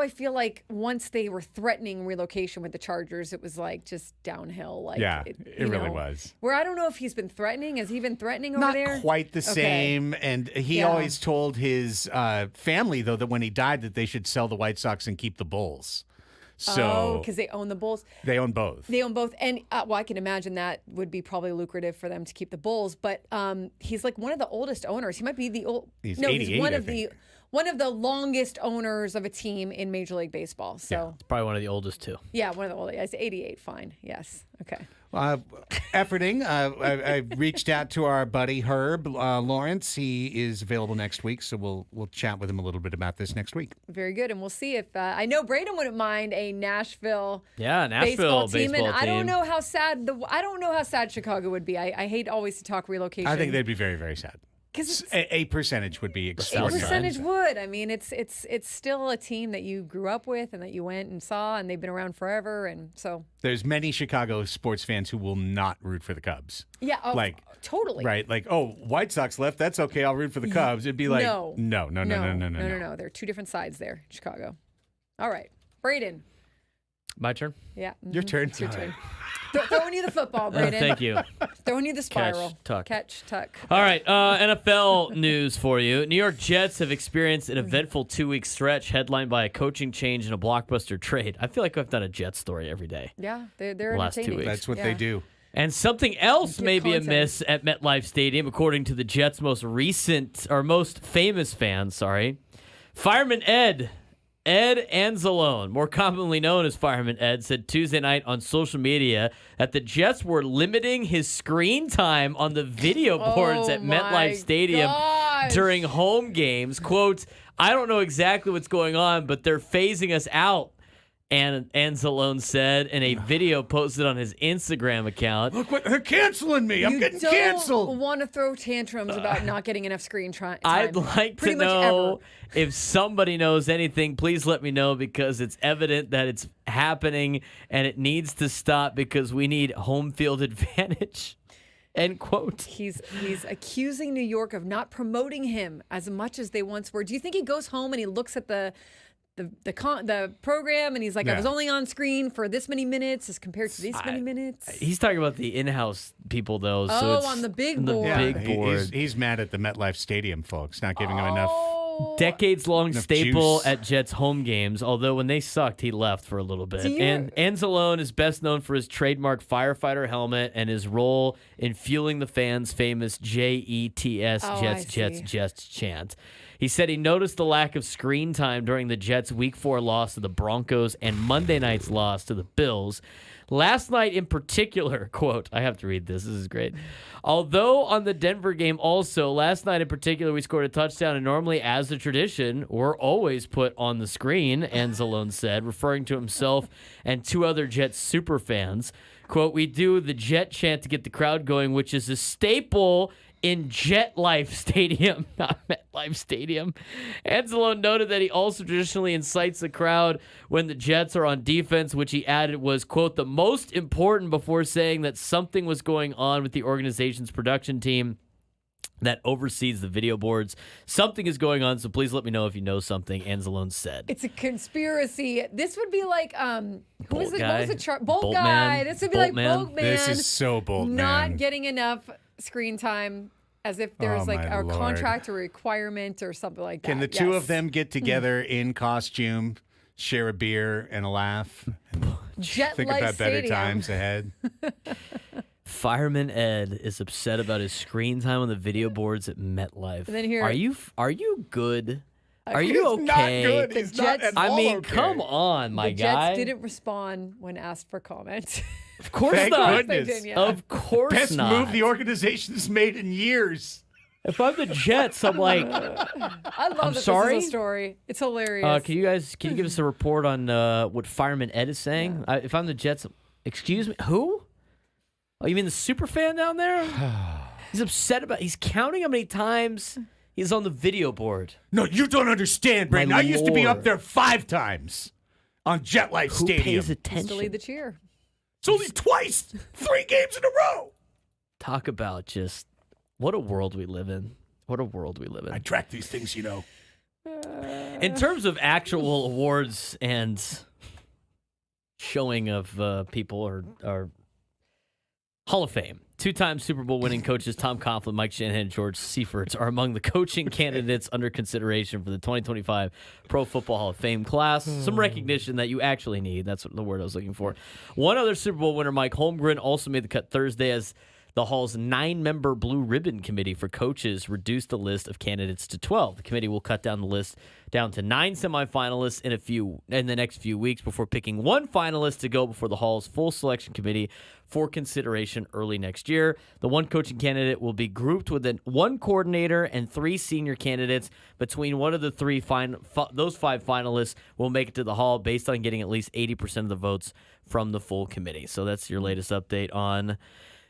I feel like once they were threatening relocation with the Chargers, it was like just downhill. Like It really was. Where I don't know if he's been threatening. Has he been threatening over Not there? quite the same. And he always told his family, though, that when he died, that they should sell the White Sox and keep the Bulls. So because they own the Bulls. They own both. They own both. And I can imagine that would be probably lucrative for them to keep the Bulls. But he's like one of the oldest owners. He might be the old. He's no, 88, he's one I of think. one of the longest owners of a team in Major League Baseball. So It's probably one of the oldest, too. yeah, one of the oldest. 88, fine. Yes. Okay. Efforting. I reached out to our buddy Herb Lawrence. He is available next week, so we'll chat with him a little bit about this next week. Very good, and we'll see if I know Braden wouldn't mind a Nashville Baseball team, and team. I don't know how sad Chicago would be. I hate always to talk relocation. I think they'd be very, very sad. because A percentage would be extraordinary. percentage would. I mean, it's still a team that you grew up with and that you went and saw, and they've been around forever, and so There's many Chicago sports fans who will not root for the Cubs. yeah, totally Right, like, oh, White Sox left. That's okay. I'll root for the Cubs. It'd be like, no. They're two different sides there, Chicago. All right. Braden. My turn. Yeah. Your turn. It's your turn. Throwing you the football, Braden. Thank you. Throwing you the spiral. tuck. Catch, tuck. All right, NFL news for you. New York Jets have experienced an eventful 2-week stretch headlined by a coaching change and a blockbuster trade. I feel like I've done a Jets story every day. Yeah, they're Last 2 entertaining. weeks. That's what they do. And something else Give may be content. amiss at MetLife Stadium, according to the Jets' most famous fan, Fireman Ed Anzalone, more commonly known as Fireman Ed, said Tuesday night on social media that the Jets were limiting his screen time on the video boards at my MetLife Stadium gosh. during home games. Quote, I don't know exactly what's going on, but they're phasing us out. And Anzalone said in a video posted on his Instagram account. Look what they're canceling me. I'm getting don't canceled. want to throw tantrums about not getting enough screen time. I'd like Pretty to much know ever. if somebody knows anything, please let me know because it's evident that it's happening and it needs to stop because we need home field advantage. End quote. He's accusing New York of not promoting him as much as they once were. Do you think he goes home and he looks at the program and he's like, I was only on screen for this many minutes as compared to these many minutes? He's talking about the in-house people, though. So it's on the big the board. big board. He's mad at the MetLife Stadium folks not giving him enough. Decades-long Enough staple juice. at Jets home games, although when they sucked, he left for a little bit. Do you- And Anzalone is best known for his trademark firefighter helmet and his role in fueling the fans' famous JETS, Oh, Jets, I Jets, see. Jets chant. He said he noticed the lack of screen time during the Jets' Week 4 loss to the Broncos and Monday night's loss to the Bills. Last night in particular, quote, I have to read this. This is great. Although on the Denver game also, last night in particular, we scored a touchdown, and normally, as the tradition, we're always put on the screen, Anzalone said, referring to himself and two other Jets super fans. Quote, we do the Jet chant to get the crowd going, which is a staple in Jet Life Stadium, not MetLife Stadium. Anzalone noted that he also traditionally incites the crowd when the Jets are on defense, which he added was, quote, the most important before saying that something was going on with the organization's production team that oversees the video boards. Something is going on, so please let me know if you know something, Anzalone said. It's a conspiracy. This would be like who was it? guy? What was it? Bolt Bolt guy. man. This would be Bolt like man. Bolt man. This is so bold, not man. getting enough screen time, as if there's Oh, like my a Lord. contract or requirement or something like that. Can the two Yes. of them get together in costume, share a beer and a laugh, and Jet think Life about better Stadium. times ahead? Fireman Ed is upset about his screen time on the video boards at MetLife. And then here- Are you good? Are He's you not okay? good. He's not Jets- at I all mean, okay. come on, my The guy. Jets didn't respond when asked for comment. Of course Thank not. goodness. They did, yeah. Of course Best not. move the organization's made in years. If I'm the Jets, I'm like, I love that sorry? this is a story. It's hilarious. can you give us a report on what Fireman Ed is saying? If I'm the Jets, excuse me, who? Oh, you mean the super fan down there? He's upset about. He's counting how many times he's on the video board. No, you don't understand, Brandon. My I used to be up Lord. there 5 times on Jet Life Who Stadium. pays to attention? lead the cheer. It's only twice, 3 games in a row. Talk about just what a world we live in. What a world we live in. I track these things, you know. In terms of actual awards and showing of people or Hall of Fame, 2-time Super Bowl winning coaches Tom Coughlin, Mike Shanahan, and George Seifert are among the coaching candidates under consideration for the 2025 Pro Football Hall of Fame class. Some recognition that you actually need. That's the word I was looking for. One other Super Bowl winner, Mike Holmgren, also made the cut Thursday as the Hall's 9-member Blue Ribbon Committee for coaches reduced the list of candidates to 12. The committee will cut down the list down to 9 semifinalists in the next few weeks before picking one finalist to go before the Hall's full selection committee for consideration early next year. The one coaching candidate will be grouped with one coordinator and 3 senior candidates. Between one of the three those 5 finalists will make it to the Hall based on getting at least 80% of the votes from the full committee. So that's your latest update on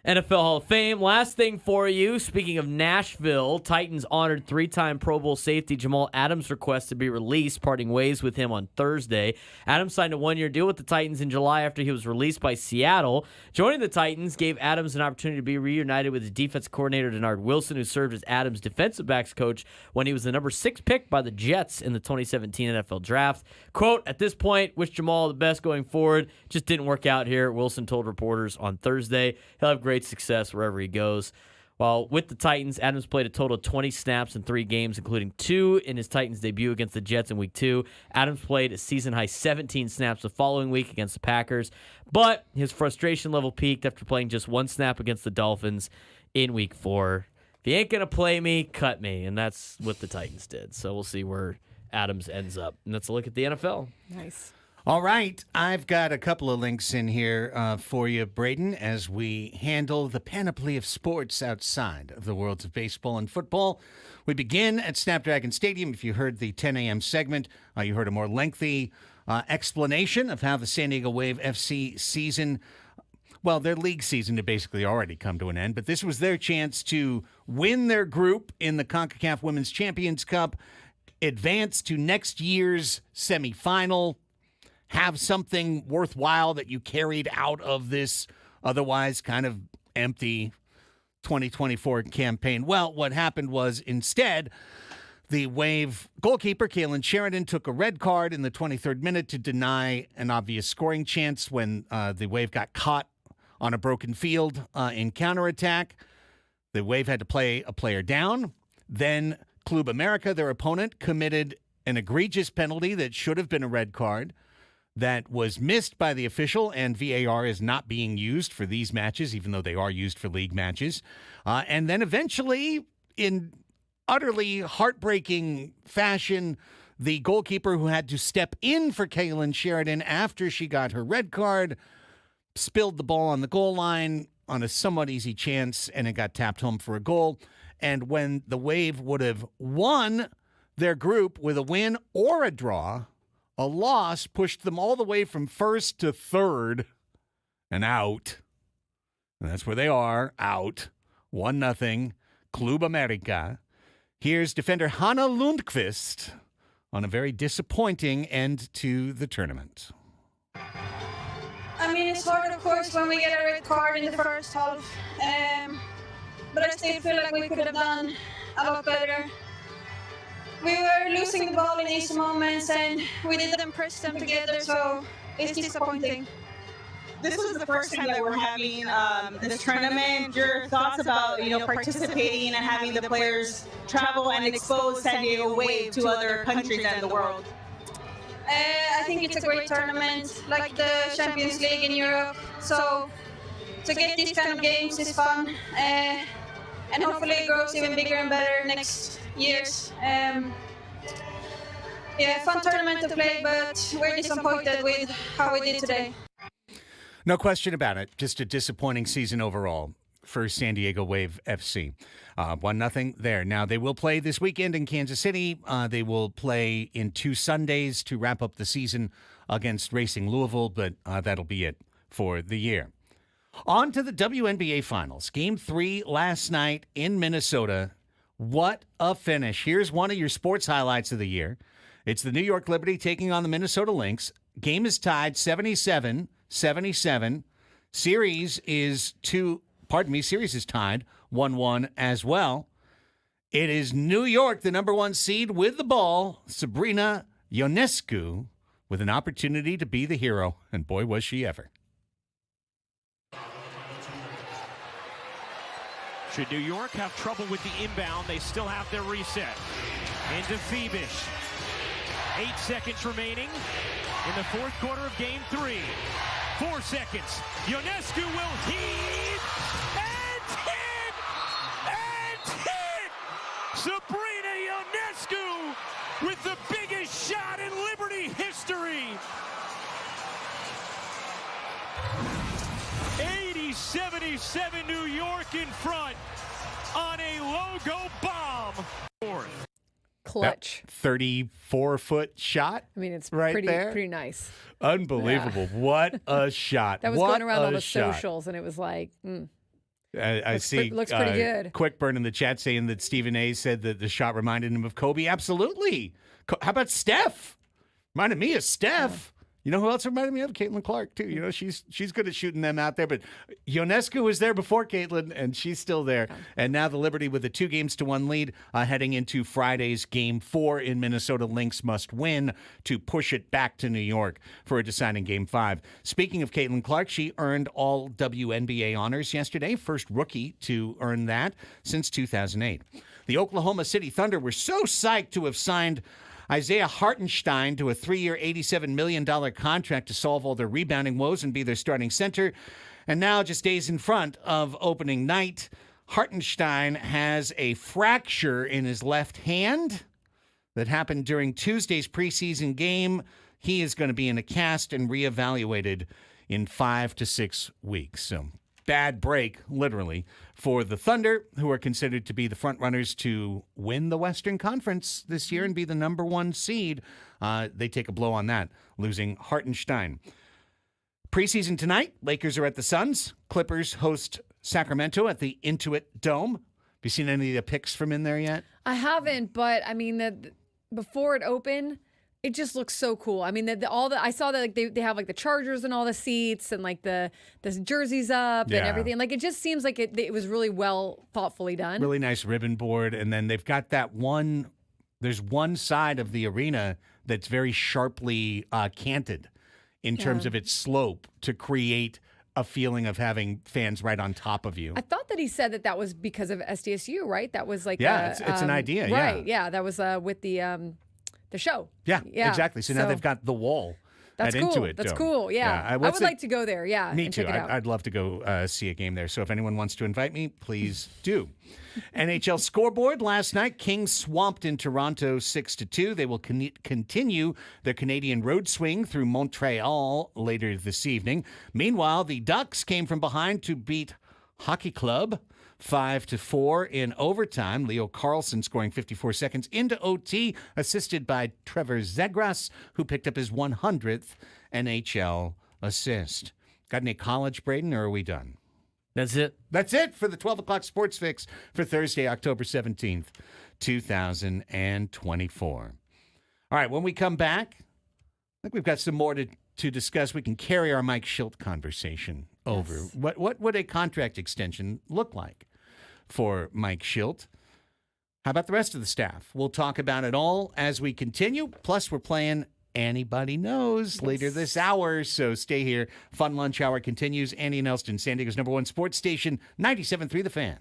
NFL Hall of Fame. Last thing for you, speaking of Nashville, Titans honored 3-time Pro Bowl safety Jamal Adams' request to be released, parting ways with him on Thursday. Adams signed a 1-year deal with the Titans in July after he was released by Seattle. Joining the Titans gave Adams an opportunity to be reunited with his defense coordinator, Denard Wilson, who served as Adams' defensive backs coach when he was the number 6 pick by the Jets in the 2017 NFL Draft. Quote, "At this point, wish Jamal the best going forward. Just didn't work out here," Wilson told reporters on Thursday. He'll have great success wherever he goes. While with the Titans, Adams played a total of 20 snaps in 3 games, including 2 in his Titans debut against the Jets in Week 2. Adams played a season-high 17 snaps the following week against the Packers, but his frustration level peaked after playing just 1 snap against the Dolphins in Week 4. If you ain't going to play me, cut me, and that's what the Titans did. So we'll see where Adams ends up. And that's a look at the NFL. Nice. All right, I've got a couple of links in here for you, Braden, as we handle the panoply of sports outside of the worlds of baseball and football. We begin at Snapdragon Stadium. If you heard the 10 a.m. segment, you heard a more lengthy explanation of how the San Diego Wave FC season, well, their league season had basically already come to an end, but this was their chance to win their group in the CONCACAF Women's Champions Cup, advance to next year's semifinal, have something worthwhile that you carried out of this otherwise kind of empty 2024 campaign. Well, what happened was instead, the Wave goalkeeper, Kaylin Sheridan, took a red card in the 23rd minute to deny an obvious scoring chance when the Wave got caught on a broken field in counterattack. The Wave had to play a player down. Then Club America, their opponent, committed an egregious penalty that should have been a red card that was missed by the official, and VAR is not being used for these matches, even though they are used for league matches. And then eventually, in utterly heartbreaking fashion, the goalkeeper who had to step in for Kaylin Sheridan after she got her red card spilled the ball on the goal line on a somewhat easy chance, and it got tapped home for a goal. And when the Wave would have won their group with a win or a draw, a loss pushed them all the way from first to third and out. And that's where they are, out. 1-0, Club America. Here's defender Hanna Lundqvist on a very disappointing end to the tournament. I mean, it's hard, of course, when we get a red card in the first half. But I still feel like we could have done a lot better. We were losing the ball in easy moments, and we didn't press them together, so it's disappointing. This was the first time that we're having this tournament. Your thoughts about, participating and having the players travel and expose San Diego Wave to other countries and the world? I think it's a great tournament, like the Champions League in Europe. So to get these kind of games is fun, and hopefully it grows even bigger and better next years. Fun tournament to play, but we're disappointed with how we did today. No question about it. Just a disappointing season overall for San Diego Wave FC. 1-0 there. Now, they will play this weekend in Kansas City. They will play in 2 Sundays to wrap up the season against Racing Louisville, but that'll be it for the year. On to the WNBA Finals. Game 3 last night in Minnesota. What a finish. Here's one of your sports highlights of the year. It's the New York Liberty taking on the Minnesota Lynx. Game is tied 77-77. Series is tied 1-1 as well. It is New York, the number 1 seed with the ball. Sabrina Ionescu with an opportunity to be the hero. And boy, was she ever. Should New York have trouble with the inbound, they still have their reset. Into Phoebish. 8 seconds remaining in the 4th quarter of game 3. 4 seconds. Ionescu will heave and hit! And hit! Sabrina Ionescu with the biggest shot in Liberty history. 80-77 New York in front on a logo bomb. Clutch. 34-foot shot. I mean, it's right pretty there. pretty nice. Unbelievable. Yeah. What a shot. That was what going around all the shot. socials, and it was like, I see. Looks pretty good. Quick burn in the chat saying that Stephen A. said that the shot reminded him of Kobe. Absolutely. How about Steph? Reminded me of Steph. You know who else reminded me of? Caitlin Clark, too. You know, she's good at shooting them out there. But Ionescu was there before Caitlin, and she's still there. And now the Liberty with a 2-1 lead heading into Friday's Game 4 in Minnesota. Lynx must win to push it back to New York for a deciding Game 5. Speaking of Caitlin Clark, she earned all WNBA honors yesterday. First rookie to earn that since 2008. The Oklahoma City Thunder were so psyched to have signed Isaiah Hartenstein to a 3-year, $87 million contract to solve all their rebounding woes and be their starting center. And now, just days in front of opening night, Hartenstein has a fracture in his left hand that happened during Tuesday's preseason game. He is going to be in a cast and reevaluated in 5 to 6 weeks. So bad break, literally, for the Thunder, who are considered to be the front runners to win the Western Conference this year and be the number 1 seed. They take a blow on that, losing Hartenstein. Preseason tonight, Lakers are at the Suns. Clippers host Sacramento at the Intuit Dome. Have you seen any of the pics from in there yet? I haven't, but I mean, before it opened, it just looks so cool. I mean, I saw that like they have like the Chargers and all the seats and like the jerseys up and everything. Like it just seems like it was really well thoughtfully done. Really nice ribbon board, and then they've got that one. There's one side of the arena that's very sharply canted in terms of its slope to create a feeling of having fans right on top of you. I thought that he said that was because of SDSU, right? That was like it's an idea, right? Yeah, that was with the show. Yeah, exactly. So now they've got the wall. That's at cool. Intuit That's Dome. cool. Yeah. I would like to go there. Yeah. Me and too. Check it out. I'd love to go see a game there. So if anyone wants to invite me, please do. NHL scoreboard last night. Kings swamped in Toronto 6-2. They will continue their Canadian road swing through Montreal later this evening. Meanwhile, the Ducks came from behind to beat Hockey Club 5-4 in overtime. Leo Carlsson scoring 54 seconds into OT, assisted by Trevor Zegras, who picked up his 100th NHL assist. Got any college, Braden, or are we done? That's it. That's it for the 12 o'clock Sports Fix for Thursday, October 17th, 2024. All right, when we come back, I think we've got some more to discuss. We can carry our Mike Shildt conversation over. Yes. What would a contract extension look like for Mike Shildt? How about the rest of the staff? We'll talk about it all as we continue. Plus, we're playing Anybody Knows later this hour, so stay here. Fun Lunch Hour continues. Andy and Elsten, San Diego's #1 sports station, 97.3 The Fan.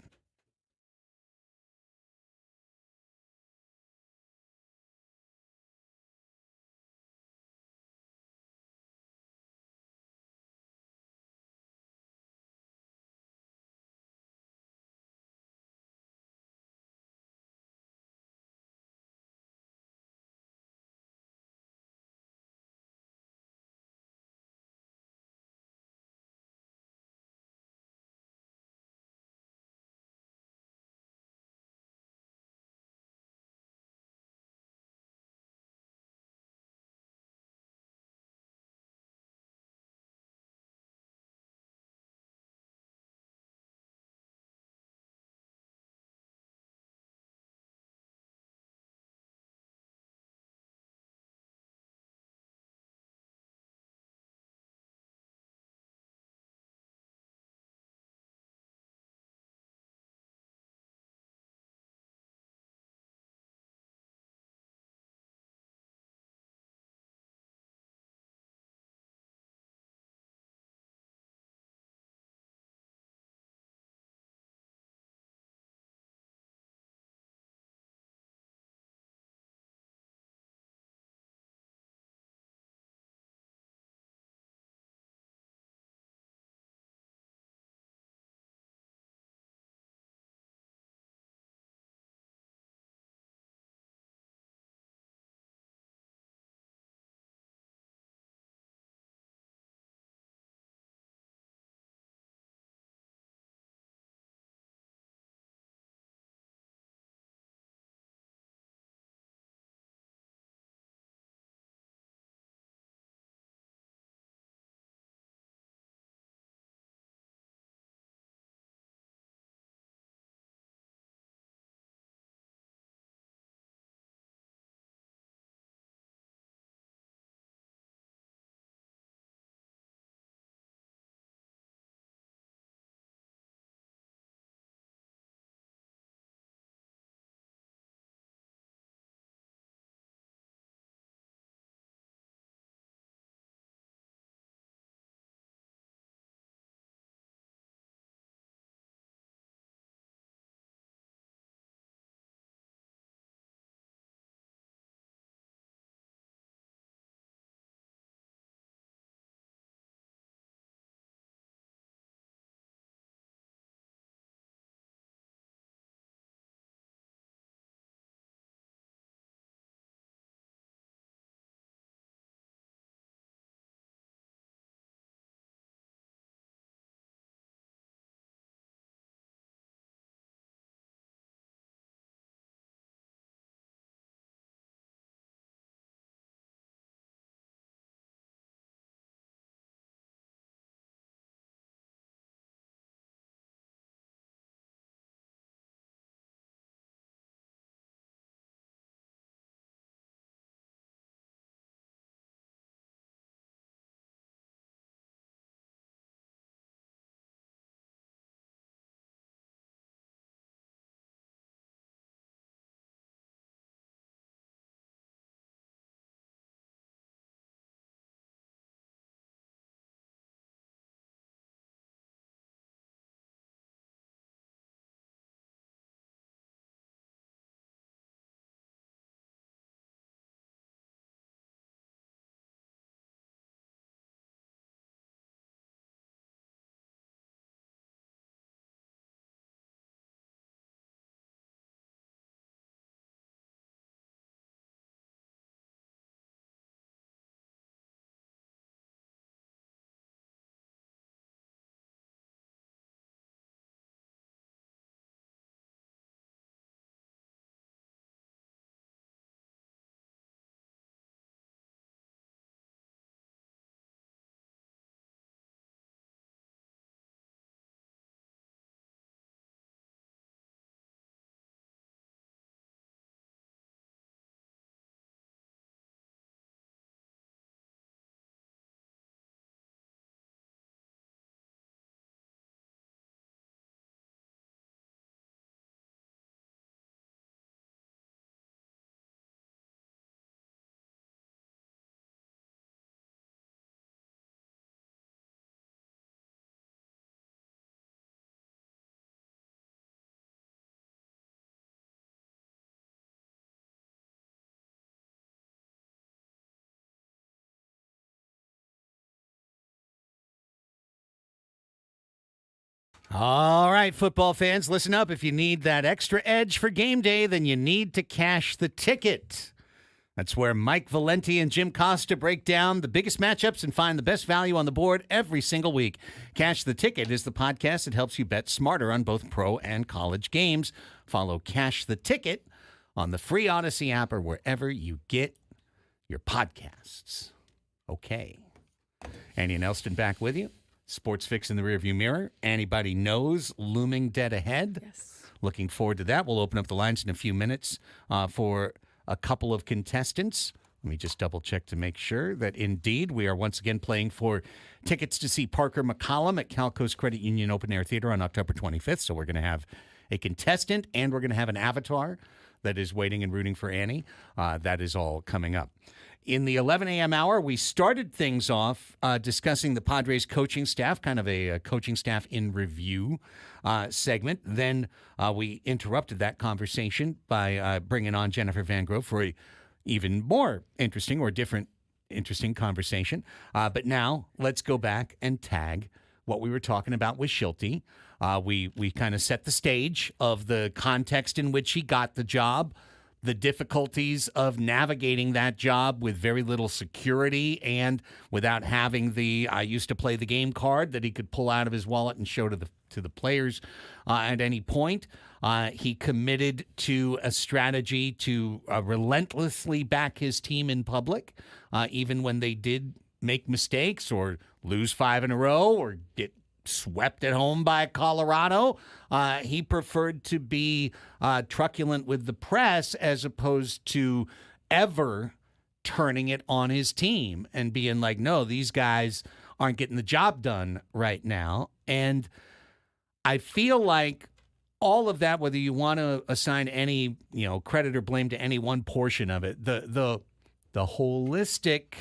All right, football fans, listen up. If you need that extra edge for game day, then you need to cash the ticket. That's where Mike Valenti and Jim Costa break down the biggest matchups and find the best value on the board every single week. Cash the Ticket is the podcast that helps you bet smarter on both pro and college games. Follow Cash the Ticket on the free Odyssey app or wherever you get your podcasts. Okay. Annie and Elsten back with you. Sports Fix in the rearview mirror. Anybody knows looming dead ahead. Yes. Looking forward to that. We'll open up the lines in a few minutes for a couple of contestants. Let me just double check to make sure that indeed we are once again playing for tickets to see Parker McCollum at Cal Coast Credit Union Open Air Theater on October 25th. So we're going to have a contestant and we're going to have an avatar that is waiting and rooting for Annie. That is all coming up. In the 11 a.m. hour, we started things off discussing the Padres coaching staff, kind of a coaching staff in review segment. Then we interrupted that conversation by bringing on Jennifer Van Grove for a even more interesting or different interesting conversation. But now let's go back and tag what we were talking about with Shildt. We kind of set the stage of the context in which he got the job, the difficulties of navigating that job with very little security and without having the I used to play the game card that he could pull out of his wallet and show to the players at any point. He committed to a strategy to relentlessly back his team in public, even when they did make mistakes or lose 5 in a row or get swept at home by Colorado. He preferred to be truculent with the press as opposed to ever turning it on his team and being like, no, these guys aren't getting the job done right now. And I feel like all of that, whether you want to assign any, credit or blame to any one portion of it, the holistic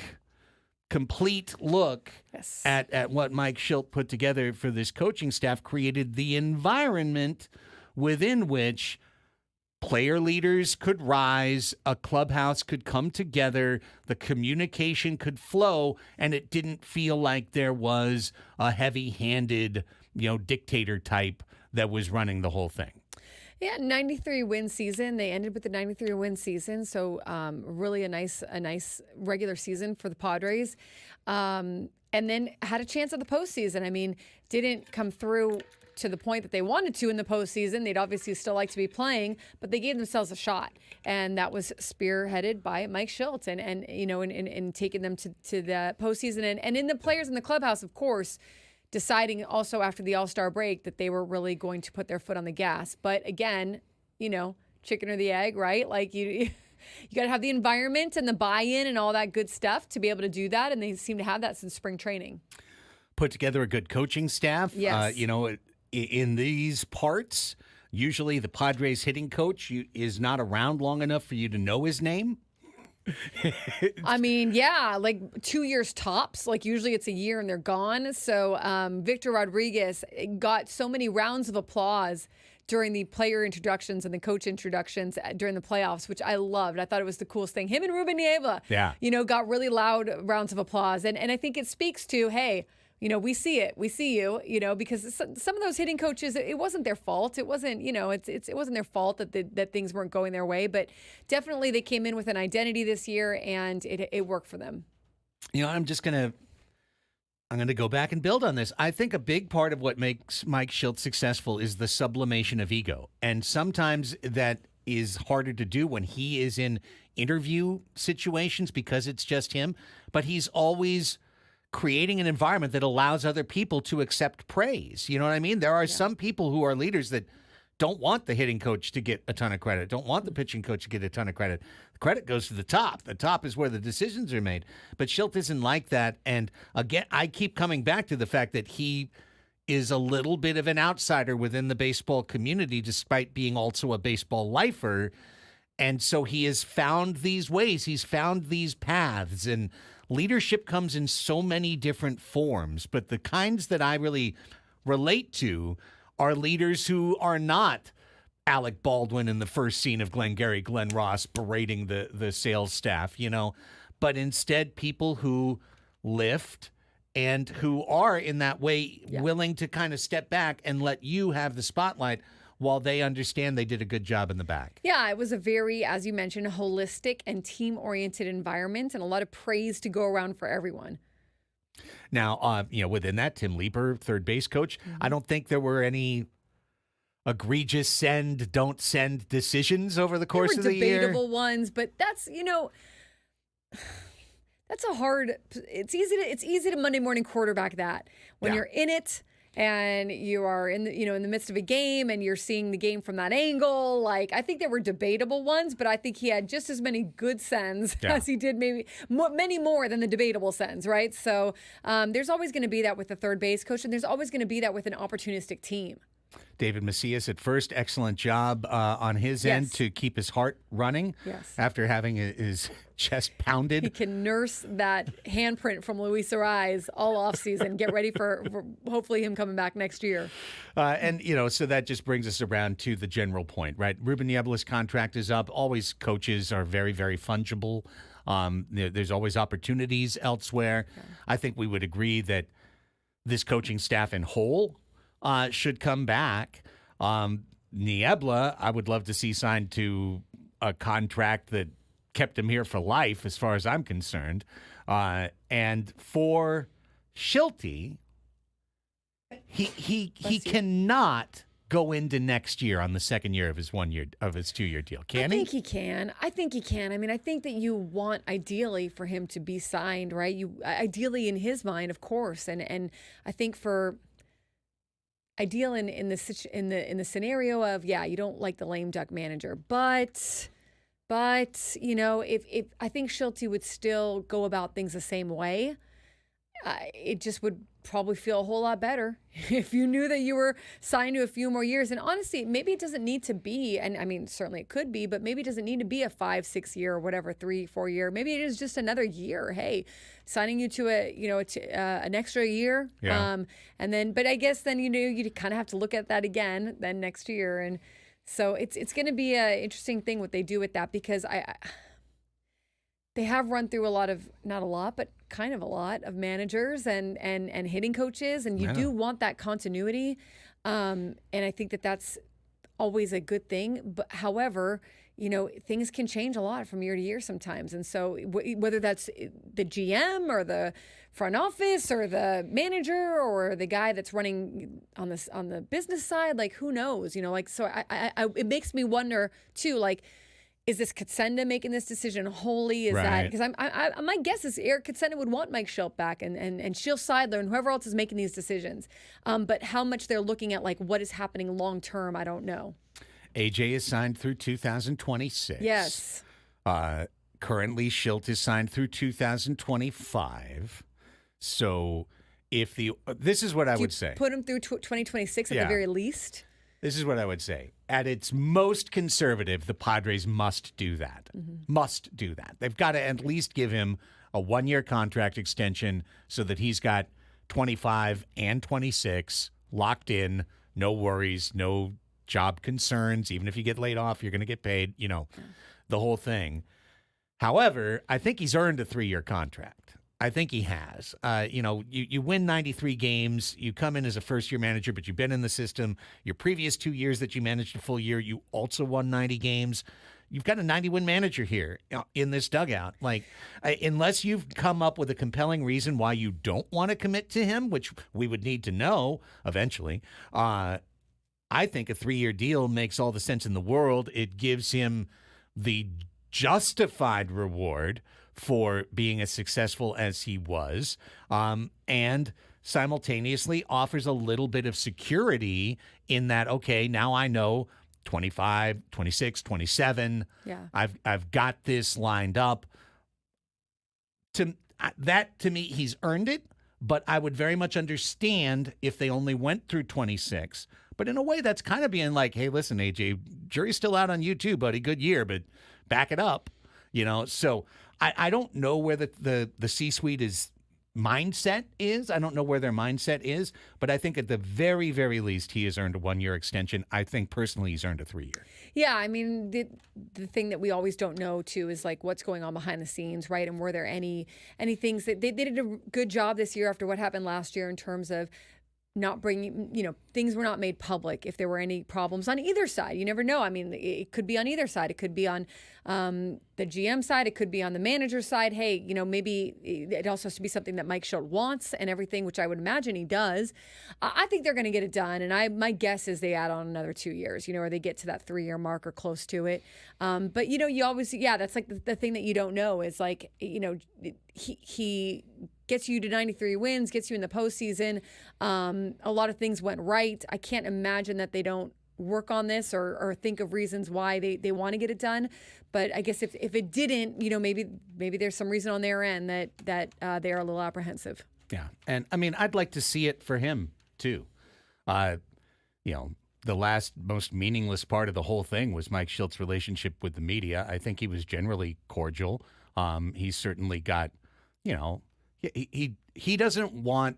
complete look Yes. at what Mike Shildt put together for this coaching staff created the environment within which player leaders could rise, a clubhouse could come together, the communication could flow, and it didn't feel like there was a heavy-handed, dictator type that was running the whole thing. Yeah, 93 win season. They ended with the 93 win season, so really a nice regular season for the Padres, and then had a chance at the postseason. I mean, didn't come through to the point that they wanted to in the postseason. They'd obviously still like to be playing, but they gave themselves a shot, and that was spearheaded by Mike Shildt, and taking them to the postseason, and in the players in the clubhouse, of course, deciding also after the All-Star break that they were really going to put their foot on the gas. But again, chicken or the egg, right? Like you got to have the environment and the buy-in and all that good stuff to be able to do that. And they seem to have that since spring training. Put together a good coaching staff. Yes. In these parts, usually the Padres hitting coach is not around long enough for you to know his name. I mean, yeah, like 2 years tops. Like usually it's a year and they're gone. So Victor Rodriguez got so many rounds of applause during the player introductions and the coach introductions during the playoffs, which I loved. I thought it was the coolest thing. Him and Ruben Nieva, got really loud rounds of applause. And I think it speaks to, hey, we see it. We see you, because some of those hitting coaches, it wasn't their fault. It wasn't, it wasn't their fault that things weren't going their way. But definitely they came in with an identity this year, and it worked for them. I'm going to go back and build on this. I think a big part of what makes Mike Shildt successful is the sublimation of ego. And sometimes that is harder to do when he is in interview situations because it's just him. But he's always creating an environment that allows other people to accept praise. You know what I mean? There are some people who are leaders that don't want the hitting coach to get a ton of credit, don't want the pitching coach to get a ton of credit. The credit goes to the top. The top is where the decisions are made. But Shildt isn't like that. And again, I keep coming back to the fact that he is a little bit of an outsider within the baseball community, despite being also a baseball lifer. And so he has found these ways. He's found these paths. And leadership comes in so many different forms. But the kinds that I really relate to are leaders who are not Alec Baldwin in the first scene of Glengarry Glen Ross berating the sales staff, but instead people who lift and who are in that way willing to kind of step back and let you have the spotlight while they understand they did a good job in the back. Yeah, it was a very, as you mentioned, holistic and team-oriented environment, and a lot of praise to go around for everyone. Now, within that, Tim Lieber, third base coach, I don't think there were any egregious send, don't send decisions over the course of the year. Debatable ones, but that's, that's a hard. It's easy to Monday morning quarterback that when you're in it and you are in the midst of a game and you're seeing the game from that angle. Like, I think there were debatable ones, but I think he had just as many good sends as he did maybe many more than the debatable sends, right? So there's always going to be that with the third base coach, and there's always going to be that with an opportunistic team. David Macias at first, excellent job on his end to keep his heart running after having his chest pounded. He can nurse that handprint from Luis Ariz all offseason. Get ready for hopefully him coming back next year. So that just brings us around to the general point, right? Ruben Niebla's contract is up. Always coaches are very, very fungible. There's always opportunities elsewhere. Yeah. I think we would agree that this coaching staff in whole should come back. Niebla, I would love to see signed to a contract that kept him here for life, as far as I'm concerned. And for Shildt, he cannot go into next year on the second year of his 2-year deal. Can he? I think he can. I mean, I think that you want ideally for him to be signed, right? You ideally in his mind, of course, and I think for. Ideal in the scenario of you don't like the lame duck manager, but if I think Shildt would still go about things the same way, it just would probably feel a whole lot better if you knew that you were signed to a few more years. And honestly, maybe it doesn't need to be, and I mean certainly it could be, but maybe it doesn't need to be a 5-6 year or whatever, 3-4 year. Maybe it is just another year. Hey, signing you to an extra year. Yeah. And then, but I guess then you kind of have to look at that again then next year. And so it's going to be an interesting thing what they do with that, because they have run through not a lot, but kind of a lot of managers and hitting coaches, and you do want that continuity. And I think that that's always a good thing. But however, things can change a lot from year to year sometimes. And so whether that's the GM or the front office or the manager or the guy that's running on the business side, like who knows, so I it makes me wonder too, like, is this Katsenda making this decision wholly? Is that because my guess is Eric Katsenda would want Mike Shildt back and Shildt Seidler and whoever else is making these decisions. But how much they're looking at like what is happening long term, I don't know. AJ is signed through 2026. Yes. Currently, Shildt is signed through 2025. So this is what I would say. Put him through 2026 at the very least. This is what I would say. At its most conservative, the Padres must do that. Mm-hmm. Must do that. They've got to at least give him a 1-year contract extension so that he's got 25 and 26 locked in, no worries, no job concerns. Even if you get laid off, you're going to get paid, the whole thing. However, I think he's earned a 3-year contract. I think he has. You win 93 games. You come in as a first-year manager, but you've been in the system. Your previous 2 years that you managed a full year, you also won 90 games. You've got a 90-win manager here in this dugout. Like, unless you've come up with a compelling reason why you don't want to commit to him, which we would need to know eventually, I think a 3-year deal makes all the sense in the world. It gives him the justified reward for being as successful as he was, and simultaneously offers a little bit of security in that, okay, now I know 25, 26, 27, I've got this lined up. To me, he's earned it, but I would very much understand if they only went through 26. But in a way, that's kind of being like, hey, listen, AJ, jury's still out on you too, buddy. Good year, but back it up. So I don't know where the C-suite is mindset is. I don't know where their mindset is, but I think at the very, very least, he has earned a 1-year extension. I think personally he's earned a 3-year. Yeah, I mean, the thing that we always don't know, too, is like what's going on behind the scenes, right? And were there any things that they did a good job this year after what happened last year in terms of not bringing, things were not made public. If there were any problems on either side, you never know. I mean, it could be on either side. It could be on the GM side. It could be on the manager side. Hey, maybe it also has to be something that Mike Shildt wants and everything, which I would imagine he does. I think they're going to get it done. And my guess is they add on another 2 years, or they get to that 3-year mark or close to it. But, you always, that's like the thing that you don't know is like, he gets you to 93 wins, gets you in the postseason. A lot of things went right. I can't imagine that they don't work on this or think of reasons why they want to get it done. But I guess if it didn't, maybe there's some reason on their end that they are a little apprehensive. Yeah. And I mean, I'd like to see it for him too. The last most meaningless part of the whole thing was Mike Shilt's relationship with the media. I think he was generally cordial. He's certainly got, he doesn't want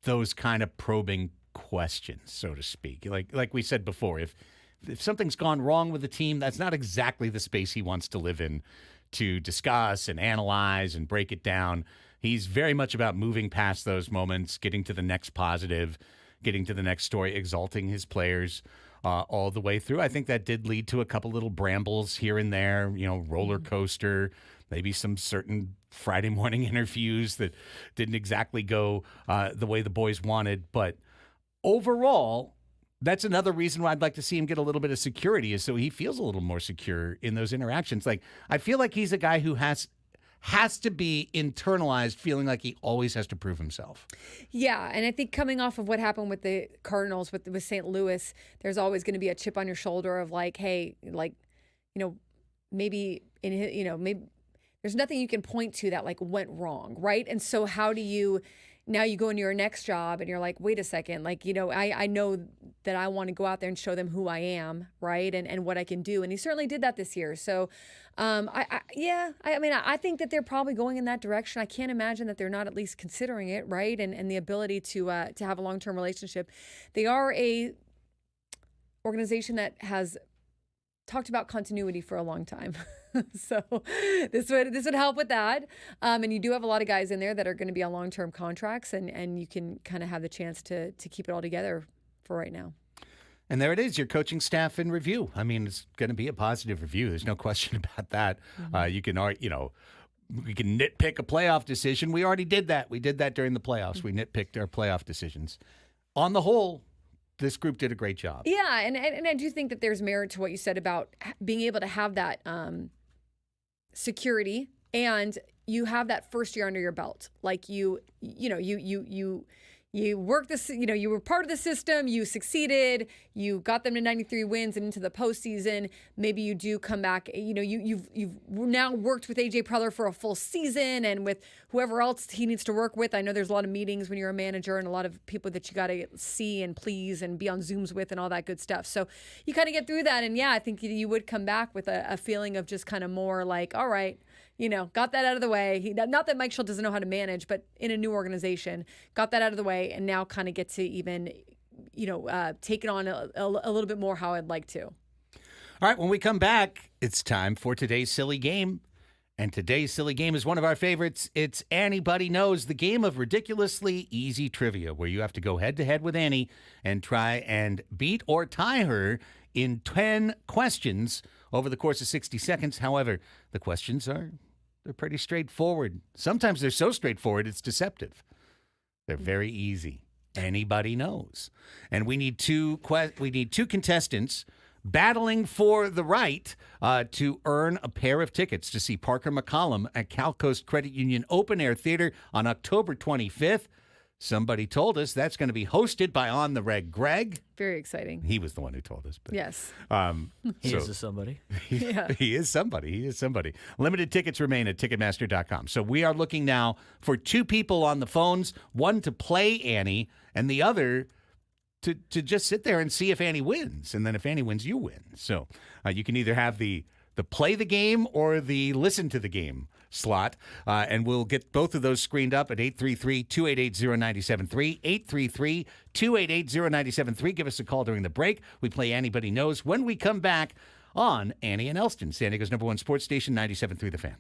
those kind of probing questions, so to speak. Like we said before, if something's gone wrong with the team, that's not exactly the space he wants to live in to discuss and analyze and break it down. He's very much about moving past those moments, getting to the next positive, getting to the next story, exalting his players all the way through. I think that did lead to a couple little brambles here and there, roller coaster, maybe some certain Friday morning interviews that didn't exactly go the way the boys wanted. But overall, that's another reason why I'd like to see him get a little bit of security, is so he feels a little more secure in those interactions. Like, I feel like he's a guy who has to be internalized, feeling like he always has to prove himself. Yeah, and I think coming off of what happened with the Cardinals, with St. Louis, there's always going to be a chip on your shoulder of like, hey, maybe maybe there's nothing you can point to that like went wrong, right? And so how do you now you go into your next job and you're like, wait a second, I know that I want to go out there and show them who I am, right? And what I can do. And he certainly did that this year. So, I think that they're probably going in that direction. I can't imagine that they're not at least considering it, right? And the ability to have a long-term relationship. They are a organization that has talked about continuity for a long time. So this would help with that. And you do have a lot of guys in there that are going to be on long-term contracts, and you can kind of have the chance to keep it all together for right now. And there it is, your coaching staff in review. I mean, it's going to be a positive review. There's no question about that. Mm-hmm. We can nitpick a playoff decision. We already did that. We did that during the playoffs. Mm-hmm. We nitpicked our playoff decisions. On the whole, this group did a great job. Yeah, and I do think that there's merit to what you said about being able to have that security, and you have that first year under your belt. Like you worked this, you were part of the system, you succeeded, you got them to 93 wins and into the postseason. Maybe you do come back, you've now worked with AJ Preller for a full season and with whoever else he needs to work with. I know there's a lot of meetings when you're a manager and a lot of people that you got to see and please and be on Zooms with and all that good stuff. So you kind of get through that. And yeah, I think you would come back with a feeling of just kind of more like, all right, got that out of the way. Not that Mike Shildt doesn't know how to manage, but in a new organization, got that out of the way, and now kind of get to even, take it on a little bit more how I'd like to. All right, when we come back, it's time for today's silly game. And today's silly game is one of our favorites. It's Anybody Knows, the game of ridiculously easy trivia, where you have to go head-to-head with Annie and try and beat or tie her in 10 questions over the course of 60 seconds. However, the questions they're pretty straightforward. Sometimes they're so straightforward, it's deceptive. They're very easy. Anybody knows. And we need two contestants battling for the right to earn a pair of tickets to see Parker McCollum at Cal Coast Credit Union Open Air Theater on October 25th. Somebody told us that's going to be hosted by On the Reg Greg. Very exciting. He was the one who told us. But, yes. He is somebody. He is somebody. He is somebody. Limited tickets remain at Ticketmaster.com. So we are looking now for two people on the phones, one to play Annie and the other to just sit there and see if Annie wins. And then if Annie wins, you win. So you can either have the play the game or the listen to the game slot. And we'll get both of those screened up at 833-288-0973, 833-288-0973. Give us a call during the break. We play Anybody Knows when we come back on Annie and Elsten, San Diego's #1 sports station, 97.3 The Fan.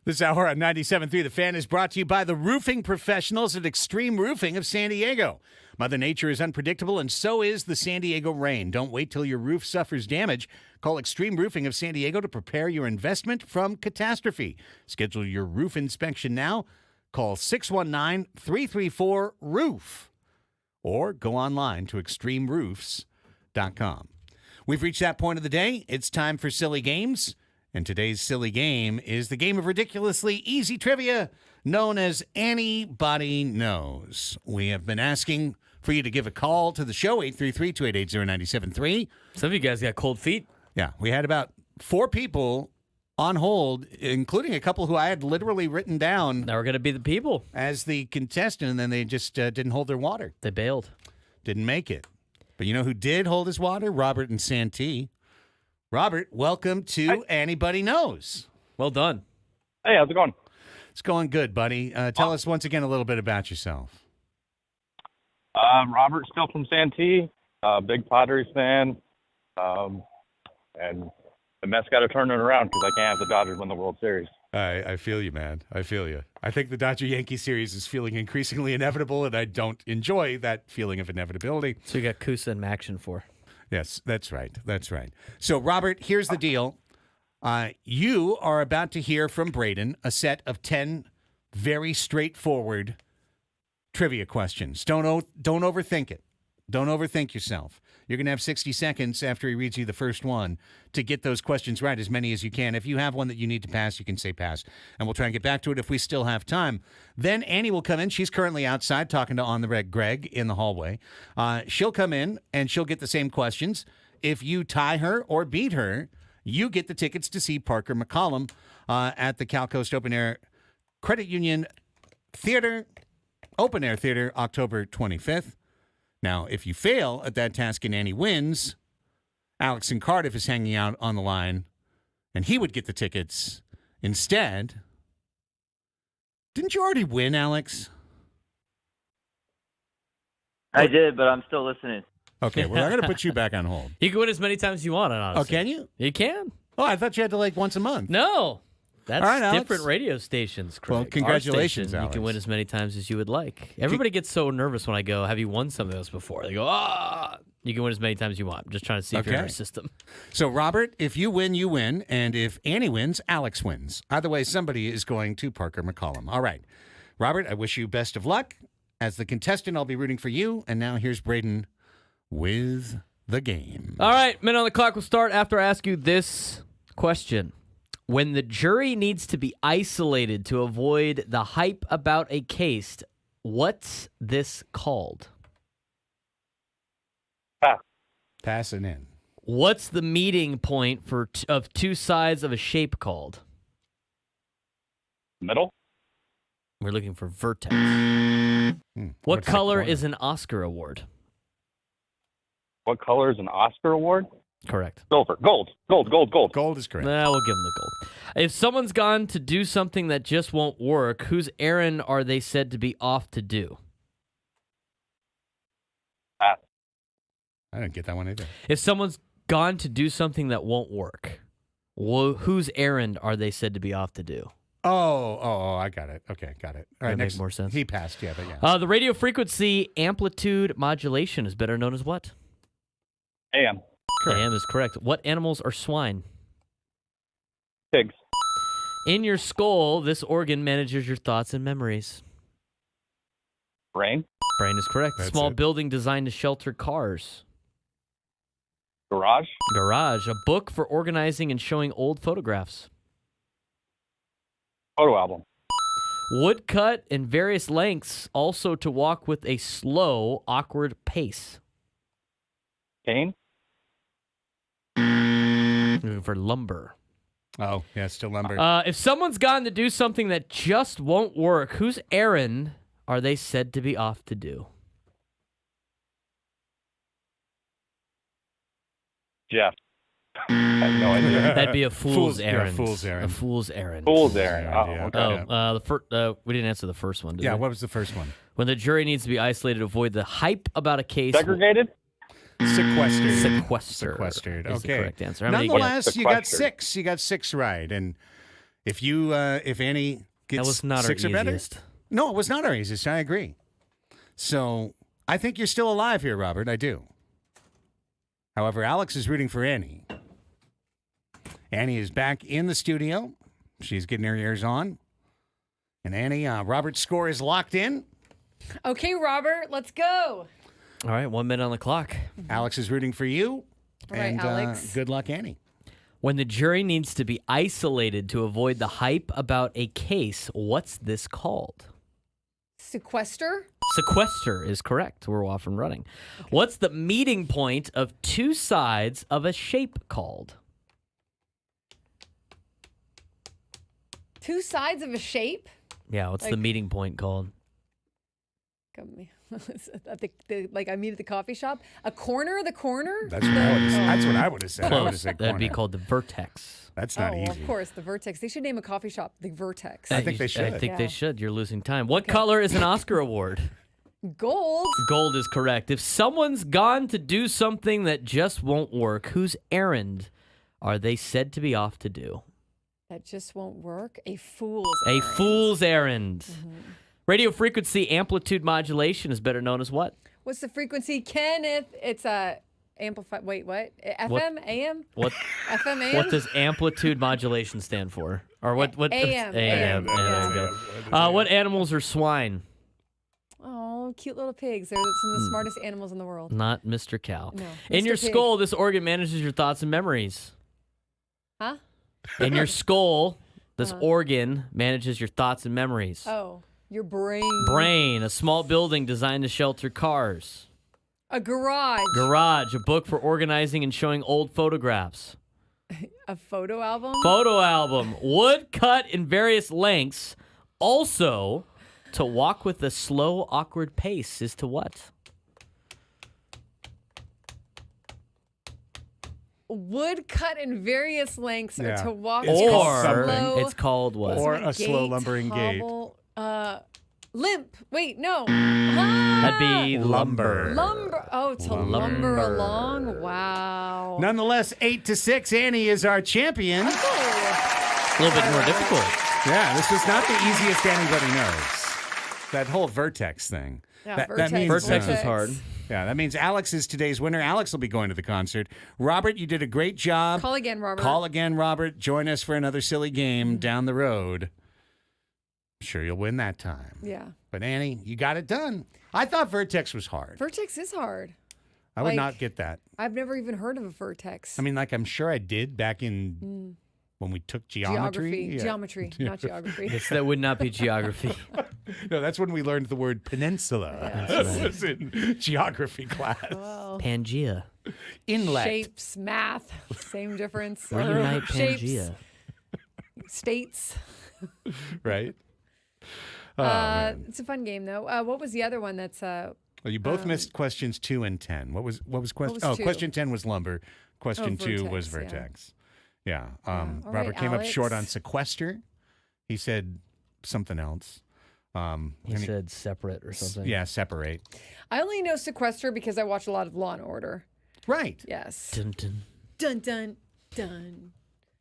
This hour on 97.3 The Fan is brought to you by the roofing professionals at Extreme Roofing of San Diego. Mother Nature is unpredictable, and so is the San Diego rain. Don't wait till your roof suffers damage. Call Extreme Roofing of San Diego to prepare your investment from catastrophe. Schedule your roof inspection now. Call 619-334-ROOF or go online to extremeroofs.com. We've reached that point of the day. It's time for Silly Games. And today's silly game is the game of ridiculously easy trivia known as Anybody Knows. We have been asking for you to give a call to the show, 833-288-0973. Some of you guys got cold feet. Yeah, we had about 4 people on hold, including a couple who I had literally written down Now we're going to be the people. as the contestant, and then they just didn't hold their water. They bailed. Didn't make it. But you know who did hold his water? Robert and Santee. Robert, welcome to Anybody Knows. Well done. Hey, how's it going? It's going good, buddy. Tell us once again a little bit about yourself. Robert, still from Santee, big Padres fan, and the Mets got to turn it around because I can't have the Dodgers win the World Series. I feel you, man. I feel you. I think the Dodger-Yankee series is feeling increasingly inevitable, and I don't enjoy that feeling of inevitability. So you got Kusa and Maction for. Yes, that's right. That's right. So, Robert, here's the deal. You are about to hear from Braden a set of 10 very straightforward trivia questions. Don't overthink it. Don't overthink yourself. You're going to have 60 seconds after he reads you the first one to get those questions right, as many as you can. If you have one that you need to pass, you can say pass, and we'll try and get back to it if we still have time. Then Annie will come in. She's currently outside talking to On the Reg Greg in the hallway. She'll come in, and she'll get the same questions. If you tie her or beat her, you get the tickets to see Parker McCollum at the Cal Coast Open Air Credit Union Theater, Open Air Theater, October 25th. Now, if you fail at that task and Annie wins, Alex in Cardiff is hanging out on the line, and he would get the tickets. Instead, didn't you already win, Alex? I did, but I'm still listening. Okay, well, I'm going to put you back on hold. You can win as many times as you want, honestly. Oh, can you? You can. Oh, I thought you had to, once a month. No. That's All right, Alex. different radio stations, Craig. Well, congratulations, Our station, Alex. You can win as many times as you would like. Everybody gets so nervous when I go, have you won something else before? They go, You can win as many times as you want. I'm just trying to see if you're in our system. So, Robert, if you win, you win. And if Annie wins, Alex wins. Either way, somebody is going to Parker McCollum. All right. Robert, I wish you best of luck. As the contestant, I'll be rooting for you. And now here's Braden with the game. All right. Minute on the clock will start after I ask you this question. When the jury needs to be isolated to avoid the hype about a case, what's this called? Passing in. What's the meeting point of two sides of a shape called? Middle? We're looking for vertex. What What's that color corner? is an Oscar award? What color is an Oscar award? Correct. Silver. Gold. Gold. Gold is correct. Nah, we'll give them the gold. If someone's gone to do something that just won't work, whose errand are they said to be off to do? I didn't get that one either. If someone's gone to do something that won't work, whose errand are they said to be off to do? Oh, I got it. Okay, got it. All right, That make next. more sense? He passed, yeah, but yeah. The radio frequency amplitude modulation is better known as what? AM. AM is correct. What animals are swine? Pigs. In your skull, this organ manages your thoughts and memories. Brain. Brain is correct. That's Small it. building designed to shelter cars. Garage. Garage, a book for organizing and showing old photographs. Photo album. Woodcut in various lengths, also to walk with a slow, awkward pace. Cane. Moving for lumber. Oh, yeah, still lumber. If someone's gone to do something that just won't work, whose errand are they said to be off to do? Jeff. I have no idea. That'd be a fool's yeah, errand. fool's errand. A fool's errand. Fool's errand. Yeah, Oh, yeah. okay. We didn't answer the first one, did Yeah, we? what was the first one? When the jury needs to be isolated to avoid the hype about a case. Segregated. Sequestered. Sequestered. Sequestered. Is the Okay. correct answer. How many you get? Nonetheless, you got Sequestered. 6. You got 6 right. And If Annie gets That was not our 6 or better, easiest. no, it was not our easiest. I agree. So I think you're still alive here, Robert. I do. However, Alex is rooting for Annie. Annie is back in the studio. She's getting her ears on. And Annie, Robert's score is locked in. Okay, Robert, let's go. All right, 1 minute on the clock. Alex is rooting for you. All right, and Alex. Good luck, Annie. When the jury needs to be isolated to avoid the hype about a case, what's this called? Sequester? Sequester is correct. We're off and running. What's the meeting point of two sides of a shape called? Two sides of a shape? Yeah, what's the meeting point called? Like I meet at the coffee shop? A corner? The corner? That's what I would have said. I would have said That'd be corner. called the vertex. That's not easy. Well, of course, the Vertex. They should name a coffee shop the Vertex. I think they should. I think Yeah. they should. You're losing time. What color is an Oscar award? Gold? Gold is correct. If someone's gone to do something that just won't work, whose errand are they said to be off to do? That just won't work. A fool's A errand. fool's errand. Radio frequency amplitude modulation is better known as what? What's the frequency, Kenneth? It's a amplified. Wait, what? FM, AM, What FM, AM. what does amplitude modulation stand for? Or what AM. AM. There you go. What animals are swine? Oh, cute little pigs. They're some of the smartest animals in the world. Not Mr. Cow. No, In Mr. your Pig. skull, this organ manages your thoughts and memories. Huh? In your skull, this organ manages your thoughts and memories. Oh, your brain. Brain, a small building designed to shelter cars. A garage. Garage, a book for organizing and showing old photographs. A photo album. Photo album, wood cut in various lengths. Also, to walk with a slow, awkward pace is to what? Wood cut in various lengths or Yeah. to walk It's with called a something. slow, It's called what? Or my a slow gait, lumbering gait. hobble, limp. Wait, no. That'd be lumber. Lumber. Oh, to lumber along. Wow. Nonetheless, 8-6. Annie is our champion. A little bit more difficult. Yeah, this was not the easiest anybody knows. That whole vertex thing. Yeah, that vertex, means, Vertex is hard. Yeah, that means Alex is today's winner. Alex will be going to the concert. Robert, you did a great job. Call again, Robert. Call again, Robert. Join us for another silly game down the road. I'm sure you'll win that time. Yeah. But Annie, you got it done. I thought vertex was hard. Vertex is hard. I would like- not get that. I've never even heard of a vertex. I mean, like I'm sure I did back in when we took geometry. Yeah. Geometry, not geography. That would not be geography. No, that's when we learned the word peninsula. This was in geography class. Well, Pangea. Inlet. shapes, math, same difference. Reunite Shapes, Pangea. states. Right? Oh, man. It's a fun game though. What was the other one? That's Well, you both missed questions 2 and 10. What was question? was Oh, 2? question 10 was lumber. Question 2 was vertex, yeah. vertex. Yeah. All Robert right, came up short Alex. on sequester. He said something else. He and said separate or something. Yeah, separate. I only know sequester because I watch a lot of Law and Order. Right. Yes. Dun, dun. Dun dun dun.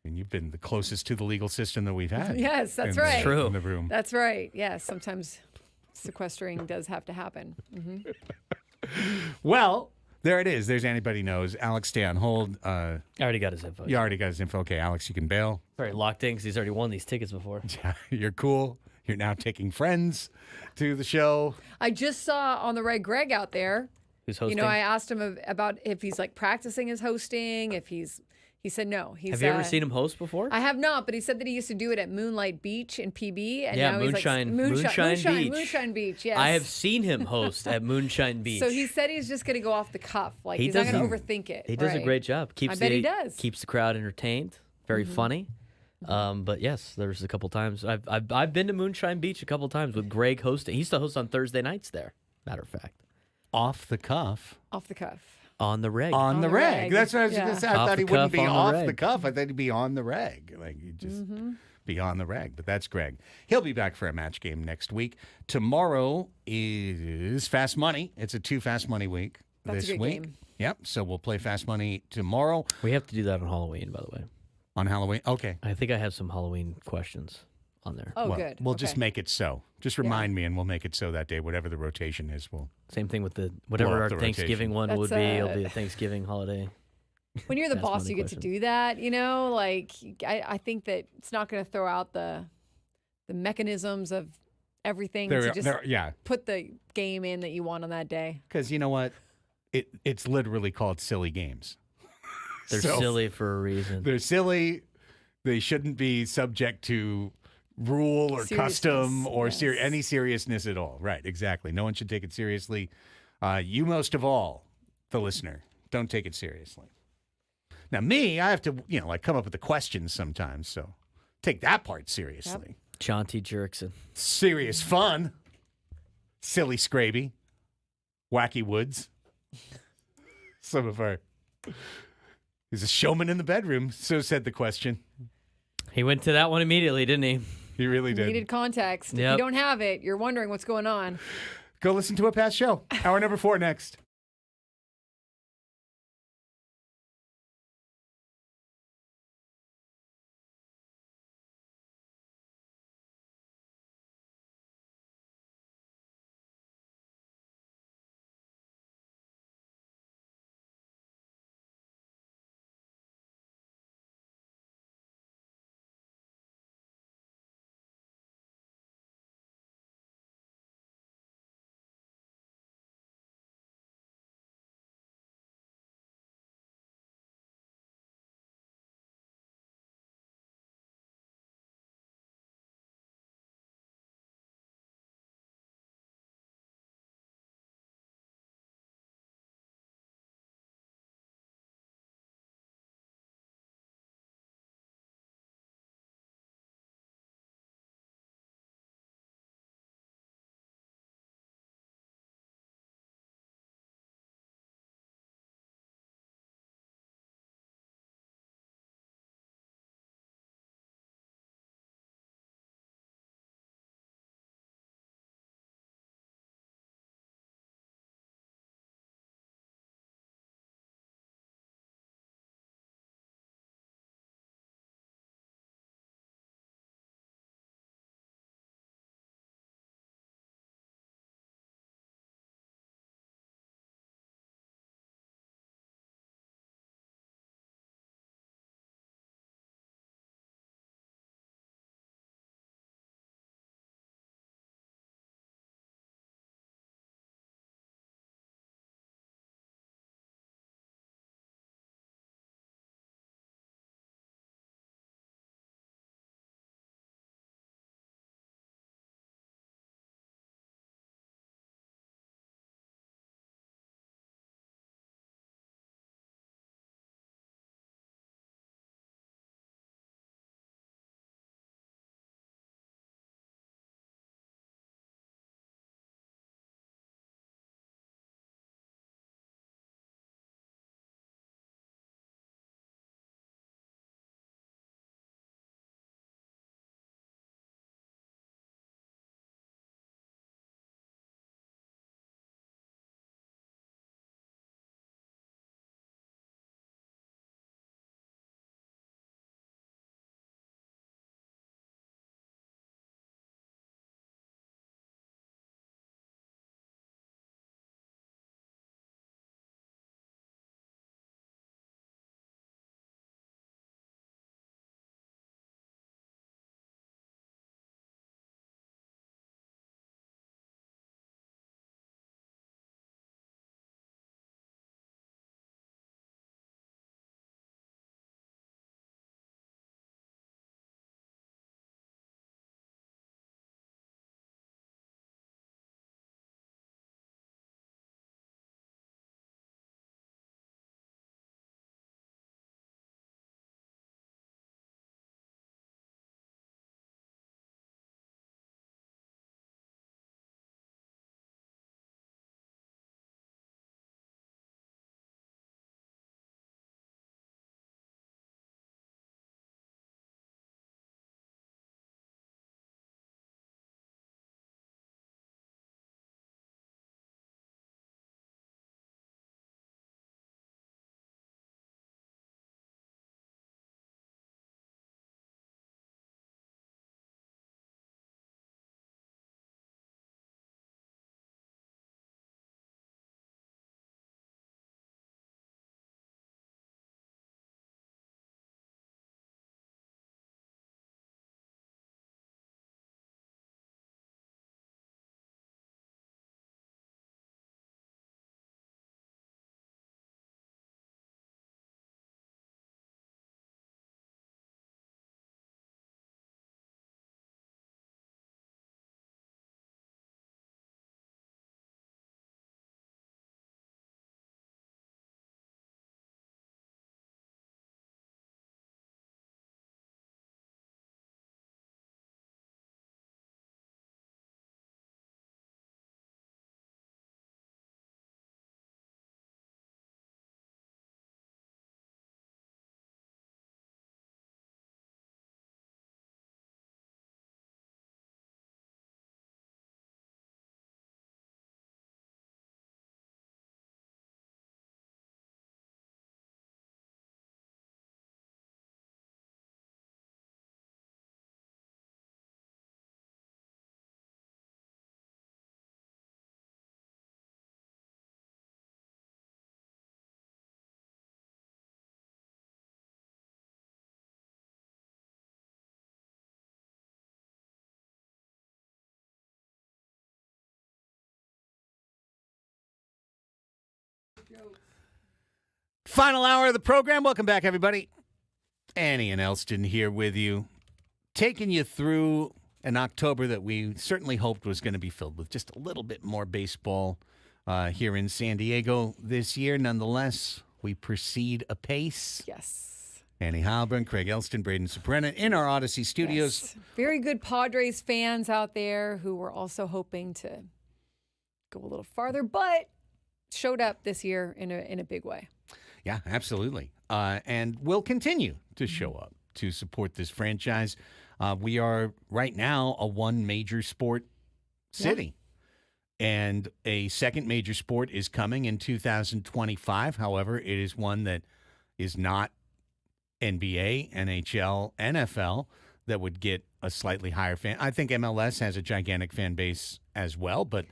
And you've been the closest to the legal system that we've had. Yes, that's in the- right. True. In the room. That's right. Yes, sometimes sequestering does have to happen. Well, there it is. There's Anybody Knows. Alex, stay on hold. I already got his info. You already got his info. Okay, Alex, you can bail. Sorry, locked in because he's already won these tickets before. Yeah, you're cool. You're now taking friends to the show. I just saw on the Red Greg out there. Who's hosting? You know, I asked him about if he's like practicing his hosting, if he said no. Have you ever seen him host before? I have not, but he said that he used to do it at Moonlight Beach in PB. And Yeah, now he's Moonshine- like, Moonshine Beach. Moonshine Beach, yes. I have seen him host at Moonshine Beach. So he said he's just going to go off the cuff. Like, He he's not going to does- overthink it. He does a right? great job. I bet he does. Keeps the crowd entertained. Very funny. But yes, there's a couple times I've been to Moonshine Beach a couple times with Greg hosting. He used to host on Thursday nights there. Matter of fact, Off the cuff. Off the cuff. on the reg. On the the reg. reg. That's what I was Yeah. going to say. I Off thought the he wouldn't cuff, be on the off the reg. cuff. I thought he'd be on the reg. Like, he'd just be on the reg. But that's Greg. He'll be back for a match game next week. Tomorrow is Fast Money. It's a 2 Fast Money week That's a this good week. game. Yep. So we'll play Fast Money tomorrow. We have to do that on Halloween, by the way. On Halloween? Okay. I think I have some Halloween questions on there. Oh, well, good. We'll Okay. just make it so. Just remind me, and we'll make it so that day. Whatever the rotation is, we'll. Same thing with the Blow whatever up our the Thanksgiving rotation. one would be. That's, It'll be a Thanksgiving holiday. When you're the Ask boss, money you get questions. to do that. You know, like I think that it's not going to throw out the mechanisms of everything to just Yeah, put the game in that you want on that day. because you know what? It's literally called silly games. They're So, silly for a reason. They're silly. They shouldn't be subject to rule or custom or Yes. any seriousness at all. Right, exactly. No one should take it seriously. You most of all, the listener, don't take it seriously. Now, me, I have to, like come up with the questions sometimes, so take that part seriously. Chauncey Jerkson. Serious fun. Silly Scraby. Wacky Woods. Some of our... He's a showman in the bedroom, so said the question. He went to that one immediately, didn't he? He really did. Needed context. If Yep. you don't have it, you're wondering what's going on. Go listen to a past show. Hour number 4 next. Final hour of the program. Welcome back, everybody. Annie and Elsten here with you, taking you through an October that we certainly hoped was going to be filled with just a little bit more baseball here in San Diego this year. Nonetheless, we proceed apace. Yes. Annie Heilbrunn, Craig Elsten, Braden Soprano in our Odyssey studios. Yes. Very good Padres fans out there who were also hoping to go a little farther, but showed up this year in a big way. Yeah, absolutely. And will continue to show up to support this franchise. We are right now a one major sport city. And a second major sport is coming in 2025. However, it is one that is not NBA, NHL, NFL that would get a slightly higher fan. I think MLS has a gigantic fan base as well, but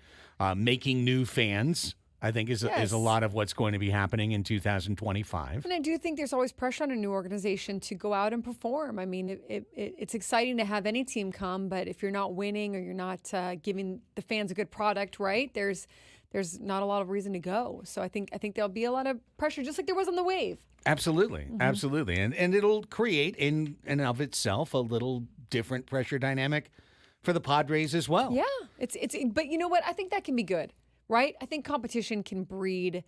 making new fans, I think, is a lot of what's going to be happening in 2025. And I do think there's always pressure on a new organization to go out and perform. I mean, it's exciting to have any team come, but if you're not winning or you're not giving the fans a good product, right, there's not a lot of reason to go. So I think there'll be a lot of pressure, just like there was on the Wave. Absolutely, absolutely. And it'll create in and of itself a little different pressure dynamic for the Padres as well. Yeah, but you know what? I think that can be good. Right? I think competition can breed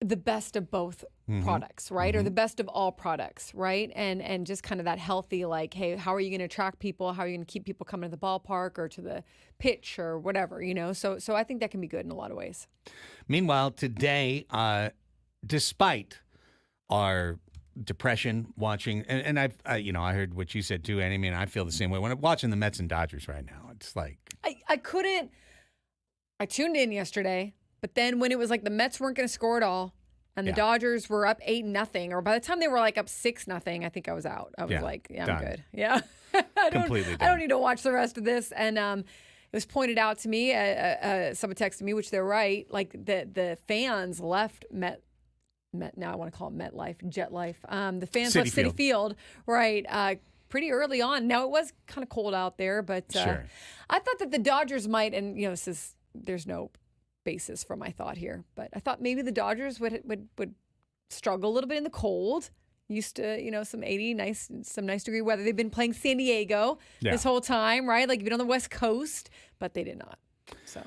the best of both products, right? Or the best of all products, right? And just kind of that healthy, like, hey, how are you going to attract people? How are you going to keep people coming to the ballpark or to the pitch or whatever, you know? So I think that can be good in a lot of ways. Meanwhile, today, despite our depression watching, and I heard what you said too, Annie. I mean, I feel the same way when I'm watching the Mets and Dodgers right now. It's like I tuned in yesterday, but then when it was like the Mets weren't going to score at all, and the Dodgers were up 8-0, or by the time they were like up 6-0 I think I was out. I was like, yeah, I'm good. Yeah, I don't need to watch the rest of this. And it was pointed out to me. Someone texted me, which they're right. Like the fans left Met. Now I want to call it MetLife, Jet Life. The fans left Citi Field, right? Pretty early on. Now it was kind of cold out there, but sure. I thought that the Dodgers might, and there's no basis for my thought here, but I thought maybe the Dodgers would struggle a little bit in the cold. Used to, some nice degree weather. They've been playing San Diego this whole time, right? Like been on the West Coast, but they did not. So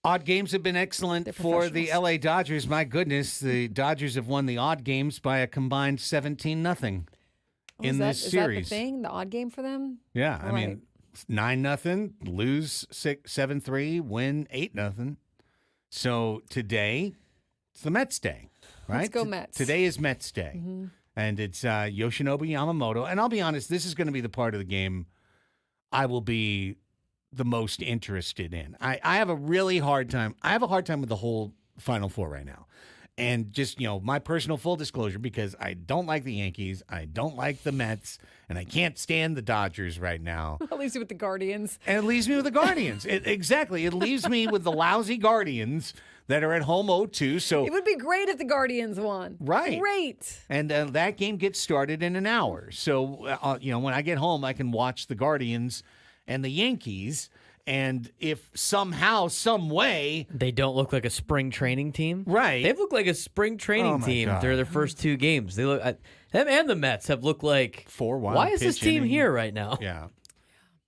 odd games have been excellent for the LA Dodgers. My goodness, the Dodgers have won the odd games by a combined 17-0 in this series. Is that the thing? The odd game for them? Yeah, I mean 9-0, lose 7-3, win 8-0. So today, it's the Mets day, right? Let's go Mets. Today is Mets day, and it's Yoshinobu Yamamoto. And I'll be honest, this is going to be the part of the game I will be the most interested in. I have a really hard time. I have a hard time with the whole Final Four right now. And just, my personal full disclosure, because I don't like the Yankees, I don't like the Mets, and I can't stand the Dodgers right now. It leaves you with the Guardians. And it leaves me with the Guardians. Exactly. It leaves me with the lousy Guardians that are at home 0-2. So it would be great if the Guardians won. Right. Great. And that game gets started in an hour. So, when I get home, I can watch the Guardians and the Yankees. And if somehow, some way, they don't look like a spring training team, right? They've looked like a spring training team through their first two games. They look them and the Mets have looked like 4-1. Why is this team here right now? Yeah,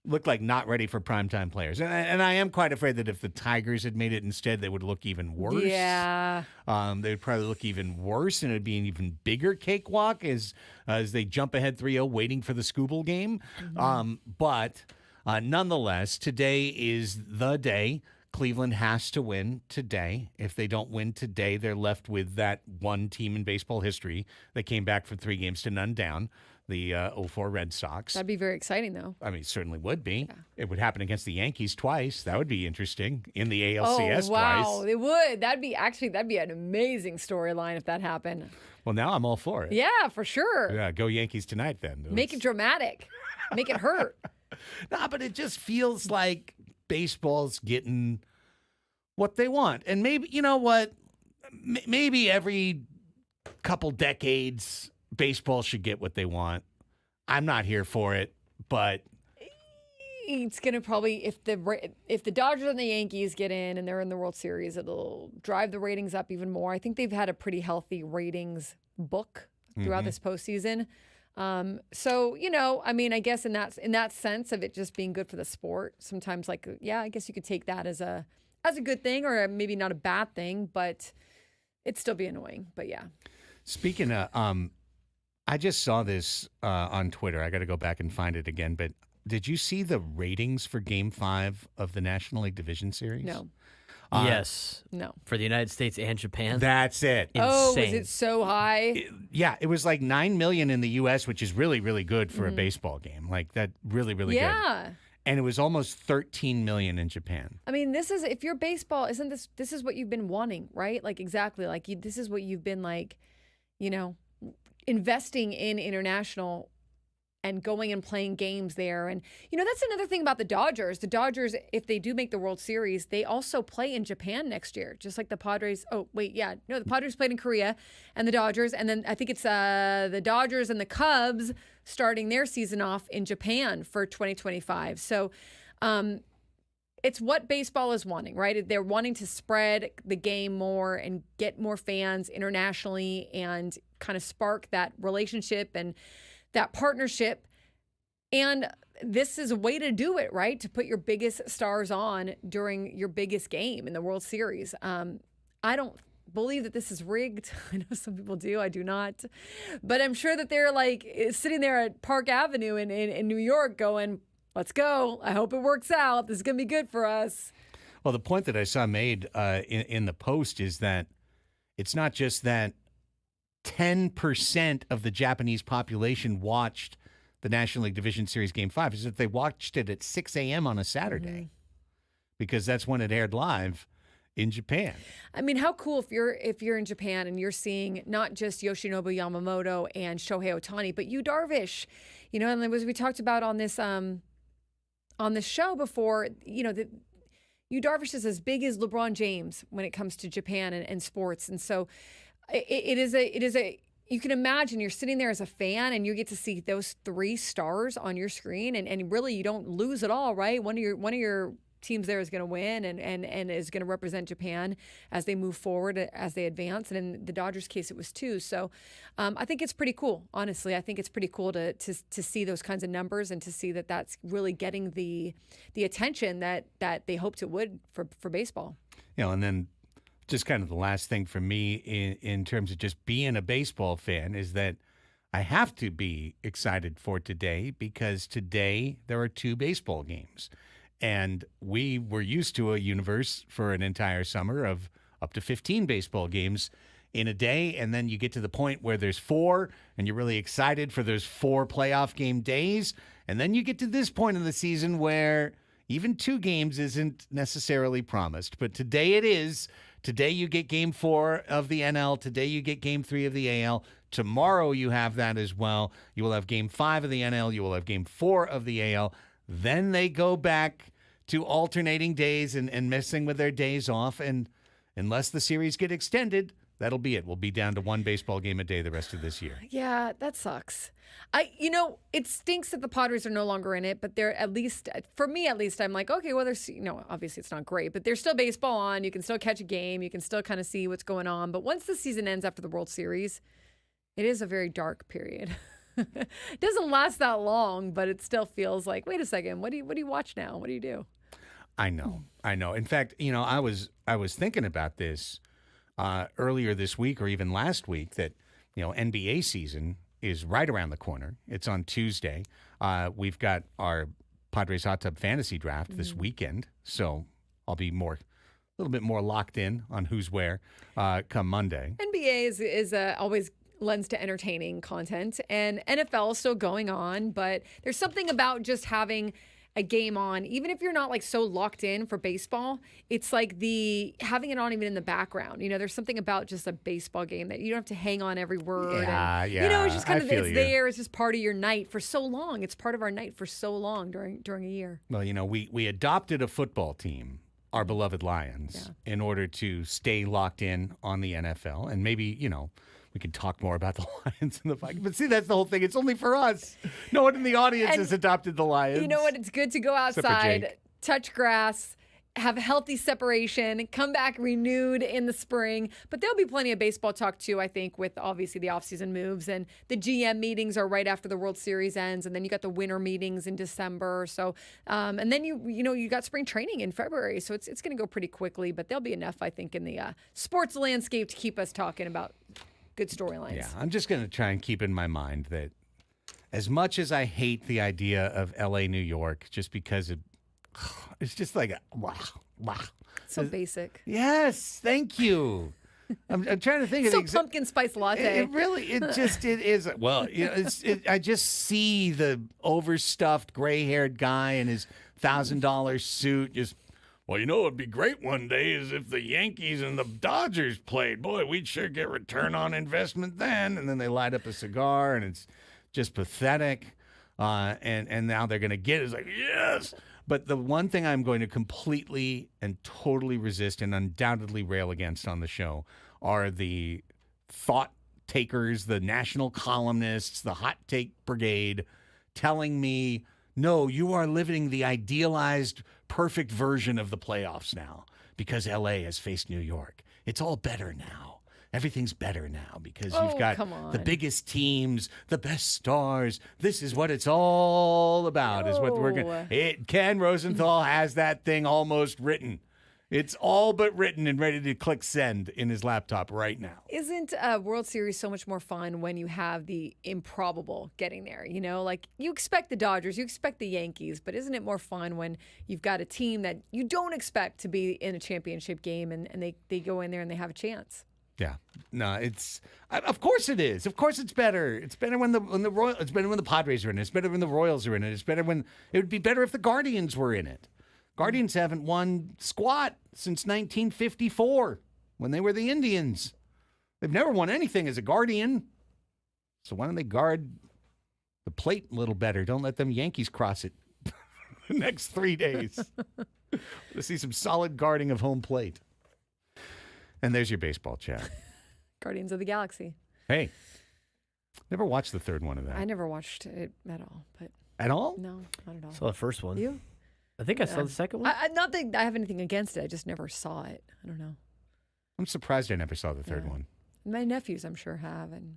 look like not ready for primetime players. And I am quite afraid that if the Tigers had made it instead, they would look even worse. Yeah, they would probably look even worse, and it'd be an even bigger cakewalk as they jump ahead 3-0, waiting for the Scooble game. But. Nonetheless, today is the day. Cleveland has to win today. If they don't win today, they're left with that one team in baseball history that came back from 3 games to none down, the 04 Red Sox. That'd be very exciting, though. I mean, it certainly would be. Yeah. It would happen against the Yankees twice. That would be interesting. In the ALCS twice. Oh, wow. Twice. It would. That'd be an amazing storyline if that happened. Well, now I'm all for it. Yeah, for sure. Yeah, go Yankees tonight, then. Make it dramatic. Make it hurt. Nah, but it just feels like baseball's getting what they want. And maybe, you know what? Maybe every couple decades, baseball should get what they want. I'm not here for it, but it's gonna probably if the Dodgers and the Yankees get in and they're in the World Series, it'll drive the ratings up even more. I think they've had a pretty healthy ratings book throughout this postseason. So I mean, I guess in that sense of it just being good for the sport, sometimes I guess you could take that as a good thing or maybe not a bad thing, but it'd still be annoying. But yeah. Speaking of, I just saw this on Twitter. I got to go back and find it again. But did you see the ratings for Game 5 of the National League Division Series? No. Yes. No. For the United States and Japan. That's it. Insane. Oh, is it so high? It was like 9 million in the U.S., which is really, really good for a baseball game. Like that, really, really good. Yeah. And it was almost 13 million in Japan. I mean, if you're baseball, this is what you've been wanting, right? Like exactly, like this is what you've been like, investing in international and going and playing games there. And, that's another thing about the Dodgers. The Dodgers, if they do make the World Series, they also play in Japan next year, just like the Padres. Oh, wait, yeah. No, the Padres played in Korea and the Dodgers. And then I think it's the Dodgers and the Cubs starting their season off in Japan for 2025. So it's what baseball is wanting, right? They're wanting to spread the game more and get more fans internationally and kind of spark that relationship and that partnership. And this is a way to do it, right? To put your biggest stars on during your biggest game in the World Series. I don't believe that this is rigged. I know some people do. I do not. But I'm sure that they're like sitting there at Park Avenue in New York going, let's go. I hope it works out. This is going to be good for us. Well, the point that I saw made in the post is that it's not just that 10% of the Japanese population watched the National League Division Series Game 5. Is that they watched it at 6 a.m. on a Saturday because that's when it aired live in Japan. I mean, how cool if you're in Japan and you're seeing not just Yoshinobu Yamamoto and Shohei Ohtani, but Yu Darvish, and as we talked about on this show before, Yu Darvish is as big as LeBron James when it comes to Japan and sports, and so. It is a you can imagine you're sitting there as a fan and you get to see those three stars on your screen and really you don't lose at all, right? One of your teams there is going to win and is going to represent Japan as they move forward, as they advance. And in the Dodgers case, it was two. So I think it's pretty cool. Honestly, I think it's pretty cool to see those kinds of numbers and to see that that's really getting the attention that they hoped it would for baseball. And then just kind of the last thing for me in terms of just being a baseball fan is that I have to be excited for today because today there are 2 baseball games. And we were used to a universe for an entire summer of up to 15 baseball games in a day. And then you get to the point where there's 4 and you're really excited for those 4 playoff game days. And then you get to this point in the season where even 2 games isn't necessarily promised. But today it is. Today you get Game 4 of the NL. Today you get Game 3 of the AL. Tomorrow you have that as well. You will have Game 5 of the NL. You will have Game 4 of the AL. Then they go back to alternating days and messing with their days off. And unless the series get extended, that'll be it. We'll be down to 1 baseball game a day the rest of this year. Yeah, that sucks. It stinks that the Padres are no longer in it, but they're at least, for me at least, I'm like, okay, well, there's, obviously it's not great, but there's still baseball on. You can still catch a game. You can still kind of see what's going on. But once the season ends after the World Series, it is a very dark period. It doesn't last that long, but it still feels like, wait a second, what do you watch now? What do you do? I know. In fact, I was thinking about this earlier this week or even last week that, NBA season is right around the corner. It's on Tuesday. We've got our Padres Hot Tub Fantasy Draft this weekend, so I'll be a little bit more locked in on who's where come Monday. NBA is always lends to entertaining content, and NFL is still going on, but there's something about just having a game on, even if you're not like so locked in for baseball, it's like having it on even in the background. There's something about just a baseball game that you don't have to hang on every word. Yeah. It's just kind of there. It's just part of your night for so long. It's part of our night for so long during a year. Well, we adopted a football team, our beloved Lions, in order to stay locked in on the NFL, and maybe We can talk more about the Lions and the Vikings. But see, that's the whole thing. It's only for us. No one in the audience has adopted the Lions. You know what? It's good to go Except for outside, Jake. touch grass, have healthy separation, come back renewed in the spring. But there'll be plenty of baseball talk too, I think, with obviously the offseason moves. And the GM meetings are right after the World Series ends. And then you got the winter meetings in December. So, and then you got spring training in February. So it's going to go pretty quickly. But there'll be enough, I think, in the sports landscape to keep us talking about good storylines. Yeah, I'm just going to try and keep in my mind that as much as I hate the idea of L.A., New York, just because it's just like, wow. So basic. Yes, thank you. I'm trying to think of So pumpkin spice latte. It is. Well, I just see the overstuffed gray-haired guy in his $1,000 suit just, well, it'd be great one day is if the Yankees and the Dodgers played. Boy, we'd sure get return on investment then. And then they light up a cigar, and it's just pathetic. And now they're going to get it. It's like, yes. But the one thing I'm going to completely and totally resist and undoubtedly rail against on the show are the thought takers, the national columnists, the hot take brigade telling me, no, you are living the idealized, perfect version of the playoffs now because LA has faced New York. It's all better now. Everything's better now because you've got the biggest teams, the best stars. This is what it's all about, is what we're going. Ken Rosenthal has that thing almost written. It's all but written and ready to click send in his laptop right now. Isn't a World Series so much more fun when you have the improbable getting there? Like you expect the Dodgers, you expect the Yankees, but isn't it more fun when you've got a team that you don't expect to be in a championship game and they go in there and they have a chance? Yeah, no, of course it is. Of course it's better. It's better when it's better when the Padres are in it. It's better when the Royals are in it. It would be better if the Guardians were in it. Guardians haven't won squat since 1954 when they were the Indians. They've never won anything as a Guardian. So why don't they guard the plate a little better? Don't let them Yankees cross it the next 3 days. To see some solid guarding of home plate. And there's your baseball chat. Guardians of the Galaxy. Hey, never watched the third one of that. I never watched it at all. But at all? No, not at all. Saw the first one. You? I think I saw the second one. Not that I have anything against it. I just never saw it. I don't know. I'm surprised I never saw the third one. My nephews, I'm sure, have. And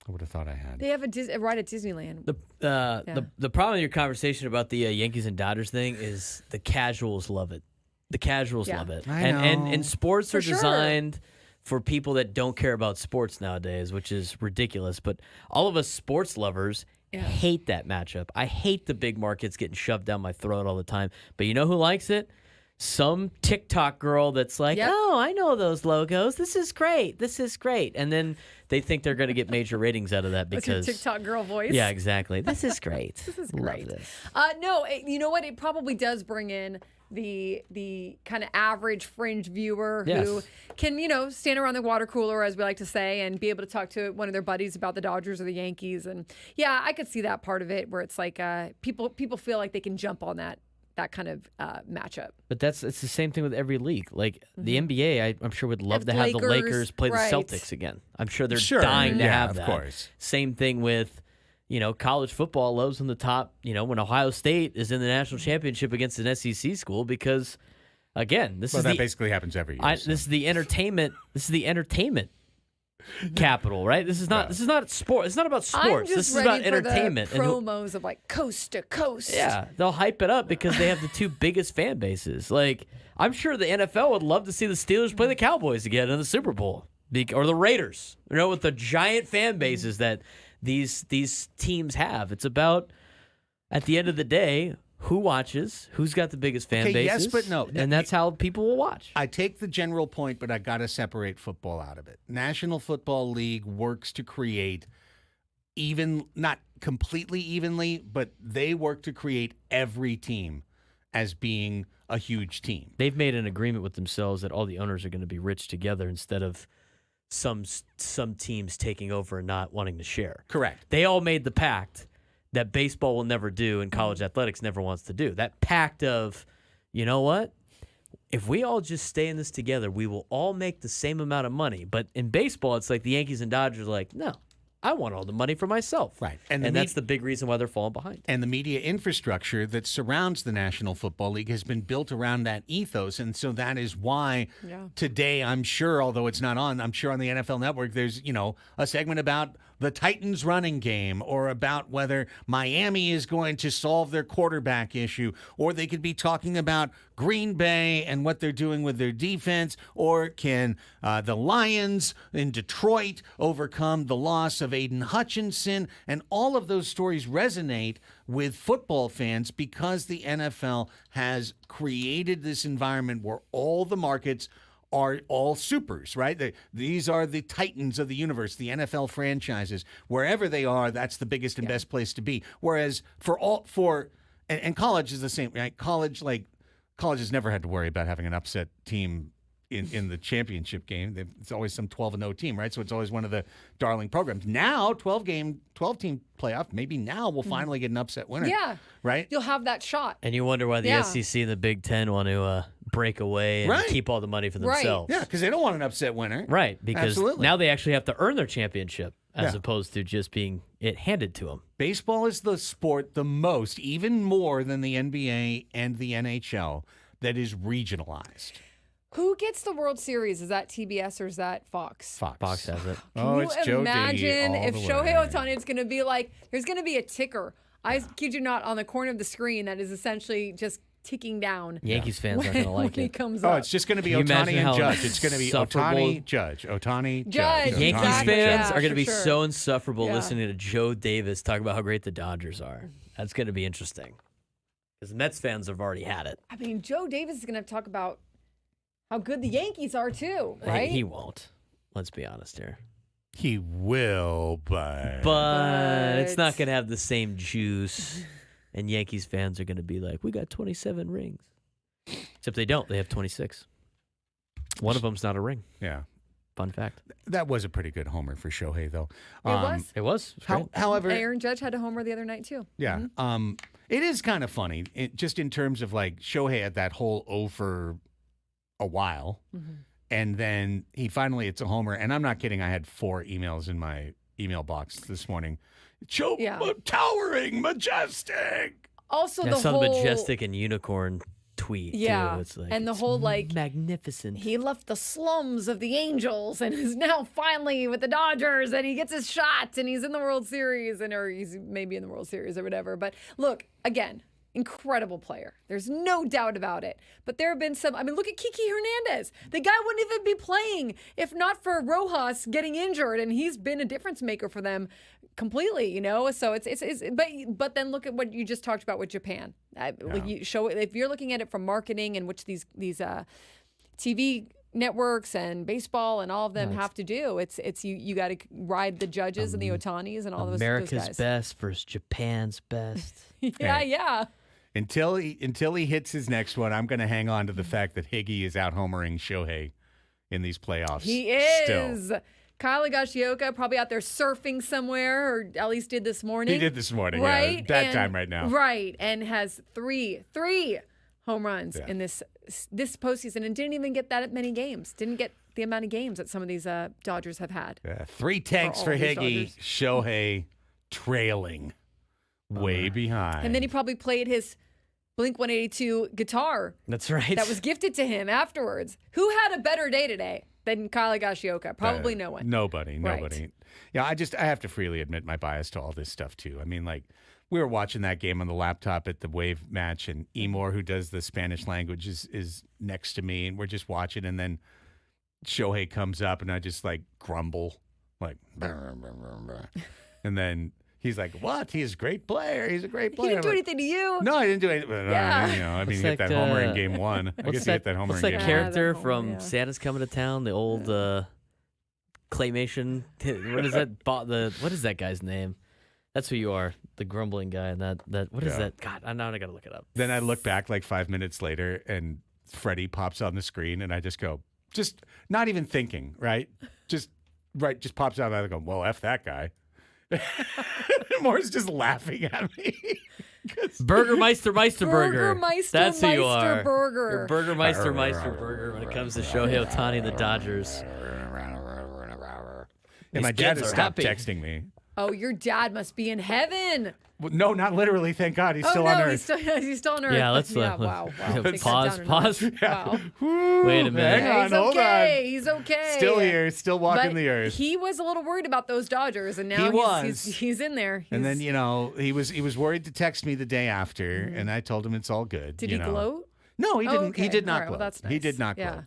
I would have thought I had. they have a ride at Disneyland. The problem in your conversation about the Yankees and Dodgers thing is the casuals love it. The casuals love it. I know. And sports For are sure. designed for people that don't care about sports nowadays, which is ridiculous. But all of us sports lovers hate that matchup. I hate the big markets getting shoved down my throat all the time. But you know who likes it? Some TikTok girl that's like, oh, I know those logos. This is great. This is great. And then they think they're going to get major ratings out of that because That's your TikTok girl voice. Yeah, exactly. This is great. This is Love great. this. No, you know what? It probably does bring in the kind of average fringe viewer who can, stand around the water cooler, as we like to say, and be able to talk to one of their buddies about the Dodgers or the Yankees. And yeah, I could see that part of it where it's like people feel like they can jump on that kind of matchup. But it's the same thing with every league. Like the NBA, I'm sure would love to have the Lakers play the Celtics again. I'm sure they're dying to have that. Of course. Same thing with, college football loves on the top, when Ohio State is in the national championship against an SEC school because, again, that basically happens every year. This is the entertainment. This is the entertainment capital, right? This is not sport. It's not about sports. This is about entertainment. The promos of like coast to coast. Yeah, they'll hype it up because they have the two biggest fan bases. Like, I'm sure the NFL would love to see the Steelers play the Cowboys again in the Super Bowl, or the Raiders. With the giant fan bases that these teams have. It's about, at the end of the day, who watches, who's got the biggest fan bases. Yes, but no. And that's how people will watch. I take the general point, but I got to separate football out of it. National Football League works to create not completely evenly, but they work to create every team as being a huge team. They've made an agreement with themselves that all the owners are going to be rich together instead of some teams taking over and not wanting to share. Correct. They all made the pact that baseball will never do and college athletics never wants to do. That pact of, you know what? if we all just stay in this together, we will all make the same amount of money. But in baseball, it's like the Yankees and Dodgers are like, no, I want all the money for myself. Right. And that's the big reason why they're falling behind. And the media infrastructure that surrounds the National Football League has been built around that ethos. And so that is why today, I'm sure, although it's not on, I'm sure on the NFL Network, there's, a segment about the Titans running game or about whether Miami is going to solve their quarterback issue, or they could be talking about Green Bay and what they're doing with their defense, or can the Lions in Detroit overcome the loss of Aiden Hutchinson? And all of those stories resonate with football fans because the NFL has created this environment where all the markets are all supers, right? These are the titans of the universe, the NFL franchises. Wherever they are, that's the biggest and best place to be. Whereas and college is the same, right? College has never had to worry about having an upset team in the championship game. It's always some 12-0 team, right? So it's always one of the darling programs. Now, 12-team playoff, maybe now we'll finally get an upset winner. Yeah. Right? You'll have that shot. And you wonder why the SEC and the Big Ten want to break away and keep all the money for themselves. Yeah, because they don't want an upset winner. Right, because now they actually have to earn their championship as Yeah. opposed to just being it handed to them. Baseball is the sport the most, even more than the NBA and the NHL, that is regionalized. Who gets the World Series? Is that TBS or is that Fox? Fox has it. Oh, Can it's you Joe imagine D all if the Shohei way. Ohtani, it's going to be like, there's going to be a ticker. I kid you not, on the corner of the screen that is essentially just ticking down. Yankees fans aren't going to like when he it. comes Oh, up. it's just going to be Can you Ohtani imagine and how Judge. It's going to be insufferable- Ohtani, Judge. Ohtani, Judge, Judge. Yankees exactly. fans Yeah, are going to for be sure. so insufferable Yeah. listening to Joe Davis talk about how great the Dodgers are. That's going to be interesting. Because the Mets fans have already had it. I mean, Joe Davis is going to talk about how good the Yankees are too, right? He won't. Let's be honest here. He will, but But it's not going to have the same juice. And Yankees fans are going to be like, we got 27 rings. Except they don't. They have 26. One of them's not a ring. yeah. Fun fact. That was a pretty good homer for Shohei, though. was? It was. Great. However, Aaron Judge had a homer the other night too. yeah, it is kind of funny, just in terms of like Shohei had that whole O for a while, and then he finally it's a homer. And I'm not kidding. I had 4 emails in my email box this morning. Towering, majestic. Also, I the saw whole the majestic and unicorn tweet. Yeah, too. It's like, and the it's whole like magnificent. he left the slums of the Angels and is now finally with the Dodgers and he gets his shot and he's in the World Series or he's maybe in the World Series or whatever. But look, again, incredible player. There's no doubt about it. But there have been some, look at Kiki Hernandez. The guy wouldn't even be playing if not for Rojas getting injured, and he's been a difference maker for them completely, So but then look at what you just talked about with Japan. Like you show if you're looking at it from marketing and which these TV networks and baseball and all of them have to do. It's you got to ride the Judges and the Otanis and all those America's guys. best versus Japan's best. Yeah. Until he hits his next one, I'm going to hang on to the fact that Higgy is out homering Shohei in these playoffs. He is. Still. Kyle Higashioka probably out there surfing somewhere, or at least did this morning. He did this morning, right? yeah. Bad time right now. Right, and has three home runs in this postseason, and didn't even get that many games. Didn't get the amount of games that some of these Dodgers have had. Yeah, 3 tanks for all these Higgy. Dodgers. Shohei trailing way behind. And then he probably played his Blink-182 guitar That's right. that was gifted to him afterwards. Who had a better day today than Kyle Higashioka? Probably no one. Nobody. Right. Yeah, I have to freely admit my bias to all this stuff too. We were watching that game on the laptop at the Wave match, and Emor, who does the Spanish language, is next to me, and we're just watching, and then Shohei comes up, and I just grumble, and then he's like, "What? He's a great player. He's a great player." He didn't do anything to you. No, I didn't do anything. Yeah. He What's hit that that, homer in game 1. I guess he hit that homer What's in that game character that homer, from yeah. Santa's Coming to Town? The old claymation. What is that? What is that guy's name? That's who you are, the grumbling guy. And that what is that? God, now I gotta look it up. Then I look back 5 minutes later, and Freddie pops on the screen, and I just go, just not even thinking, right? Just pops out, and I go, well, F that guy. Moore's just laughing at me. Burgermeister Burger. Burgermeister That's who you Meister are. Burger. You're Burgermeister Burger when it comes to Shohei Ohtani and the Dodgers. And my These dad kids has are stopped happy. texting me. Oh, your dad must be in heaven. Well, no, not literally. Thank God. He's Oh, still no, on Earth. he's still on Earth. Yeah, let's wow. Take that pause. down a Pause. notch. Wow. Wait a minute. Hang on, He's hold okay. on. He's okay. Still here, still walking But the earth. He was a little worried about those Dodgers, and now He he's in there. And then, He's- he was worried to text me the day after, and I told him it's all good. did you he know. gloat? No, he Oh, didn't. okay. He did All not right, gloat. well, that's He did nice. not Yeah. gloat.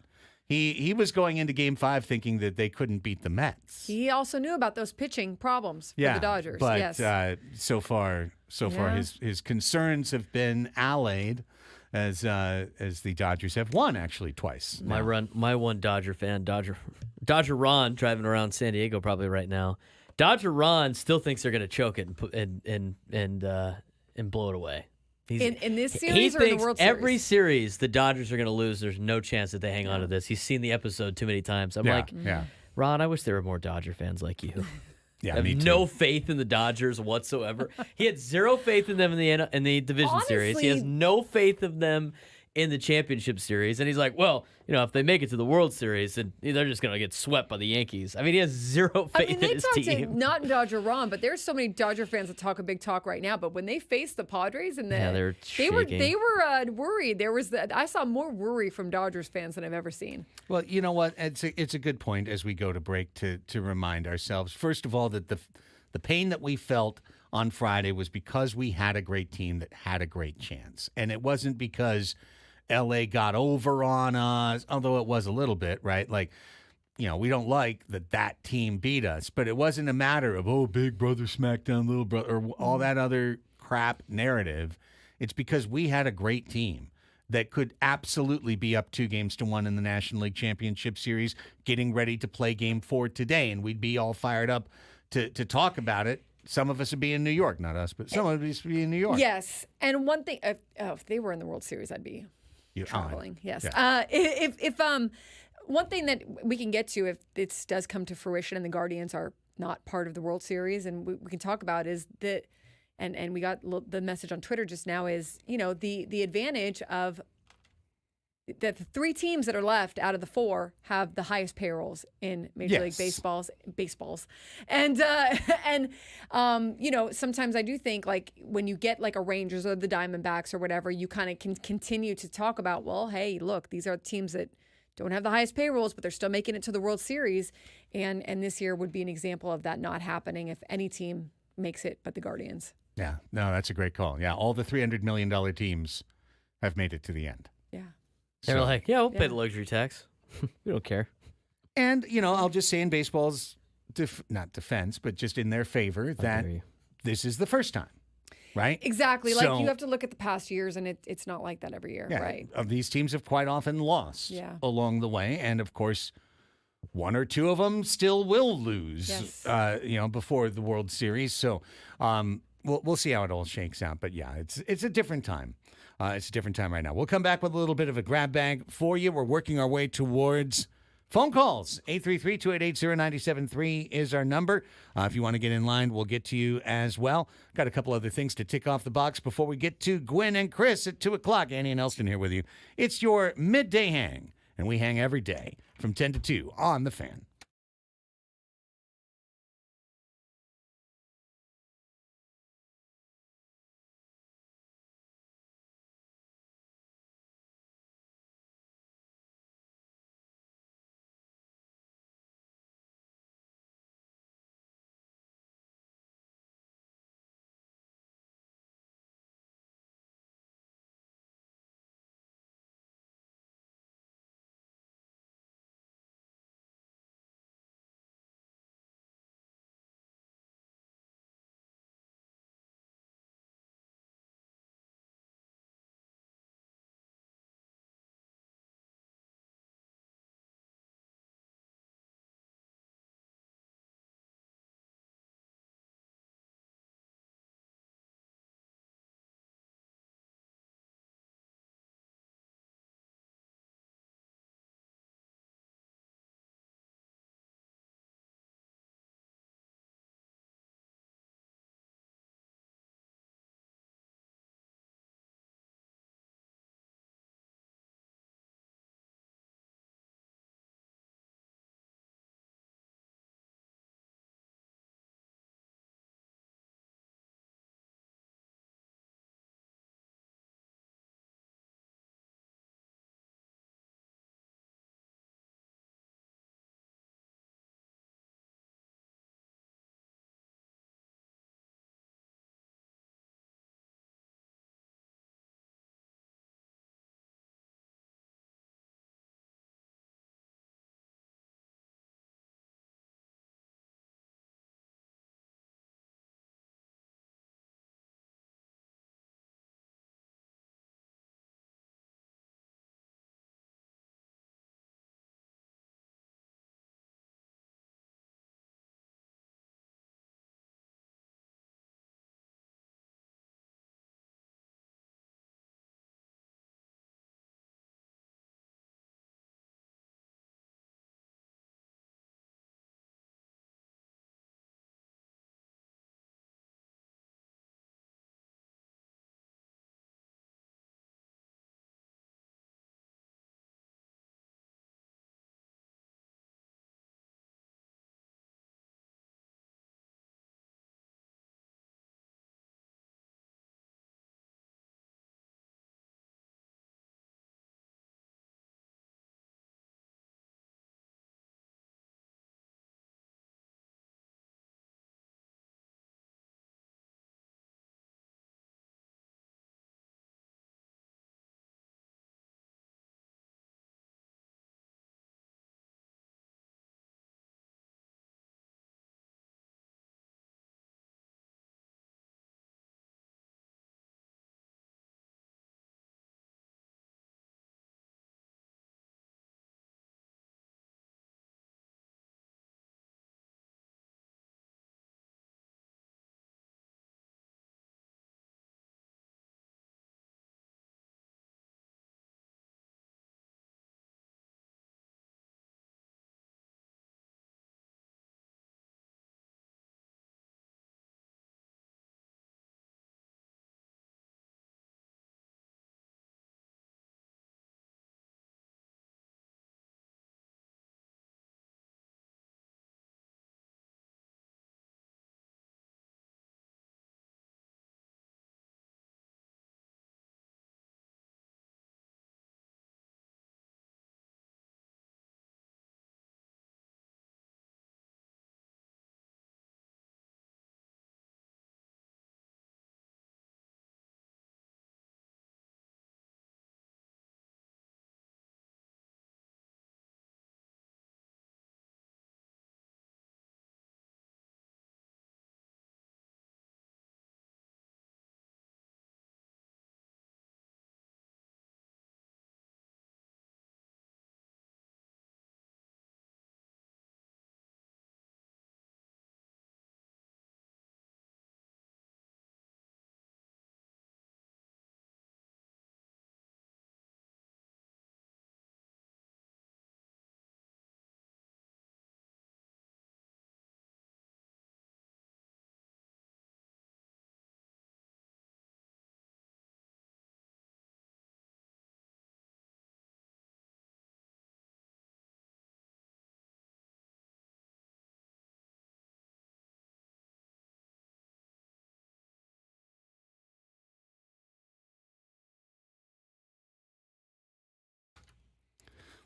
He was going into Game 5 thinking that they couldn't beat the Mets. He also knew about those pitching problems for yeah, the Dodgers. but yes. so far Yeah. his concerns have been allayed as the Dodgers have won actually twice. My one Dodger fan, Dodger Ron, driving around San Diego probably right now. Dodger Ron still thinks they're going to choke it and blow it away. In this He series or in the thinks World Series? every series the Dodgers are going to lose. There's no chance that they hang on to this. He's seen the episode too many times. I'm like, yeah, Ron, I wish there were more Dodger fans like you. yeah. I have Me too. no faith in the Dodgers whatsoever. He had zero faith in them in the division series. He has Honestly- no faith in them in the championship series. And he's like, well, if they make it to the World Series, then they're just going to get swept by the Yankees. I mean, he has zero faith in they his talk team. to not Dodger Ron, but there's so many Dodger fans that talk a big talk right now. But when they faced the Padres and Yeah, they're they were shaking. worried. I saw more worry from Dodgers fans than I've ever seen. Well, you know what? It's a good point as we go to break to remind ourselves, first of all, that the pain that we felt on Friday was because we had a great team that had a great chance. And it wasn't because LA got over on us, although it was a little bit, right? Like, we don't like that team beat us, but it wasn't a matter of, oh, big brother smacked down little brother, or all that other crap narrative. It's because we had a great team that could absolutely be up 2-1 in the National League Championship Series, getting ready to play Game 4 today, and we'd be all fired up to talk about it. Some of us would be in New York, not us, but some of us would be in New York. Yes, and one thing, if they were in the World Series, I'd be traveling. Yes. Yeah. If one thing that we can get to, if this does come to fruition and the Guardians are not part of the World Series, and we can talk about is that, and we got the message on Twitter just now is, the advantage of that the 3 teams that are left out of the 4 have the highest payrolls in Major League baseballs. And sometimes I do think, like, when you get like a Rangers or the Diamondbacks or whatever, you kind of can continue to talk about, well, hey, look, these are teams that don't have the highest payrolls, but they're still making it to the World Series. And this year would be an example of that not happening if any team makes it but the Guardians. Yeah. No, that's a great call. Yeah. All the $300 million teams have made it to the end. Yeah. They're So- like, yeah, we'll pay Yeah. the luxury tax. We don't care. And, I'll just say in baseball's, not defense, but just in their favor, that hear you. this is the first time, right? Exactly. Like, So- you have to look at the past years, and it's not like that every year, Yeah, right? These teams have quite often lost Yeah. along the way. And, of course, 1 or 2 of them still will lose, Yes. before the World Series. So we'll see how it all shakes out. But, yeah, it's a different time. It's a different time right now. We'll come back with a little bit of a grab bag for you. We're working our way towards phone calls. 833-288-0973 is our number. If you want to get in line, we'll get to you as well. Got a couple other things to tick off the box before we get to Gwen and Chris at 2 o'clock. Annie and Elsten here with you. It's your midday hang, and we hang every day from 10 to 2 on The Fan.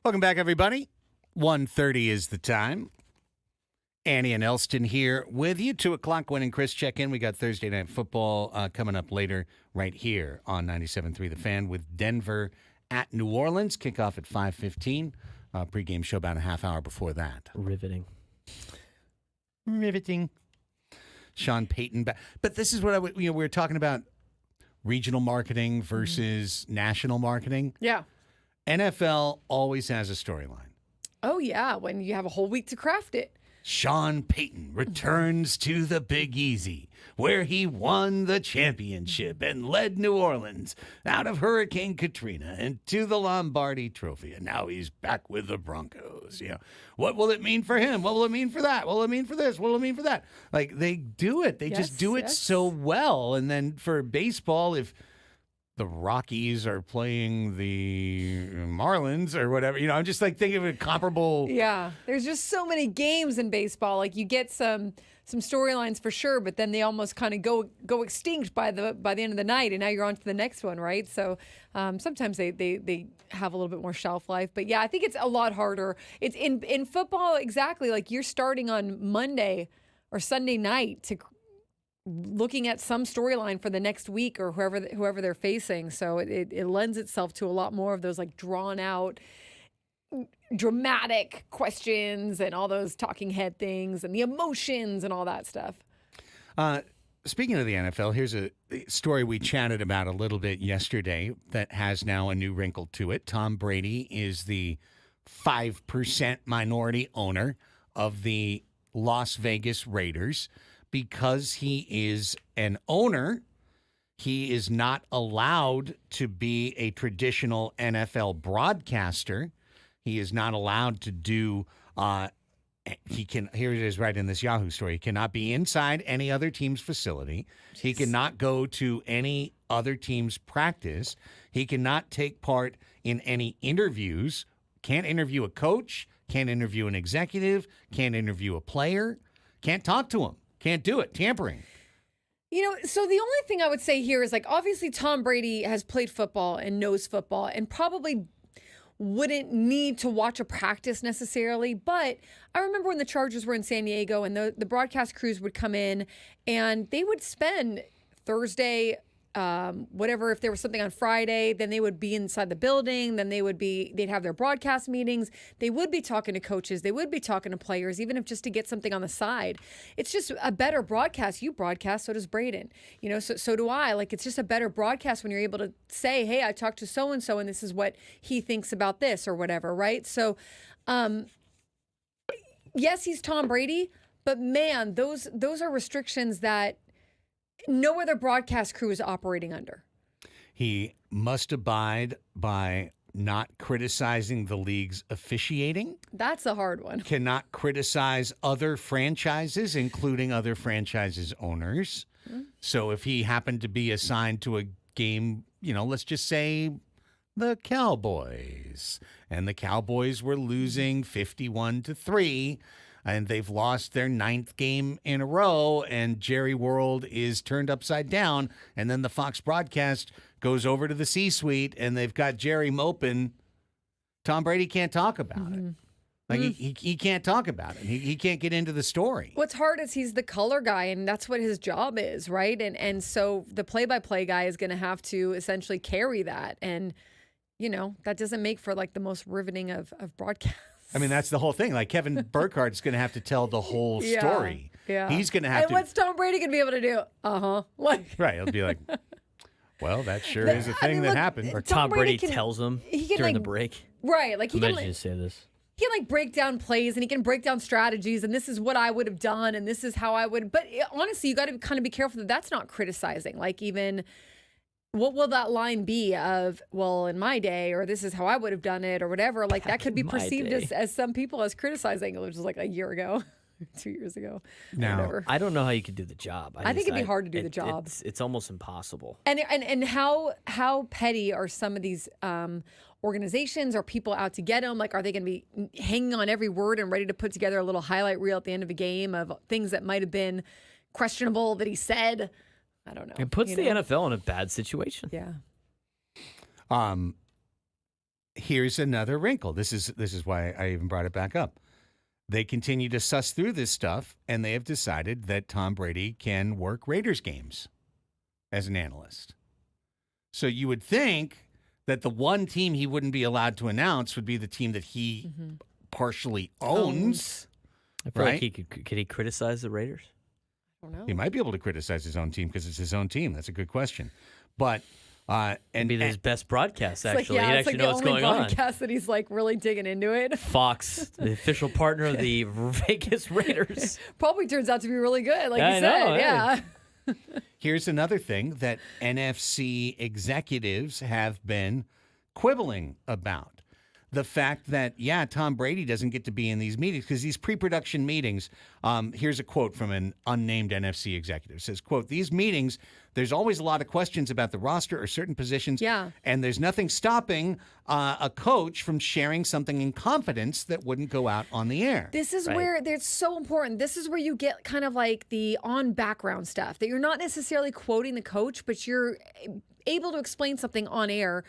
Welcome back, everybody. 1:30 is the time. Annie and Elsten here with you. 2 o'clock when and Chris check in. We got Thursday Night Football coming up later right here on 97.3 The Fan with Denver at New Orleans. Kickoff at 5:15. Pregame show about a half hour before that. Riveting. Sean Payton back. But this is what we were talking about regional marketing versus national marketing. Yeah. NFL always has a storyline. Oh, yeah, when you have a whole week to craft it. Sean Payton returns to the Big Easy, where he won the championship and led New Orleans out of Hurricane Katrina and to the Lombardi Trophy. And now he's back with the Broncos. What will it mean for him? What will it mean for that? What will it mean for this? What will it mean for that? Like, they do it. They just do it so well. And then for baseball, if the Rockies are playing the Marlins or whatever, I'm just like thinking of a comparable. Yeah, there's just so many games in baseball. Like you get some storylines for sure, but then they almost kind of go extinct by the end of the night, and now you're on to the next one, right? So sometimes they have a little bit more shelf life, but yeah, I think it's a lot harder. It's in football exactly like you're starting on Monday or Sunday night to looking at some storyline for the next week or whoever they're facing. So it lends itself to a lot more of those like drawn out, dramatic questions and all those talking head things and the emotions and all that stuff. Speaking of the NFL, here's a story we chatted about a little bit yesterday that has now a new wrinkle to it. Tom Brady is the 5% minority owner of the Las Vegas Raiders. Because he is an owner, he is not allowed to be a traditional NFL broadcaster. He is not allowed to do, here it is right in this Yahoo story. He cannot be inside any other team's facility. He cannot go to any other team's practice. He cannot take part in any interviews, can't interview a coach, can't interview an executive, can't interview a player, can't talk to him. Can't do it. Tampering. So the only thing I would say here is like, obviously Tom Brady has played football and knows football and probably wouldn't need to watch a practice necessarily. But I remember when the Chargers were in San Diego and the broadcast crews would come in and they would spend Thursday, whatever, if there was something on Friday, then they would be inside the building, then they'd have their broadcast meetings. They would be talking to coaches. They would be talking to players, even if just to get something on the side. It's just a better broadcast. You broadcast, so does Braden. So do I. Like, it's just a better broadcast when you're able to say, hey, I talked to so-and-so and this is what he thinks about this or whatever, right? So, yes, he's Tom Brady, but man, those are restrictions that no other broadcast crew is operating under. He must abide by not criticizing the league's officiating. That's a hard one. Cannot criticize other franchises, including other franchises' owners. Mm-hmm. So if he happened to be assigned to a game, let's just say the Cowboys, and the Cowboys were losing 51-3, and they've lost their 9th game in a row, and Jerry World is turned upside down, and then the Fox broadcast goes over to the C-suite, and they've got Jerry moping. Tom Brady can't talk about it. Like, he can't talk about it. He can't get into the story. What's hard is he's the color guy, and that's what his job is, right? And so the play-by-play guy is going to have to essentially carry that, and, that doesn't make for, like, the most riveting of broadcasts. I mean, that's the whole thing. Like, Kevin Burkhardt's going to have to tell the whole story. Yeah. He's going to have to. And what's Tom Brady going to be able to do? Like, right. He'll be like, well, that sure is a thing that happened. Or Tom Brady tells him during the break. Right. Like, he Imagine can you say this. He can, like, break down plays and he can break down strategies and this is what I would have done and this is how I would. But honestly, you got to kind of be careful that that's not criticizing. Like, even what will that line be of, well, in my day, or this is how I would have done it, or whatever? Like, that could be perceived as some people as criticizing, which was like a year ago, 2 years ago. Now, I don't know how you could do the job. I think it'd be hard to do the job. It's almost impossible. And how petty are some of these organizations or people out to get him? Like, are they going to be hanging on every word and ready to put together a little highlight reel at the end of a game of things that might have been questionable that he said? I don't know. It puts the NFL in a bad situation. Yeah. here's another wrinkle. This is why I even brought it back up. They continue to suss through this stuff, and they have decided that Tom Brady can work Raiders games as an analyst. So you would think that the one team he wouldn't be allowed to announce would be the team that he partially owns. I feel right? like he could he criticize the Raiders? I don't know. He might be able to criticize his own team because it's his own team. That's a good question. But and Be his best broadcast, It's like, actually. yeah, He'd it's actually like know what's the only going on. broadcast that he's like really digging into it. Fox, the official partner of the Vegas Raiders. Probably turns out to be really good, like I you know, said. hey. Yeah. here's another thing that NFC executives have been quibbling about. The fact that, Tom Brady doesn't get to be in these meetings because these pre-production meetings, here's a quote from an unnamed NFC executive. It says, quote, "These meetings, there's always a lot of questions about the roster or certain positions. Yeah. And there's nothing stopping a coach from sharing something in confidence that wouldn't go out on the air." This is where it's so important. This is where you get kind of like the on background stuff that you're not necessarily quoting the coach, but you're able to explain something on air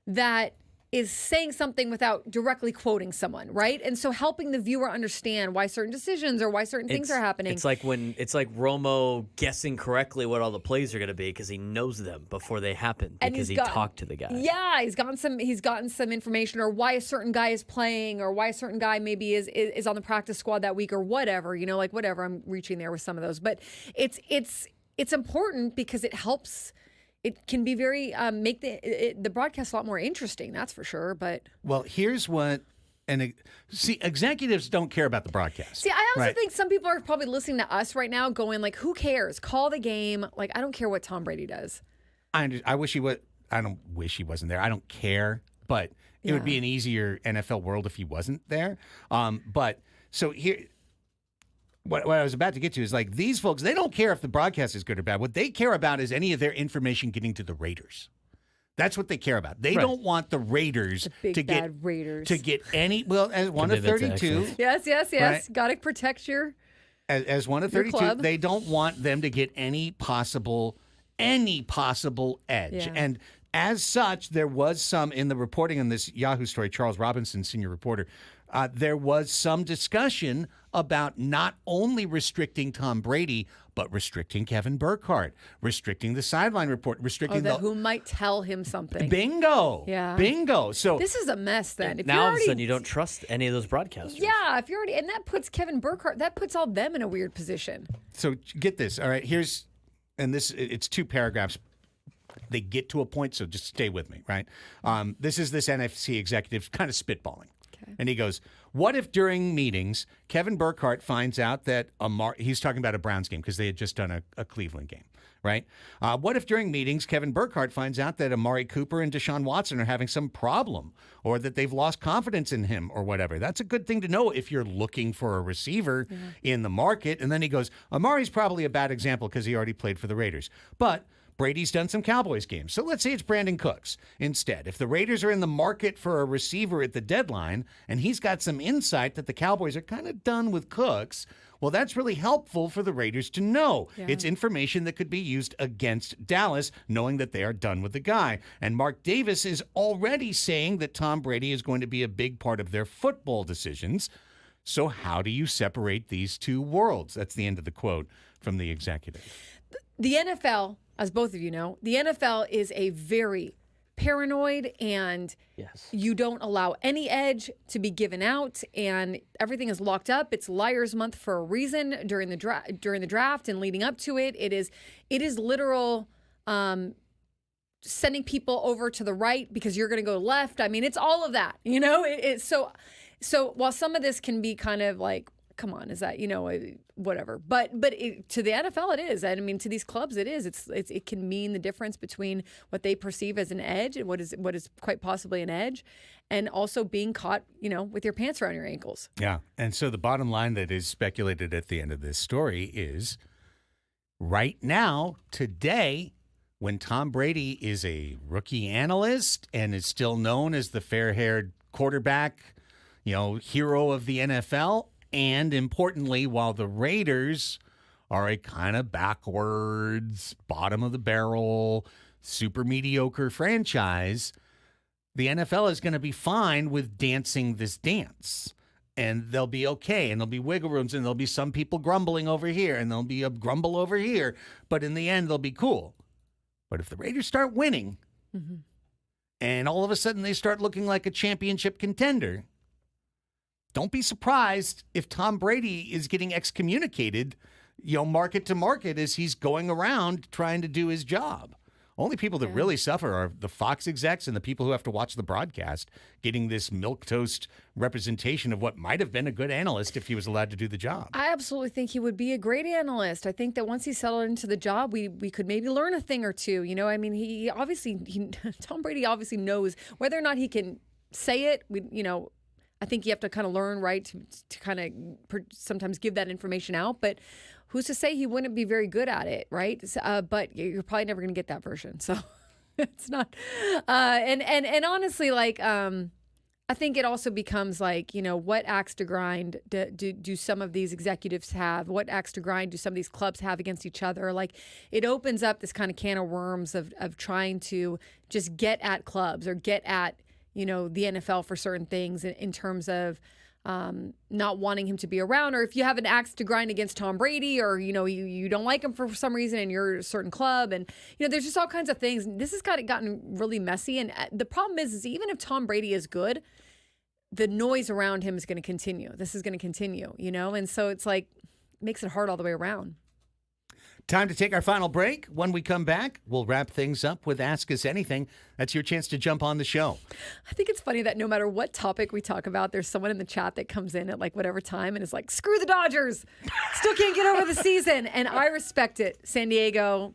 that is saying something without directly quoting someone, right? And so helping the viewer understand why certain decisions or why certain things are happening. It's like Romo guessing correctly what all the plays are going to be because he knows them before they happen because he talked to the guy. Yeah, he's gotten some information, or why a certain guy is playing, or why a certain guy maybe is on the practice squad that week, or whatever. You know, like whatever. I'm reaching there with some of those, but it's important because it helps. It can be very make the broadcast a lot more interesting. That's for sure. But here's what. Executives don't care about the broadcast. See, I also right? think some people are probably listening to us right now going like, who cares? Call the game. Like, I don't care what Tom Brady does. I wish he would. I don't wish he wasn't there. I don't care, but it would be an easier NFL world if he wasn't there. But so here, what I was about to get to is like these folks, they don't care if the broadcast is good or bad. What they care about is any of their information getting to the Raiders. That's what they care about. They don't want the Raiders to get any. Well, as one of 32, yes. Right? Got to protect your. As one of 32, they don't want them to get any possible edge. Yeah. And as such, there was some in the reporting on this Yahoo story. Charles Robinson, senior reporter. There was some discussion about not only restricting Tom Brady, but restricting Kevin Burkhardt, restricting the sideline report, restricting who might tell him something. Bingo. Yeah. Bingo. So this is a mess then. If now all of a sudden you don't trust any of those broadcasters. Yeah, if you're already, and that puts Kevin Burkhardt, that puts all them in a weird position. So get this. All right, it's 2 paragraphs. They get to a point, so just stay with me, right? This is this NFC executive kind of spitballing. And he goes, what if during meetings, Kevin Burkhardt finds out that he's talking about a Browns game because they had just done a Cleveland game, right? What if during meetings, Kevin Burkhardt finds out that Amari Cooper and Deshaun Watson are having some problem or that they've lost confidence in him or whatever? That's a good thing to know if you're looking for a receiver in the market. And then he goes, Amari's probably a bad example because he already played for the Raiders. But Brady's done some Cowboys games. So let's say it's Brandon Cooks instead. If the Raiders are in the market for a receiver at the deadline and he's got some insight that the Cowboys are kind of done with Cooks, well, that's really helpful for the Raiders to know. Yeah. It's information that could be used against Dallas, knowing that they are done with the guy. And Mark Davis is already saying that Tom Brady is going to be a big part of their football decisions. So how do you separate these two worlds? That's the end of the quote from the executive. The NFL, as both of you know, the NFL is a very paranoid, and you don't allow any edge to be given out, and everything is locked up. It's Liars Month for a reason during the draft and leading up to it. It is literal sending people over to the right because you're going to go left. I mean, it's all of that, you know. It's so while some of this can be kind of like, come on, is that, you know, whatever. But to the NFL, it is. I mean, to these clubs, it is. It can mean the difference between what they perceive as an edge and what is quite possibly an edge, and also being caught, you know, with your pants around your ankles. Yeah. And so the bottom line that is speculated at the end of this story is right now, today, when Tom Brady is a rookie analyst and is still known as the fair-haired quarterback, you know, hero of the NFL, and importantly, while the Raiders are a kind of backwards, bottom of the barrel, super mediocre franchise, The NFL is going to be fine with dancing this dance. And they'll be okay, and there'll be wiggle rooms, and there'll be some people grumbling over here, and there'll be a grumble over here. But in the end, they'll be cool. But if the Raiders start winning, and all of a sudden they start looking like a championship contender, don't be surprised if Tom Brady is getting excommunicated, market to market as he's going around trying to do his job. Only people that really suffer are the Fox execs and the people who have to watch the broadcast, getting this milquetoast representation of what might have been a good analyst if he was allowed to do the job. I absolutely think he would be a great analyst. I think that once he settled into the job, we could maybe learn a thing or two. I mean, Tom Brady obviously knows whether or not he can say it. I think you have to kind of learn, right, to kind of sometimes give that information out. But who's to say he wouldn't be very good at it, right? But you're probably never going to get that version. So it's not. And honestly, I think it also becomes what axe to grind do some of these executives have? What axe to grind do some of these clubs have against each other? It opens up this kind of can of worms of trying to just get at clubs or get at the NFL for certain things in terms of not wanting him to be around, or if you have an axe to grind against Tom Brady, or you don't like him for some reason and you're a certain club, and there's just all kinds of things. This has kind of gotten really messy, and the problem is even if Tom Brady is good, the noise around him is going to continue. This is going to continue, and so it's makes it hard all the way around. Time to take our final break. When we come back, we'll wrap things up with Ask Us Anything. That's your chance to jump on the show. I think it's funny that no matter what topic we talk about, there's someone in the chat that comes in at whatever time and is like, screw the Dodgers. Still can't get over the season. And I respect it. San Diego.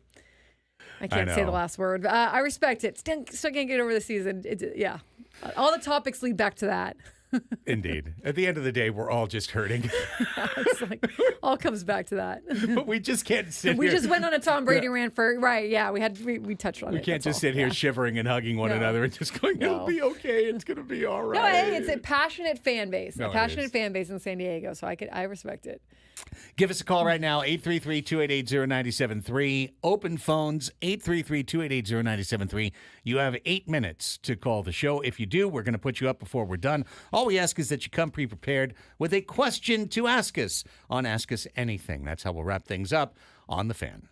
I can't say the last word. But, I respect it. Still can't get over the season. Yeah. All the topics lead back to that. Indeed. At the end of the day, we're all just hurting. It's all comes back to that. But we just can't sit We here. just went on a Tom Brady rant for, right, yeah, we touched on it. We can't just sit here shivering and hugging one another and just going, it'll be okay, it's going to be all right. No, hey, it's a passionate fan base. No, a passionate fan base in San Diego, so I respect it. Give us a call right now, 833-288-0973. Open phones, 833-288-0973. You have 8 minutes to call the show. If you do, we're going to put you up before we're done. All we ask is that you come pre-prepared with a question to ask us on Ask Us Anything. That's how we'll wrap things up on The Fan.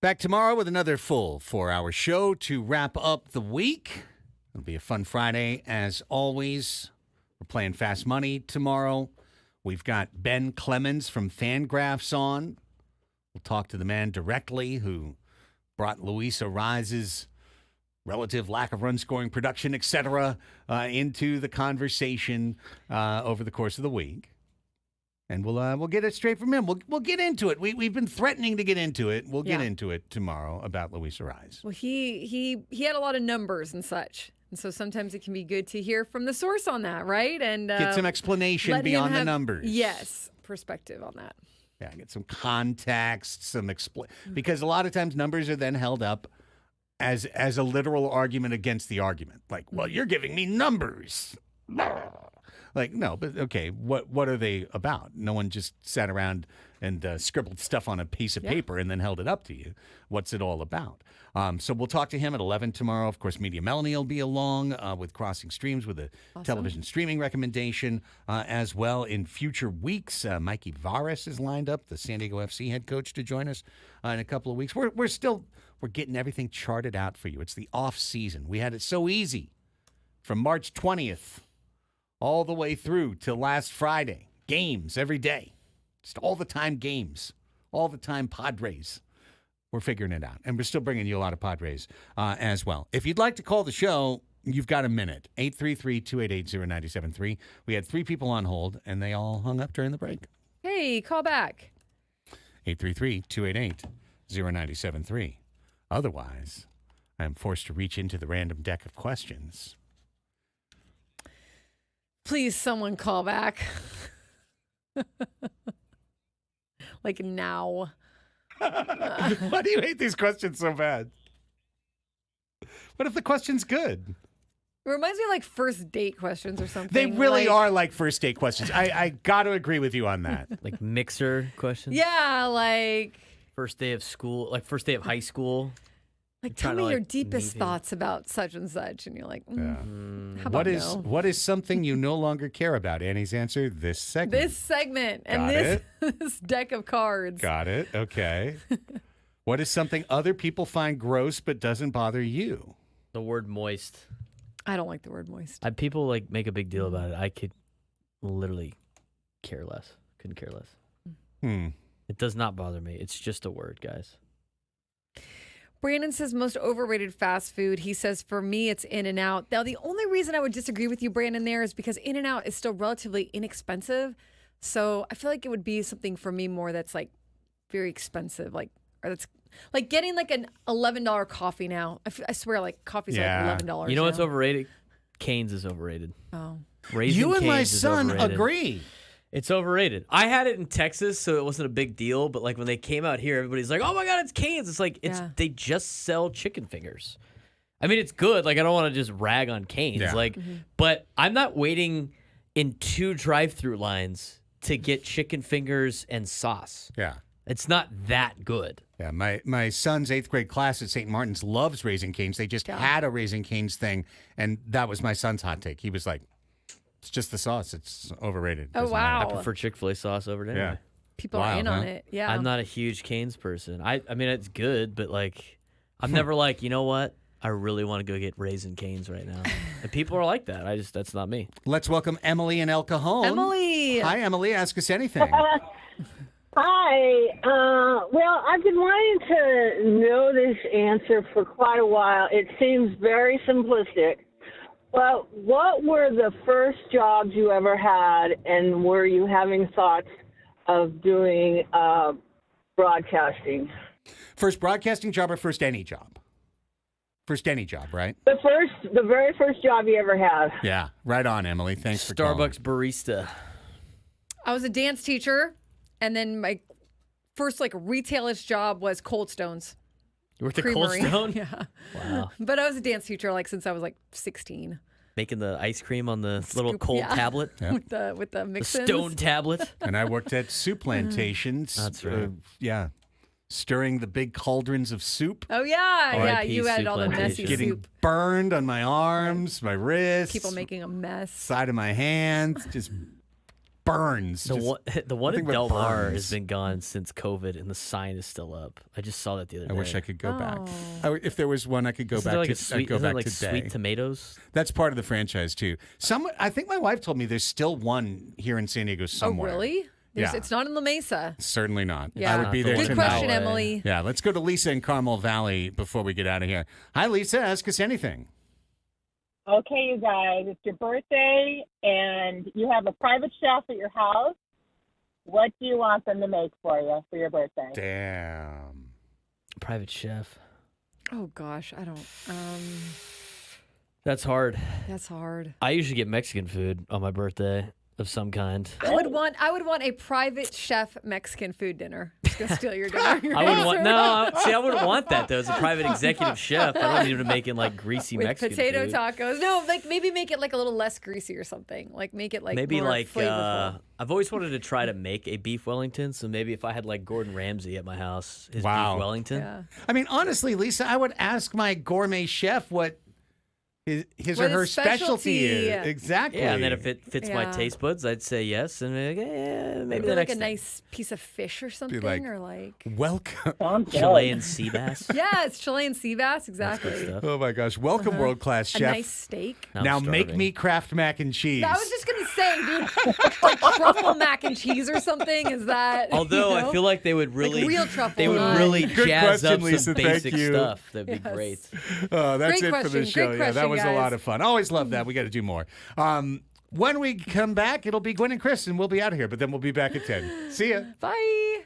Back tomorrow with another full 4-hour show to wrap up the week. It'll be a fun Friday, as always. We're playing Fast Money tomorrow. We've got Ben Clemens from Fangraphs on. We'll talk to the man directly who brought Luis Ariza's relative lack of run-scoring production, etc., into the conversation over the course of the week. And we'll get it straight from him. We'll get into it. We've been threatening to get into it. We'll get into it tomorrow about Luis Ariza. Well, he had a lot of numbers and such. And so sometimes it can be good to hear from the source on that, right? And get some explanation beyond the numbers. Yes, perspective on that. Yeah, get some context, because a lot of times numbers are then held up as a literal argument against the argument. Like, well, you're giving me numbers. Like, no, but okay, what are they about? No one just sat around and scribbled stuff on a piece of paper and then held it up to you. What's it all about? So we'll talk to him at 11 tomorrow. Of course, Media Melanie will be along with Crossing Streams with a television streaming recommendation as well. In future weeks, Mikey Varas is lined up, the San Diego FC head coach, to join us in a couple of weeks. We're getting everything charted out for you. It's the off season. We had it so easy from March 20th all the way through till last Friday. Games every day. Just all the time games. All the time Padres. We're figuring it out. And we're still bringing you a lot of Padres as well. If you'd like to call the show, you've got a minute. 833-288-0973. We had 3 people on hold, and they all hung up during the break. Hey, call back. 833-288-0973. Otherwise, I am forced to reach into the random deck of questions. Please, someone call back. Like now. Why do you hate these questions so bad? What if the question's good? It reminds me of like first date questions or something. They really are like first date questions. I got to agree with you on that. Like mixer questions? Yeah, like First day of school, like first day of high school. Like, tell me your deepest thoughts about such and such. And you're like, how about what is something you no longer care about? Annie's answer, this segment. This segment. Got And this deck of cards. Got it. Okay. What is something other people find gross but doesn't bother you? The word moist. I don't like the word moist. People like make a big deal about it. I could literally care less. Couldn't care less. It does not bother me. It's just a word, guys. Brandon says most overrated fast food. He says, for me, it's In-N-Out. Now, the only reason I would disagree with you, Brandon, there is because In-N-Out is still relatively inexpensive. So I feel like it would be something for me more that's like very expensive. Or that's like getting like an $11 coffee now. I swear, like coffee's like $11. You know what's overrated? Cane's is overrated. Oh. Raisin you and Cane's my is son overrated. agree. It's overrated. I had it in Texas, so it wasn't a big deal. But like when they came out here, everybody's like, "Oh my God, it's Cane's!" It's like they just sell chicken fingers. I mean, it's good. Like I don't want to just rag on Cane's. Yeah. But I'm not waiting in 2 drive-through lines to get chicken fingers and sauce. Yeah. It's not that good. Yeah, my son's 8th grade class at St. Martin's loves Raising Cane's. They just had a Raising Cane's thing, and that was my son's hot take. He was like, it's just the sauce. It's overrated. Oh, Doesn't wow. matter. I prefer Chick-fil-A sauce over it anyway. Yeah. People are in on it. Yeah. I'm not a huge Cane's person. I mean, it's good, but like, I'm never like, you know what? I really want to go get Raisin Cane's right now. And people are like that. that's not me. Let's welcome Emily in El Cajon. Emily. Hi, Emily. Ask us anything. Hi. Well, I've been wanting to know this answer for quite a while. It seems very simplistic. Well, what were the first jobs you ever had, and were you having thoughts of doing broadcasting? First broadcasting job or first any job? First any job, right? The very first job you ever had. Yeah, right on, Emily. Thanks for calling. Starbucks barista. I was a dance teacher, and then my first like retailish job was Cold Stones. You worked at Cold Creamery. Stone? Yeah. Wow. But I was a dance teacher like since I was like 16. Making the ice cream on the little cold tablet. Yeah. With the The mix-ins. stone tablet. And I worked at soup plantations. That's right. Stirring the big cauldrons of soup. Oh yeah, yeah. R.I.P. You added soup all the messy plantation. Getting soup. burned on my arms, my wrists. People making a mess. Side of my hands. Just burns. The one in nothing but Del Mar burns. has been gone since COVID, and the sign is still up. I just saw that the other day. I wish I could go back. Oh. If there was one, I could go Isn't back there like to. a sweet, I'd go isn't there back like today. sweet tomatoes? That's part of the franchise too. I think my wife told me there's still one here in San Diego somewhere. Oh, really? Yeah. It's not in La Mesa. Certainly not. Yeah. I would be there Good tonight. question, Emily. Yeah, let's go to Lisa in Carmel Valley before we get out of here. Hi, Lisa. Ask us anything. Okay, you guys, it's your birthday and you have a private chef at your house. What do you want them to make for you for your birthday? Damn. Private chef. Oh gosh, I don't. That's hard. That's hard. I usually get Mexican food on my birthday of some kind. I would want a private chef Mexican food dinner. Just gonna steal your dinner. I wouldn't want. No, see, I wouldn't want that though. As a private executive chef, I don't need him to make it like greasy with Mexican potato food. tacos. No, like maybe make it like a little less greasy or something. Like make it like Maybe more like flavorful. I've always wanted to try to make a beef Wellington. So maybe if I had like Gordon Ramsay at my house, his beef Wellington. Yeah. I mean, honestly, Lisa, I would ask my gourmet chef what his or What her his specialty is. specialty. Exactly. Yeah, and then if it fits my Yeah. taste buds, I'd say yes, and maybe Maybe the like next a nice piece of fish or something, like, or like welcome. Chilean sea bass. yeah, it's Chilean sea bass, exactly. stuff. Oh my gosh, welcome world-class A chef. nice steak. Now make me Kraft mac and cheese. I was just gonna say, dude, like truffle mac and cheese or something. Is that? Although you know? I feel like they would really, like real truffle. they would not- really Good jazz question, up Lisa. some Thank basic you. stuff. That'd be Yes. great. Oh, that's Great it for the question, show. great Yeah, that question, was a guys. lot of fun. Always love that. We got to do more. When we come back, it'll be Gwen and Chris, and we'll be out of here. But then we'll be back at 10. See ya. Bye.